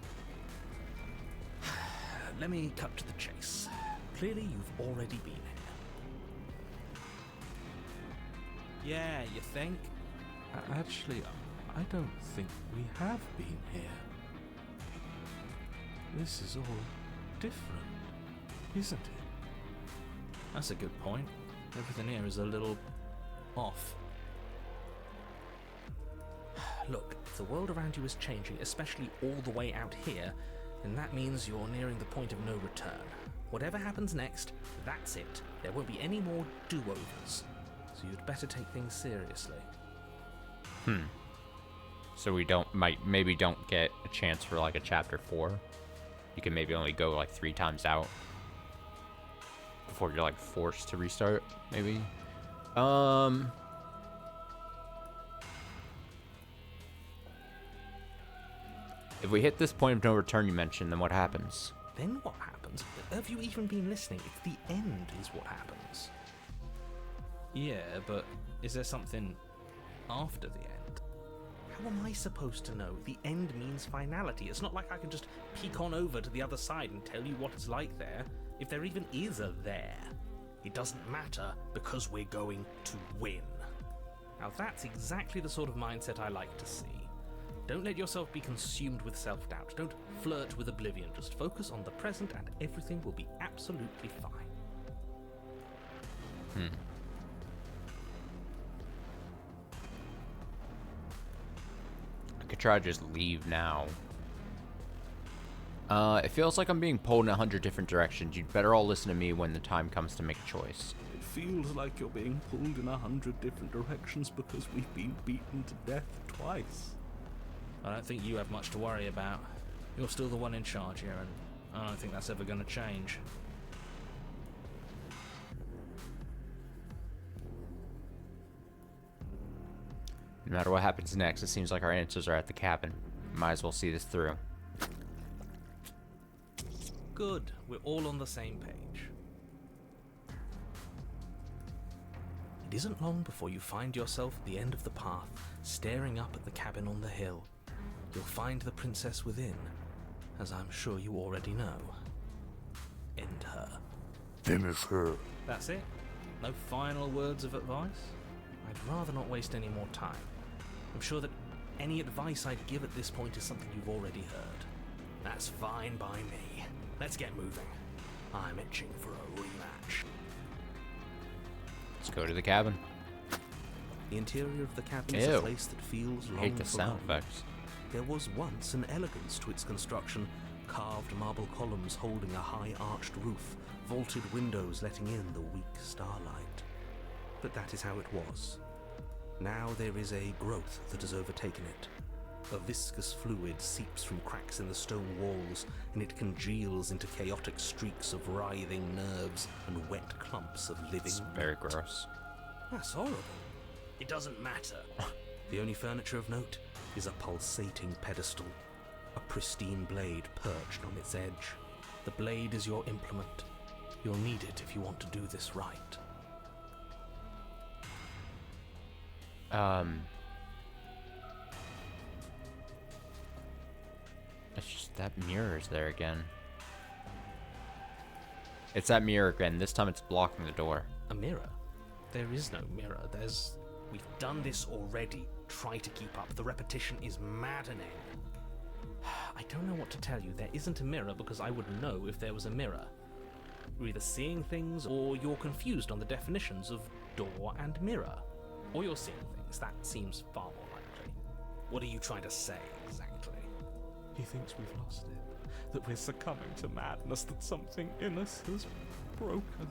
Let me cut to the chase. Clearly, you've already been here. Yeah, you think? Actually, I don't think we have been here. This is all different, isn't it? That's a good point. Everything here is a little off. Look, if the world around you is changing, especially all the way out here, then that means you're nearing the point of no return. Whatever happens next, that's it. There won't be any more do-overs. So you'd better take things seriously. So we maybe don't get a chance for like a chapter 4. You can maybe only go like 3 times out before you're like forced to restart, maybe. If we hit this point of no return you mentioned, then what happens? Then what happens? Have you even been listening? It's the end is what happens. Yeah, but is there something after the end? How am I supposed to know? The end means finality. It's not like I can just peek on over to the other side and tell you what it's like there, if there even is a there. It doesn't matter because we're going to win. Now that's exactly the sort of mindset I like to see. Don't let yourself be consumed with self-doubt. Don't flirt with oblivion. Just focus on the present and everything will be absolutely fine. I could try to just leave now. It feels like I'm being pulled in 100 different directions. You'd better all listen to me when the time comes to make a choice. It feels like you're being pulled in 100 different directions because we've been beaten to death twice. I don't think you have much to worry about. You're still the one in charge here, and I don't think that's ever going to change. No matter what happens next, it seems like our answers are at the cabin. Might as well see this through. Good. We're all on the same page. It isn't long before you find yourself at the end of the path, staring up at the cabin on the hill. You'll find the princess within, as I'm sure you already know. End her. Finish her. That's it? No final words of advice? I'd rather not waste any more time. I'm sure that any advice I'd give at this point is something you've already heard. That's fine by me. Let's get moving. I'm itching for a rematch. Let's go to the cabin. The interior of the cabin is Ew. a place that feels I long hate the sound forgotten. effects. There was once an elegance to its construction, carved marble columns holding a high arched roof, vaulted windows letting in the weak starlight. But that is how it was. Now there is a growth that has overtaken it. A viscous fluid seeps from cracks in the stone walls, and it congeals into chaotic streaks of writhing nerves and wet clumps of living It's very meat. gross. That's horrible. It doesn't matter. The only furniture of note is a pulsating pedestal, a pristine blade perched on its edge. The blade is your implement. You'll need it if you want to do this right. It's just that mirror's there again. It's that mirror again. This time it's blocking the door. A mirror? There is no mirror. We've done this already. Try to keep up. The repetition is maddening. I don't know what to tell you. There isn't a mirror because I would know if there was a mirror. You're either seeing things or you're confused on the definitions of door and mirror. Or you're seeing things. That seems far more likely. What are you trying to say exactly? He thinks we've lost it, that we're succumbing to madness, that something in us has broken.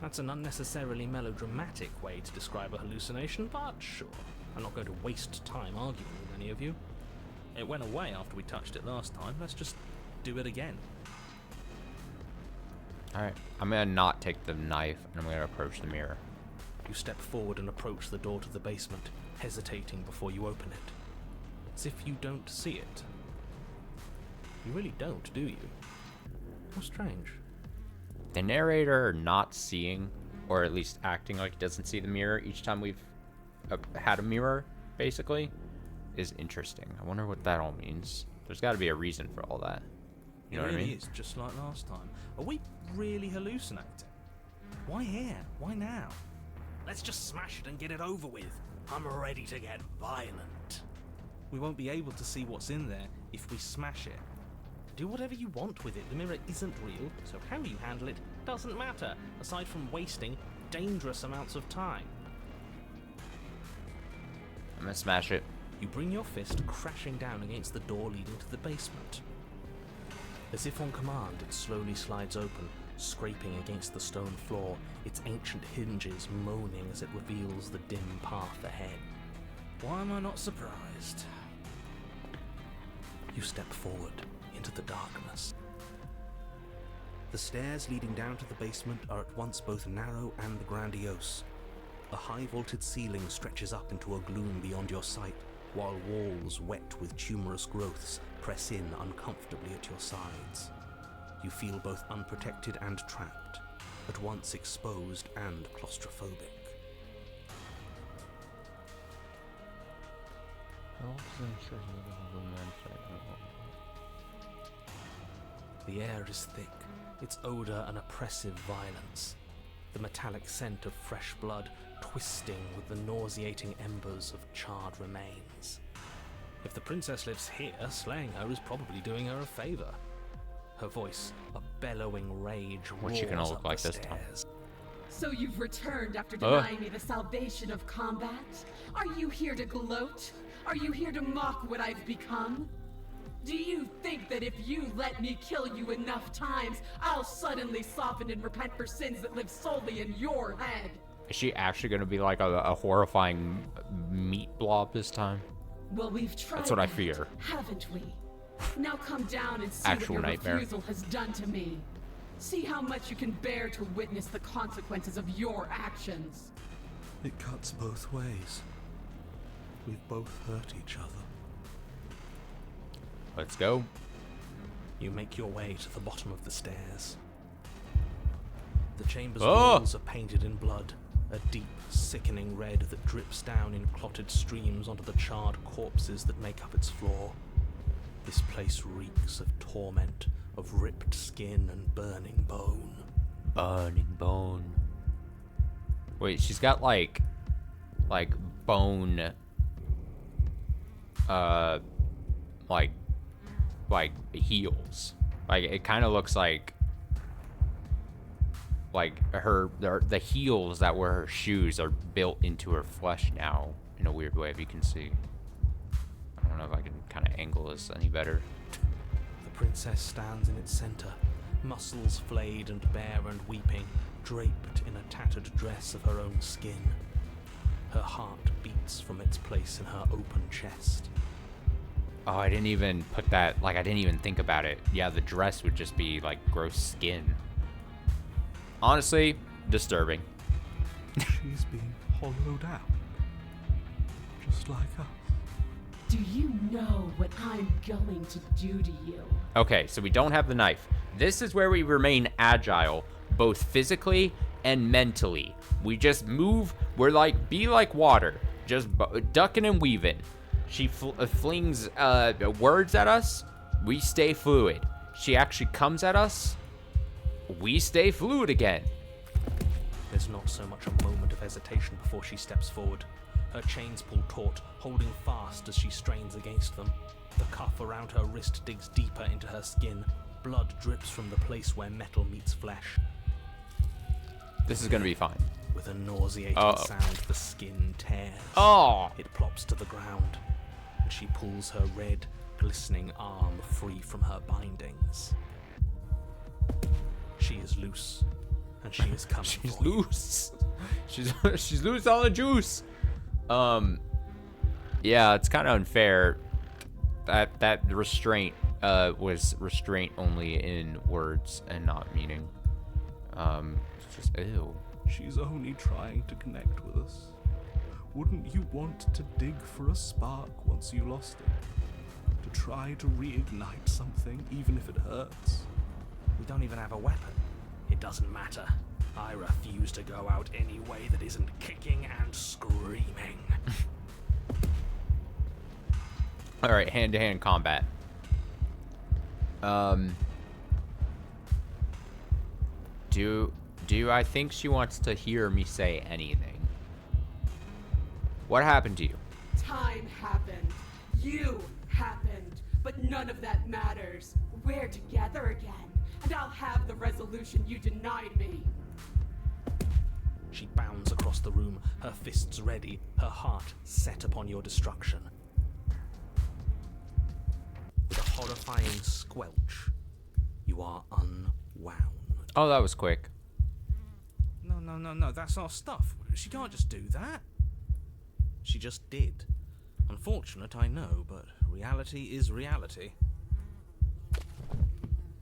That's an unnecessarily melodramatic way to describe a hallucination, but sure. I'm not going to waste time arguing with any of you. It went away after we touched it last time. Let's just do it again. Alright, I'm gonna not take the knife, and I'm gonna approach the mirror. You step forward and approach the door to the basement, hesitating before you open it. As if you don't see it. You really don't, do you? How strange. The narrator not seeing, or at least acting like he doesn't see the mirror each time we've had a mirror, basically, is interesting. I wonder what that all means. There's got to be a reason for all that. You know what I mean? It really is, just like last time. Are we really hallucinating? Why here? Why now? Let's just smash it and get it over with. I'm ready to get violent. We won't be able to see what's in there if we smash it. Do whatever you want with it. The mirror isn't real, so how you handle it doesn't matter, aside from wasting dangerous amounts of time. I'm gonna smash it. You bring your fist crashing down against the door leading to the basement. As if on command, it slowly slides open, scraping against the stone floor, its ancient hinges moaning as it reveals the dim path ahead. Why am I not surprised? You step forward into the darkness. The stairs leading down to the basement are at once both narrow and grandiose. A high-vaulted ceiling stretches up into a gloom beyond your sight, while walls wet with tumorous growths press in uncomfortably at your sides. You feel both unprotected and trapped, at once exposed and claustrophobic. The air is thick, its odor an oppressive violence, the metallic scent of fresh blood twisting with the nauseating embers of charred remains. If the princess lives here, slaying her is probably doing her a favor. Her voice, a bellowing rage, What's she gonna roars look up like the this time? stairs. So you've returned after denying me the salvation of combat? Are you here to gloat? Are you here to mock what I've become? Do you think that if you let me kill you enough times, I'll suddenly soften and repent for sins that live solely in your head? Is she actually gonna be like a horrifying meat blob this time? Well, we've tried. That's what I that, fear. haven't we? Now come down and see Actual what your nightmare. refusal has done to me. See how much you can bear to witness the consequences of your actions. It cuts both ways. We've both hurt each other. Let's go. You make your way to the bottom of the stairs. The chamber's Oh! walls are painted in blood, a deep, sickening red that drips down in clotted streams onto the charred corpses that make up its floor. This place reeks of torment, of ripped skin and burning bone. Burning bone. Wait, she's got like bone, like heels. Like it kind of looks like the heels that were her shoes are built into her flesh now in a weird way, if you can see. I don't know if I can kind of angle this any better. The princess stands in its center, muscles flayed and bare and weeping, draped in a tattered dress of her own skin. Her heart beats from its place in her open chest. Oh, I didn't even put that, like, I didn't even think about it. Yeah, the dress would just be, like, gross skin. Honestly, disturbing. She's been hollowed out. Just like us. Do you know what I'm going to do to you? Okay, so we don't have the knife. This is where we remain agile, both physically and mentally. We just move, be like water, just ducking and weaving. She flings words at us, we stay fluid. She actually comes at us, we stay fluid again. There's not so much a moment of hesitation before she steps forward. Her chains pull taut, holding fast as she strains against them. The cuff around her wrist digs deeper into her skin. Blood drips from the place where metal meets flesh. This is gonna be fine. With a nauseating sound, the skin tears. Oh! It plops to the ground, and she pulls her red, glistening arm free from her bindings. She is loose, and she is coming She's for you. loose. She's loose on the juice. Yeah, it's kind of unfair. That restraint was restraint only in words and not meaning. It's just, ew. She's only trying to connect with us. Wouldn't you want to dig for a spark once you lost it? To try to reignite something, even if it hurts? We don't even have a weapon. It doesn't matter. I refuse to go out any way that isn't kicking and screaming. Alright, hand-to-hand combat. Do I think she wants to hear me say anything? What happened to you? Time happened. You happened. But none of that matters. We're together again, and I'll have the resolution you denied me. She bounds across the room, her fists ready, her heart set upon your destruction. With a horrifying squelch, you are unwound. Oh, that was quick. No, that's our stuff. She can't just do that. She just did. Unfortunate, I know, but reality is reality.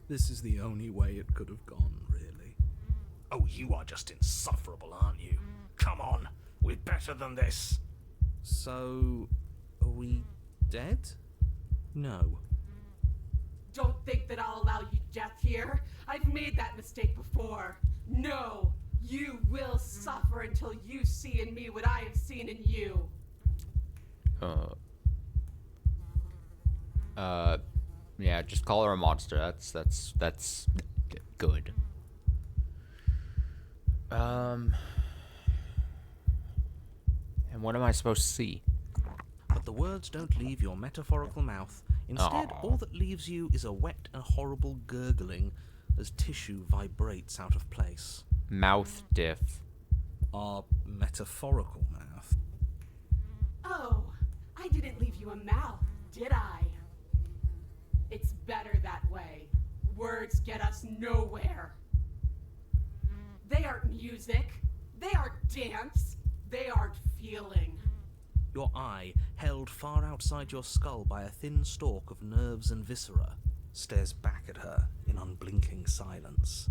This is the only way it could have gone, really. Oh, you are just insufferable, aren't you? Come on, we're better than this. So, are we dead? No. Don't think that I'll allow you death here. I've made that mistake before. No, you will suffer until you see in me what I have seen in you. Yeah, just call her a monster. That's good. And what am I supposed to see? But the words don't leave your metaphorical mouth. Instead, all that leaves you is a wet and horrible gurgling as tissue vibrates out of place. Mouth diff. Our metaphorical mouth. Oh, I didn't leave you a mouth, did I? It's better that way. Words get us nowhere. They aren't music. They aren't dance. They aren't feeling. Your eye, held far outside your skull by a thin stalk of nerves and viscera, stares back at her in unblinking silence.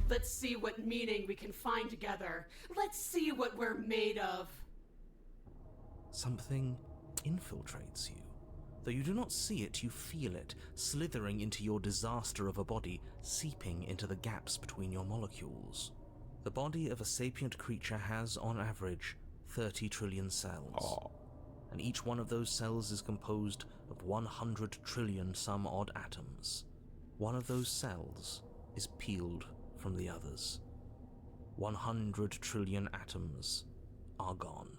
Let's see what meaning we can find together. Let's see what we're made of. Something infiltrates you. Though you do not see it, you feel it, slithering into your disaster of a body, seeping into the gaps between your molecules. The body of a sapient creature has, on average, 30 trillion cells. And each one of those cells is composed of 100 trillion some odd atoms. One of those cells is peeled from the others. 100 trillion atoms are gone.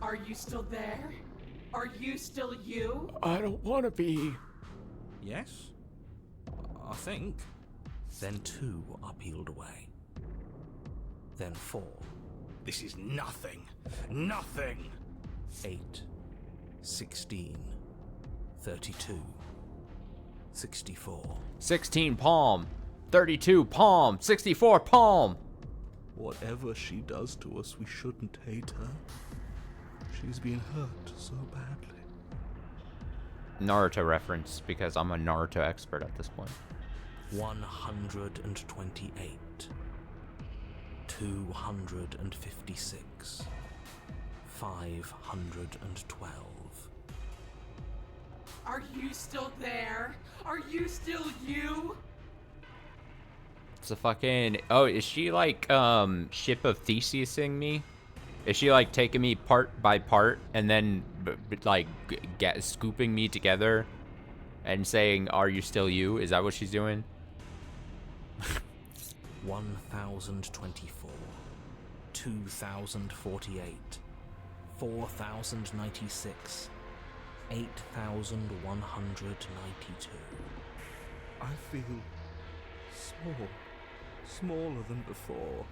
Are you still there? Are you still you? I don't want to be. Yes? I think. Then 2 are peeled away. Then 4. This is nothing. Nothing. 8. 16. 32. 64. 16 palm. 32 palm. 64 palm. Whatever she does to us, we shouldn't hate her. She's been hurt so badly. Naruto reference, because I'm a Naruto expert at this point. 128. 256. 512. Are you still there? Are you still you? It's a fucking... Oh, is she like, Ship of Theseusing me? Is she like taking me part by part and then like scooping me together and saying, "Are you still you?" Is that what she's doing? 1024. 2048. 4096. 8192. I feel small. Smaller than before.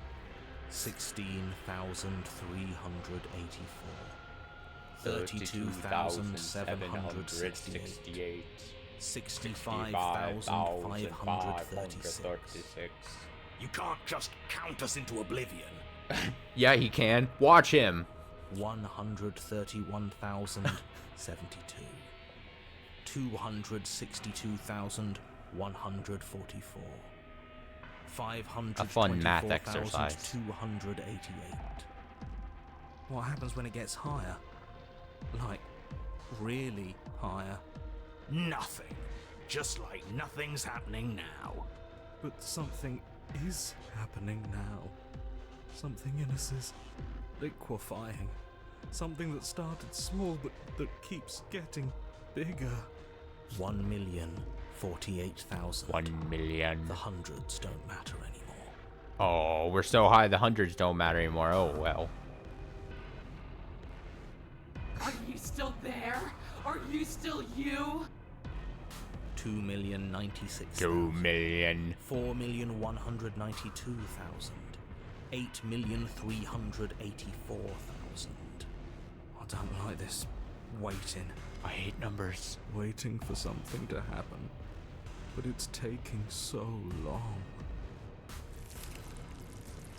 16,384. 32,768. 65,536. You can't just count us into oblivion. Yeah, he can. Watch him. 131,072. 262,144. 500. A fun math exercise. 288. What happens when it gets higher? Like, really higher? Nothing. Just like nothing's happening now. But something is happening now. Something in us is liquefying. Something that started small but that keeps getting bigger. 1,048,000. 1 million. The hundreds don't matter anymore. Oh, we're so high the hundreds don't matter anymore. Oh, well. Are you still there? Are you still you? 2,096,000. 2 million. 4,192,000. 8,384,000. I don't like this waiting. I hate numbers. Waiting for something to happen. But it's taking so long.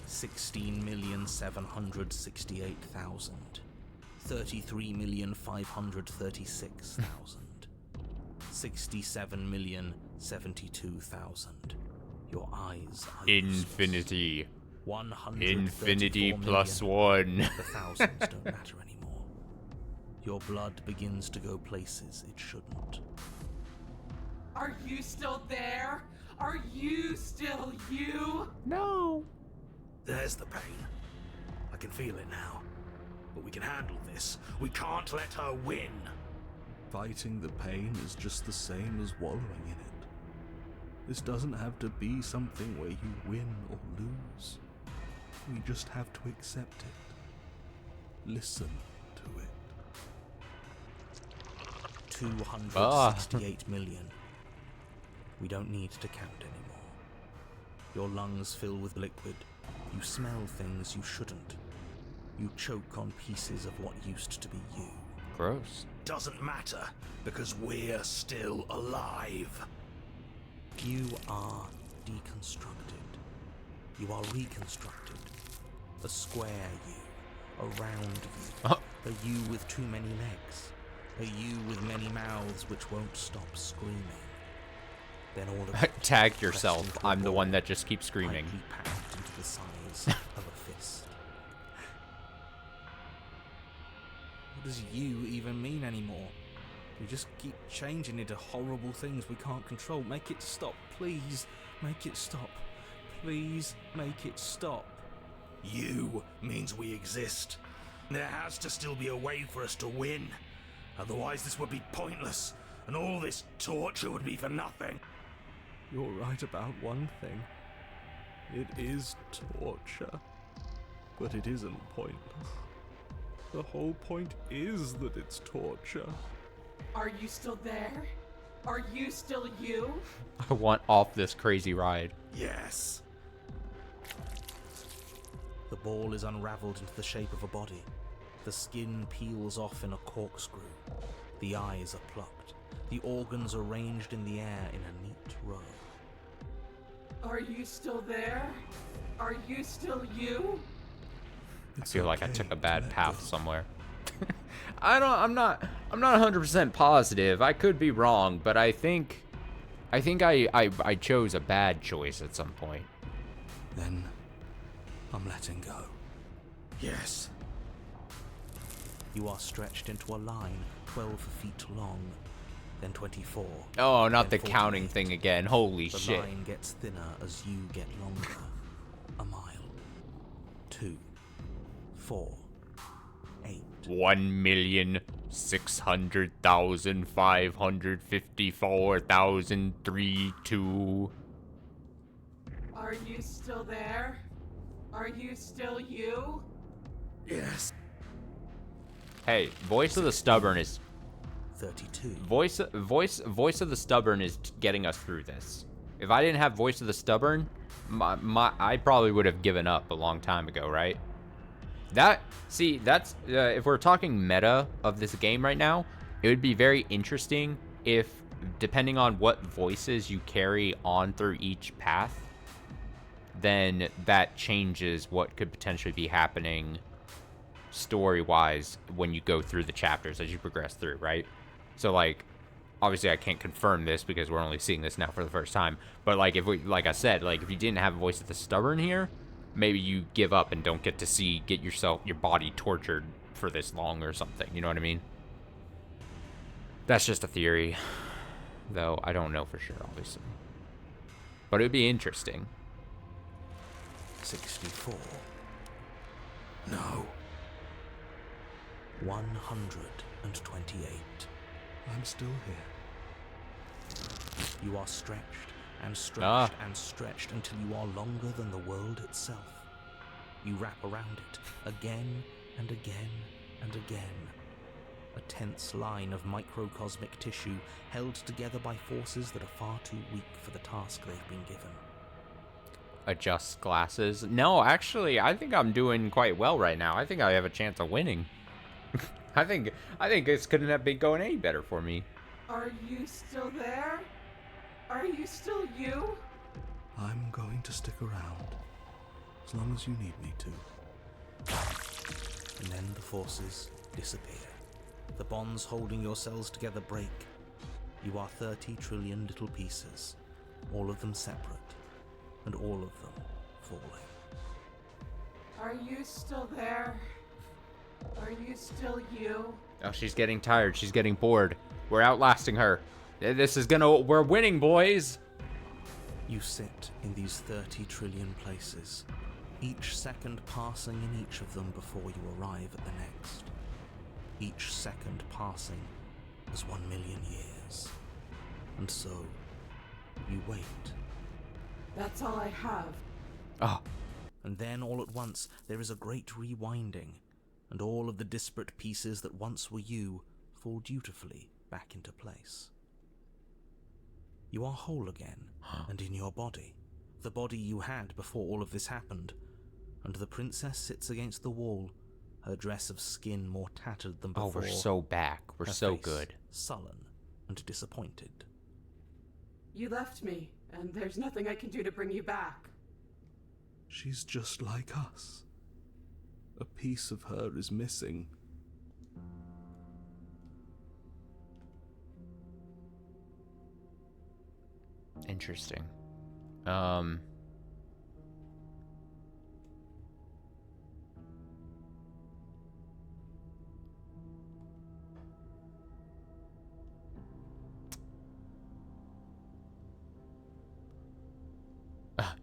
16,768,000. 33,536,000. 67,072,000. Your eyes are Infinity. 134 Infinity plus million. 1. The thousands don't matter anymore. Your blood begins to go places it shouldn't. Are you still there? Are you still you? No. There's the pain. I can feel it now. But we can handle this. We can't let her win. Fighting the pain is just the same as wallowing in it. This doesn't have to be something where you win or lose. We just have to accept it. Listen to it. 268 million. We don't need to count anymore. Your lungs fill with liquid. You smell things you shouldn't. You choke on pieces of what used to be you. Gross. Doesn't matter, because we're still alive. You are deconstructed. You are reconstructed. A square you. A round you. A you with too many legs. A you with many mouths which won't stop screaming. Then all of it Tag yourself. I'm the one that just keeps screaming. tightly packed into the size of a fist. What does you even mean anymore? We just keep changing into horrible things we can't control. Make it stop, please. Make it stop. Please make it stop. You means we exist. There has to still be a way for us to win. Otherwise this would be pointless, and all this torture would be for nothing. You're right about one thing. It is torture. But it isn't pointless. The whole point is that it's torture. Are you still there? Are you still you? I want off this crazy ride. Yes. The ball is unraveled into the shape of a body. The skin peels off in a corkscrew. The eyes are plucked. The organs arranged in the air in a neat row. Are you still there? Are you still you? I feel like I took a bad path somewhere. I'm not 100% positive. I could be wrong, but I think I chose a bad choice at some point. Then I'm letting go. Yes. You are stretched into a line 12 feet long, then 24. Oh, not then the counting 48. thing again. Holy The shit. line gets thinner as you get longer. A mile. 2. 4. 8. 1,600,554,032. Are you still there? Are you still you? Yes. Hey, voice of the stubborn is 32. voice of the stubborn is getting us through this. If I didn't have voice of the stubborn, I probably would have given up a long time ago, right? That's if we're talking meta of this game right now, it would be very interesting if, depending on what voices you carry on through each path, then that changes what could potentially be happening story-wise when you go through the chapters as you progress through, right? So, like, obviously I can't confirm this because we're only seeing this now for the first time. But like like I said, like if you didn't have a voice of the stubborn here, maybe you give up and don't get to get your body tortured for this long or something. You know what I mean? That's just a theory, though I don't know for sure, obviously. But it would be interesting. 64. No. 128. I'm still here. You are stretched and stretched and stretched until you are longer than the world itself. You wrap around it again and again and again. A tense line of microcosmic tissue held together by forces that are far too weak for the task they've been given. Adjust glasses. No, actually, I think I'm doing quite well right now. I think I have a chance of winning. I think this couldn't have been going any better for me. Are you still there? Are you still you? I'm going to stick around. As long as you need me to. And then the forces disappear. The bonds holding your cells together break. You are 30 trillion little pieces, all of them separate, and all of them falling. Are you still there? Are you still you? Oh, she's getting tired. She's getting bored. We're outlasting her. We're winning, boys. You sit in these 30 trillion places, each second passing in each of them before you arrive at the next. Each second passing as 1 million years. And so, you wait. That's all I have. Oh. And then all at once, there is a great rewinding, and all of the disparate pieces that once were you fall dutifully back into place. You are whole again, and in your body, the body you had before all of this happened, and the princess sits against the wall, her dress of skin more tattered than before. Oh, we're so back. We're her so face good. Sullen and disappointed. You left me, and there's nothing I can do to bring you back. She's just like us. A piece of her is missing. Interesting.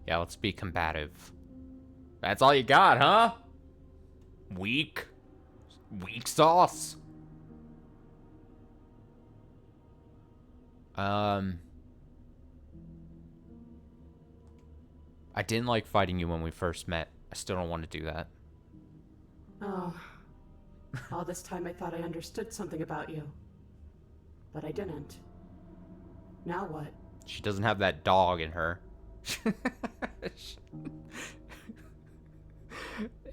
Yeah, let's be combative. That's all you got, huh? Weak sauce. I didn't like fighting you when we first met. I still don't want to do that. Oh. All this time I thought I understood something about you. But I didn't. Now what? She doesn't have that dog in her.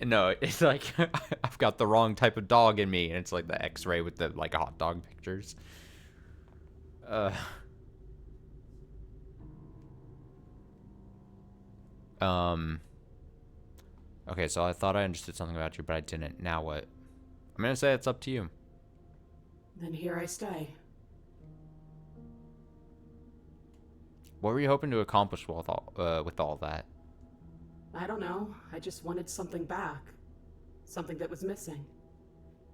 No, it's like I've got the wrong type of dog in me, and it's like the X-ray with the like hot dog pictures. Okay, so I thought I understood something about you, but I didn't. Now what? I'm gonna say it's up to you. Then here I stay. What were you hoping to accomplish with all that? I don't know. I just wanted something back. Something that was missing.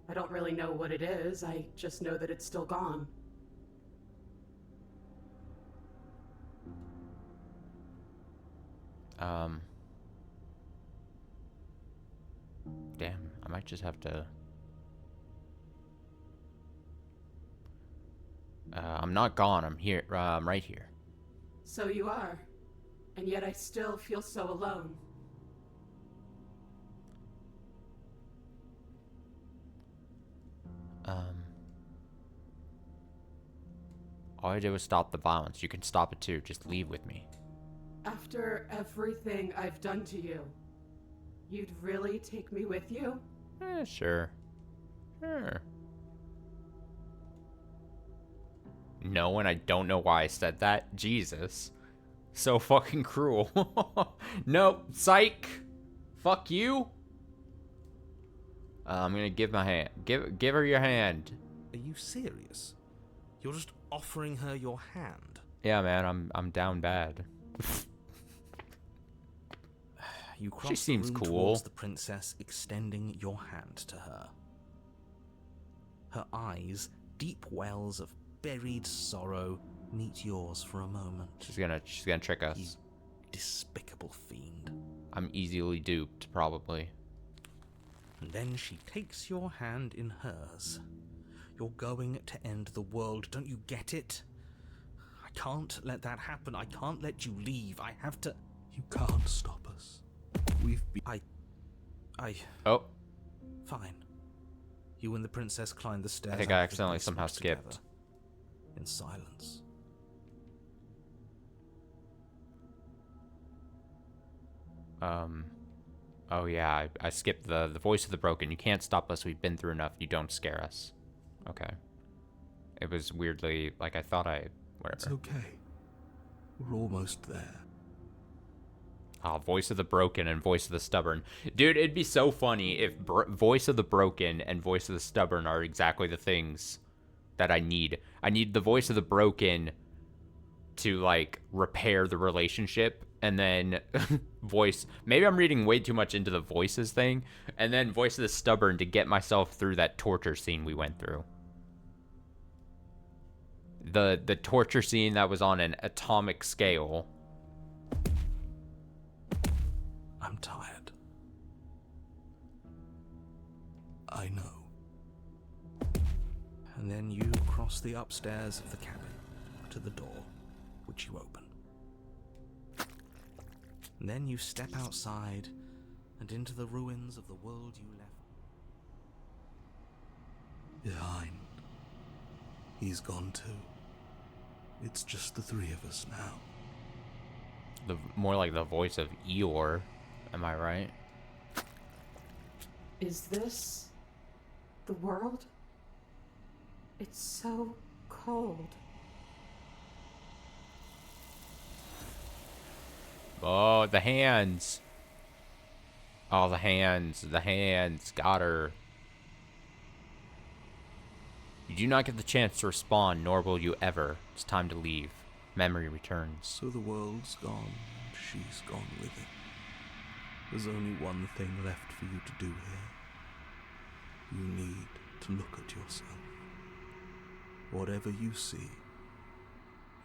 I don't really know what it is. I just know that it's still gone. Damn, I might just have to... I'm not gone, I'm here, I'm right here. So you are. And yet I still feel so alone. All I did was stop the violence. You can stop it too, just leave with me. After everything I've done to you, you'd really take me with you? Sure. Sure. No, and I don't know why I said that. Jesus. So fucking cruel. Nope. Psych. Fuck you. I'm gonna give my hand. Give her your hand. Are you serious? You're just offering her your hand. Yeah, man, I'm down bad. You cross She seems the room cool. towards the princess, extending your hand to her. Her eyes, deep wells of buried sorrow, meet yours for a moment. She's gonna trick us. You despicable fiend. I'm easily duped, probably. And then she takes your hand in hers. You're going to end the world, don't you get it? I can't let that happen. I can't let you leave. I have to... You can't stop us. We've been... Oh. Fine. You and the princess climb the stairs. I think out I of the accidentally basement somehow together, skipped. in silence. Oh yeah, I skipped the voice of the broken. You can't stop us. We've been through enough. You don't scare us. Okay. It was weirdly like I thought I. Whatever. It's okay. We're almost there. Oh, voice of the broken and voice of the stubborn. Dude, it'd be so funny if voice of the broken and voice of the stubborn are exactly the things that I need. I need the voice of the broken to, like, repair the relationship, and then voice... Maybe I'm reading way too much into the voices thing, and then voice of the stubborn to get myself through that torture scene we went through. The torture scene that was on an atomic scale... I'm tired. I know. And then you cross the upstairs of the cabin to the door, which you open. And then you step outside and into the ruins of the world you left Behind. He's gone too. It's just the three of us now. More like the voice of Eeyore. Am I right? Is this the world? It's so cold. Oh, the hands. Oh, the hands. The hands. Got her. You do not get the chance to respond, nor will you ever. It's time to leave. Memory returns. So the world's gone, and she's gone with it. There's only one thing left for you to do here. You need to look at yourself. Whatever you see,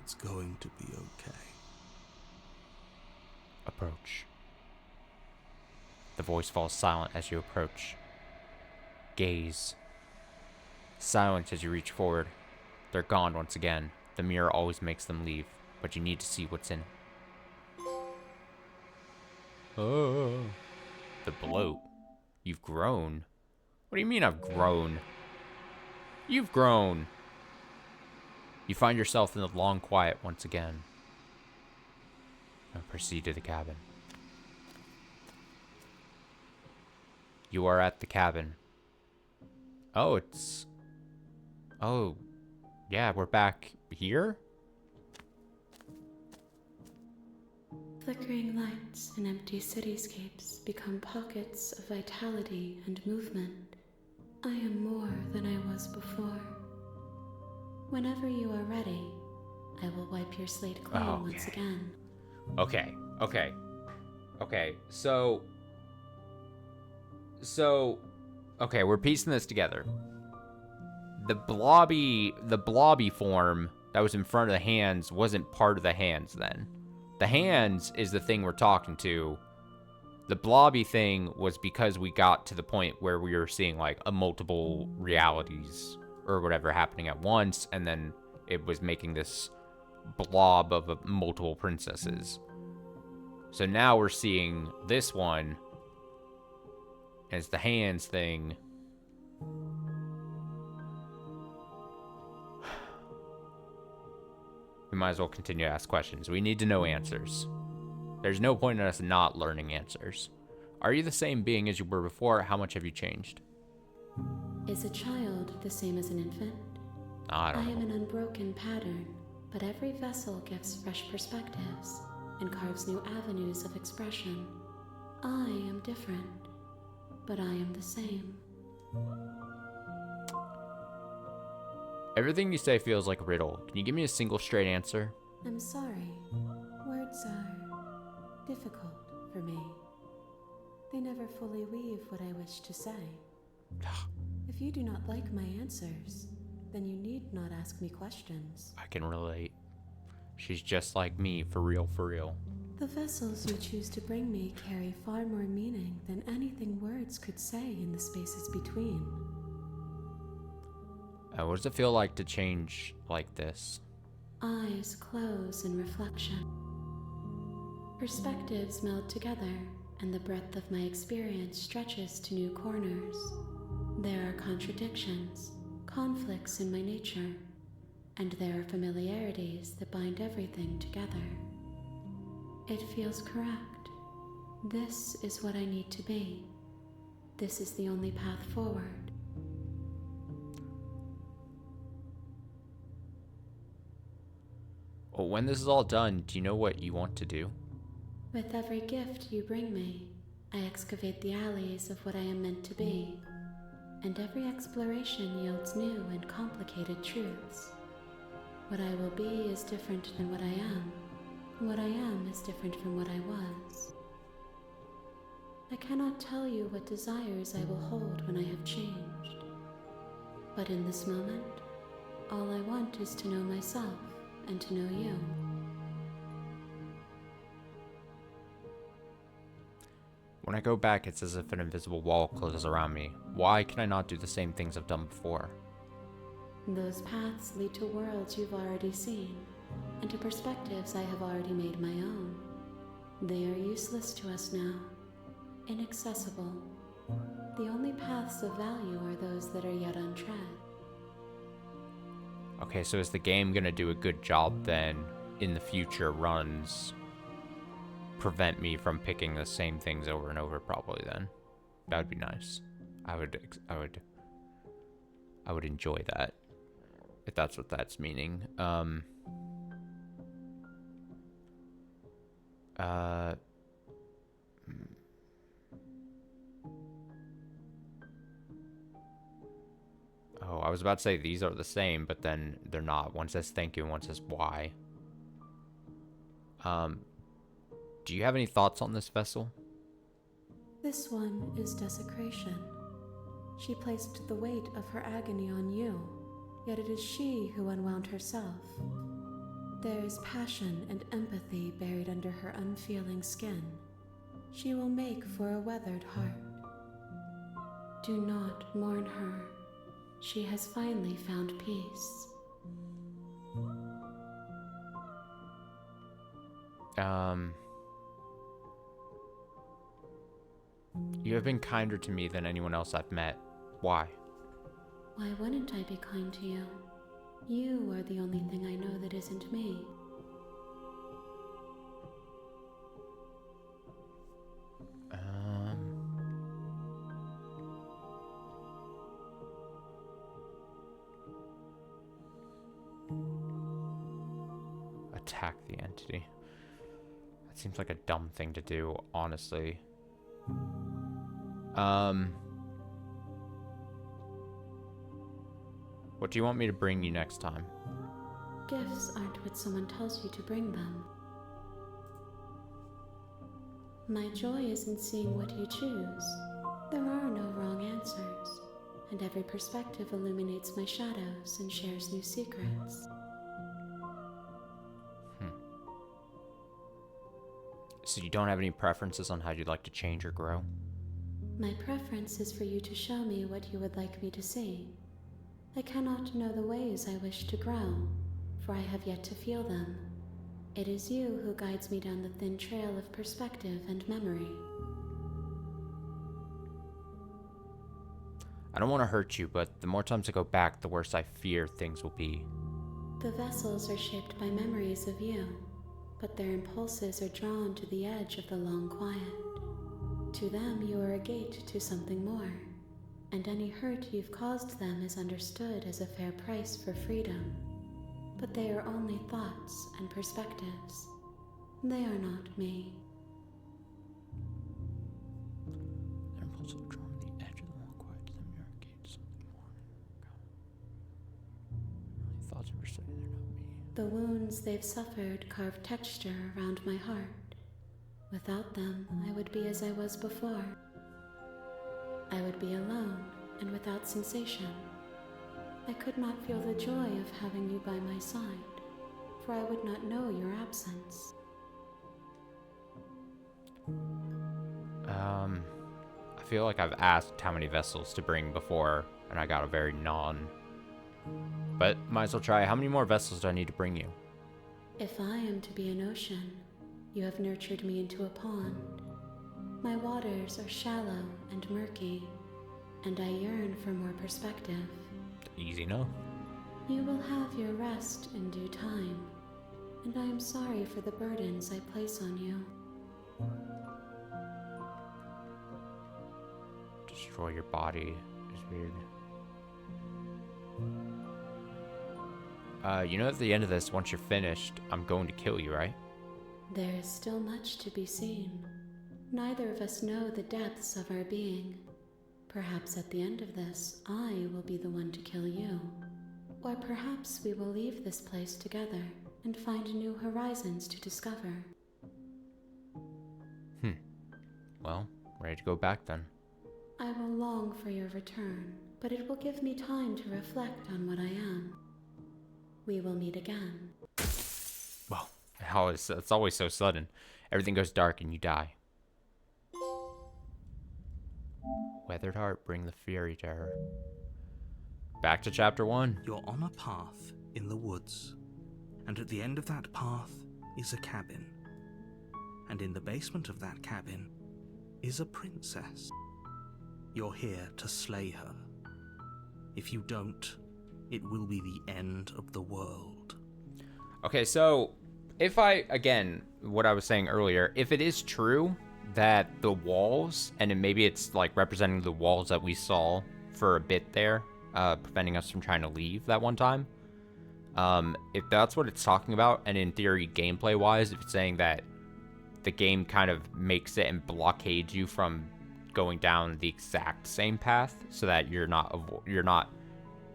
it's going to be okay. Approach. The voice falls silent as you approach. Gaze. Silence as you reach forward. They're gone once again. The mirror always makes them leave, but you need to see what's in it. Oh. The bloat. You've grown. What do you mean I've grown? You've grown. You find yourself in the long quiet once again. Now proceed to the cabin. You are at the cabin. Oh, it's... Oh, yeah, we're back here? Flickering lights and empty cityscapes become pockets of vitality and movement. I am more than I was before. Whenever you are ready, I will wipe your slate clean once again. Okay, okay, we're piecing this together. The blobby form that was in front of the hands wasn't part of the hands then. The hands is the thing we're talking to. The blobby thing was because we got to the point where we were seeing like a multiple realities or whatever happening at once, and then it was making this blob of multiple princesses. So now we're seeing this one as the hands thing. We might as well continue to ask questions. We need to know answers. There's no point in us not learning answers. Are you the same being as you were before? How much have you changed? Is a child the same as an infant? I don't I am know. an unbroken pattern, but every vessel gives fresh perspectives and carves new avenues of expression. I am different, but I am the same. Everything you say feels like a riddle. Can you give me a single straight answer? I'm sorry. Words are difficult for me. They never fully weave what I wish to say. If you do not like my answers, then you need not ask me questions. I can relate. She's just like me, for real, for real. The vessels you choose to bring me carry far more meaning than anything words could say in the spaces between. What does it feel like to change like this? Eyes close in reflection. Perspectives meld together, and the breadth of my experience stretches to new corners. There are contradictions, conflicts in my nature, and there are familiarities that bind everything together. It feels correct. This is what I need to be. This is the only path forward. Well, when this is all done, do you know what you want to do? With every gift you bring me, I excavate the alleys of what I am meant to be, and every exploration yields new and complicated truths. What I will be is different than what I am. What I am is different from what I was. I cannot tell you what desires I will hold when I have changed. But in this moment, all I want is to know myself and to know you. When I go back, it's as if an invisible wall closes around me. Why can I not do the same things I've done before? Those paths lead to worlds you've already seen, and to perspectives I have already made my own. They are useless to us now, inaccessible. The only paths of value are those that are yet untread. Okay, so is the game gonna do a good job then in the future runs prevent me from picking the same things over and over probably then? That would be nice. I would enjoy that. If that's what that's meaning. Oh, I was about to say these are the same, but then they're not. One says thank you and one says why. Do you have any thoughts on this vessel? This one is desecration. She placed the weight of her agony on you, yet it is she who unwound herself. There is passion and empathy buried under her unfeeling skin. She will make for a weathered heart. Do not mourn her. She has finally found peace. You have been kinder to me than anyone else I've met. Why? Why wouldn't I be kind to you? You are the only thing I know that isn't me. Attack the entity. That seems like a dumb thing to do, honestly. What do you want me to bring you next time? Gifts aren't what someone tells you to bring them. My joy is in seeing what you choose. There are no wrong answers, and every perspective illuminates my shadows and shares new secrets. So you don't have any preferences on how you'd like to change or grow? My preference is for you to show me what you would like me to see. I cannot know the ways I wish to grow, for I have yet to feel them. It is you who guides me down the thin trail of perspective and memory. I don't want to hurt you, but the more times I go back, the worse I fear things will be. The vessels are shaped by memories of you, but their impulses are drawn to the edge of the long quiet. To them, you are a gate to something more, and any hurt you've caused them is understood as a fair price for freedom. But they are only thoughts and perspectives. They are not me. Their impulses are drawn to the edge of the long quiet. To them, you are a gate to something more. The wounds they've suffered carve texture around my heart. Without them, I would be as I was before. I would be alone and without sensation. I could not feel the joy of having you by my side, for I would not know your absence. I feel like I've asked how many vessels to bring before, and I got a very non. But might as well try. How many more vessels do I need to bring you? If I am to be an ocean, you have nurtured me into a pond. My waters are shallow and murky, and I yearn for more perspective. Easy enough. You will have your rest in due time, and I am sorry for the burdens I place on you. Destroy your body is weird. You know at the end of this, once you're finished, I'm going to kill you, right? There is still much to be seen. Neither of us know the depths of our being. Perhaps at the end of this, I will be the one to kill you. Or perhaps we will leave this place together and find new horizons to discover. Well, ready to go back then. I will long for your return, but it will give me time to reflect on what I am. We will meet again. Well, it's always so sudden. Everything goes dark and you die. Weathered heart, bring the fury to her. Back to chapter 1. You're on a path in the woods, and at the end of that path is a cabin. And in the basement of that cabin is a princess. You're here to slay her. If you don't, it will be the end of the world. Okay, so if again, what I was saying earlier, if it is true that the walls, and maybe it's like representing the walls that we saw for a bit there, preventing us from trying to leave that one time, if that's what it's talking about, and in theory, gameplay-wise, if it's saying that the game kind of makes it and blockades you from going down the exact same path, so that you're not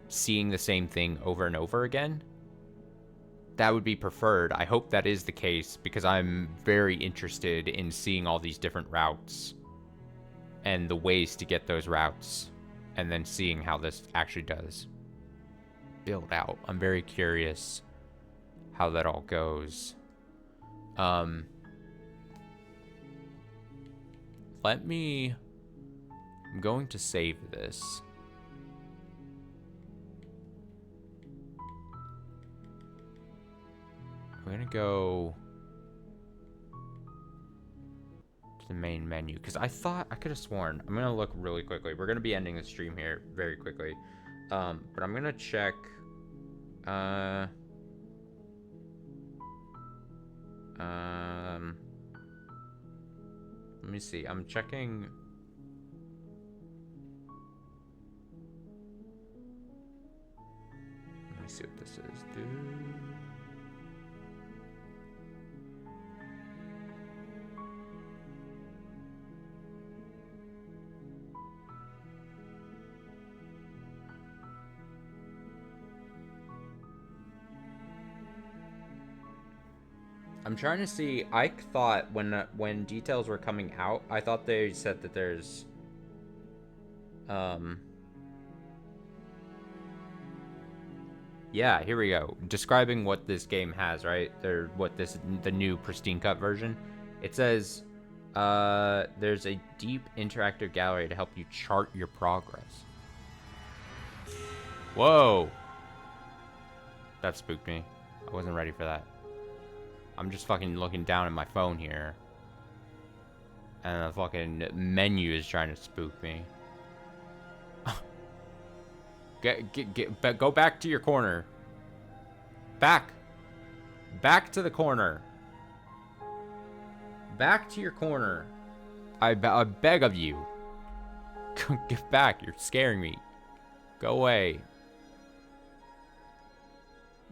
seeing the same thing over and over again, that would be preferred. I hope that is the case, because I'm very interested in seeing all these different routes and the ways to get those routes, and then seeing how this actually does build out. I'm very curious how that all goes. I'm going to save this. We're gonna go to the main menu, because I could have sworn. I'm gonna look really quickly. We're gonna be ending the stream here very quickly, but I'm gonna check. Let me see. I'm checking. Let me see what this is, dude. I'm trying to see. I thought when details were coming out, I thought they said that there's yeah, here we go. Describing what this game has, right? The new Pristine Cut version. It says there's a deep interactive gallery to help you chart your progress. Whoa. That spooked me. I wasn't ready for that. I'm just fucking looking down at my phone here, and the fucking menu is trying to spook me. Go back to your corner. Back to the corner. Back to your corner. I beg of you. Get back. You're scaring me. Go away.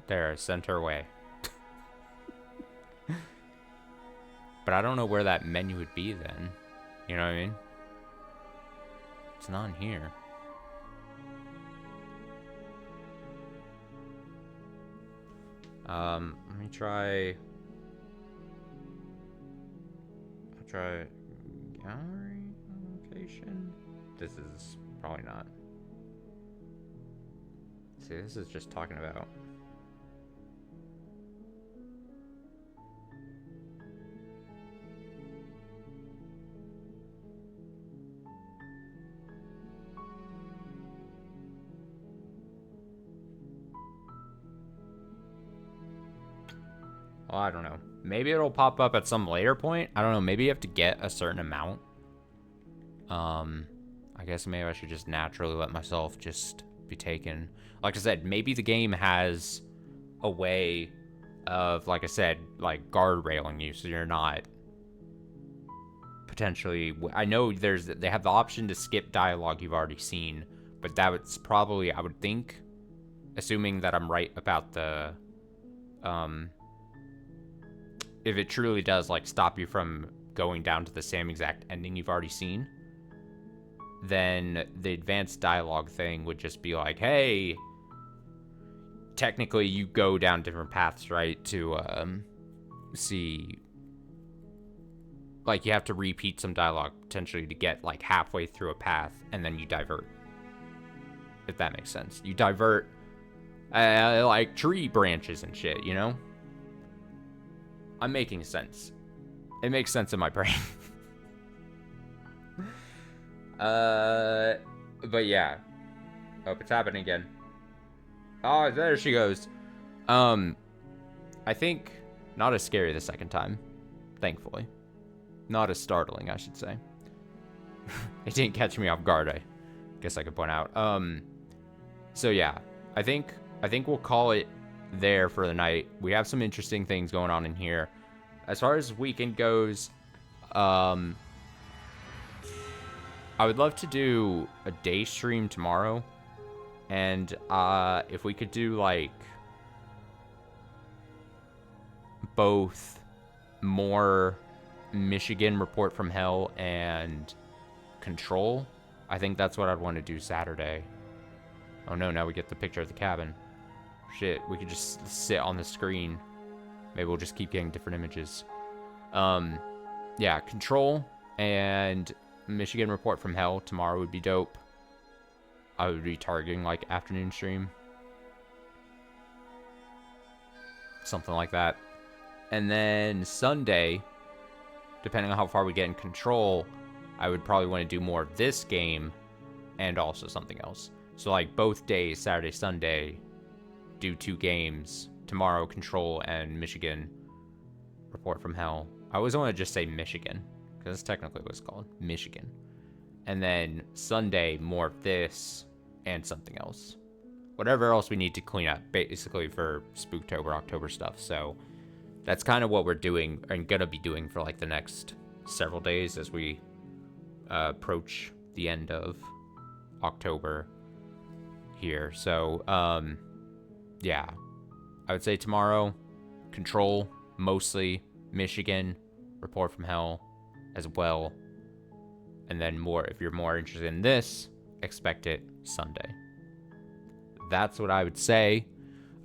There, sent her away. But I don't know where that menu would be then. You know what I mean? It's not in here. Let me try. I'll try gallery location. This is probably not. See, this is just talking about. Well, I don't know. Maybe it'll pop up at some later point. I don't know. Maybe you have to get a certain amount. I guess maybe I should just naturally let myself just be taken. Like I said, maybe the game has a way of, like I said, like guardrailing you so you're not potentially. I know they have the option to skip dialogue you've already seen, but that's probably, I would think, assuming that I'm right about the if it truly does like stop you from going down to the same exact ending you've already seen, then the advanced dialogue thing would just be like, hey, technically you go down different paths, right, to see, like you have to repeat some dialogue potentially to get like halfway through a path, and then you divert, if that makes sense. You divert like tree branches and shit, you know? I'm making sense. It makes sense in my brain. But yeah. Oh, it's happening again. Oh, there she goes. I think not as scary the second time, thankfully. Not as startling, I should say. It didn't catch me off guard, I guess I could point out. So yeah, I think we'll call it there for the night. We have some interesting things going on in here. As far as weekend goes, I would love to do a day stream tomorrow, and if we could do like both more Michigan Report from Hell and Control, I think that's what I'd want to do Saturday. Oh no, now we get the picture of the cabin. Shit, we could just sit on the screen. Maybe we'll just keep getting different images. Yeah, Control and Michigan Report from Hell tomorrow would be dope. I would be targeting like afternoon stream. Something like that. And then Sunday, depending on how far we get in Control, I would probably want to do more of this game and also something else. So like both days, Saturday, Sunday, do 2 games. Tomorrow, Control and Michigan Report from Hell. I always want to just say Michigan, because that's technically what it's called. Michigan. And then Sunday, more of this and something else. Whatever else we need to clean up, basically, for Spooktober, October stuff. So that's kind of what we're doing and going to be doing for like the next several days as we approach the end of October here. So, yeah. I would say tomorrow, Control, mostly, Michigan, Report from Hell as well. And then more, if you're more interested in this, expect it Sunday. That's what I would say.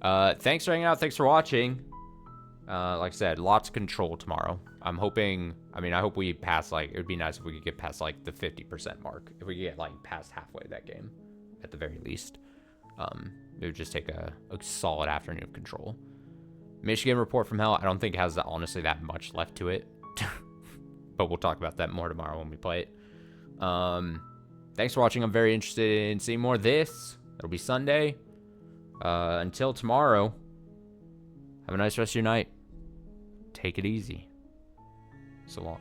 Thanks for hanging out. Thanks for watching. Like I said, lots of Control tomorrow. I'm hoping, I hope we pass, like, it would be nice if we could get past, like, the 50% mark. If we could get, like, past halfway that game, at the very least. It would just take a solid afternoon of Control. Michigan Report from Hell, I don't think has, honestly, that much left to it. But we'll talk about that more tomorrow when we play it. Thanks for watching. I'm very interested in seeing more of this. It'll be Sunday. Until tomorrow, have a nice rest of your night. Take it easy. So long.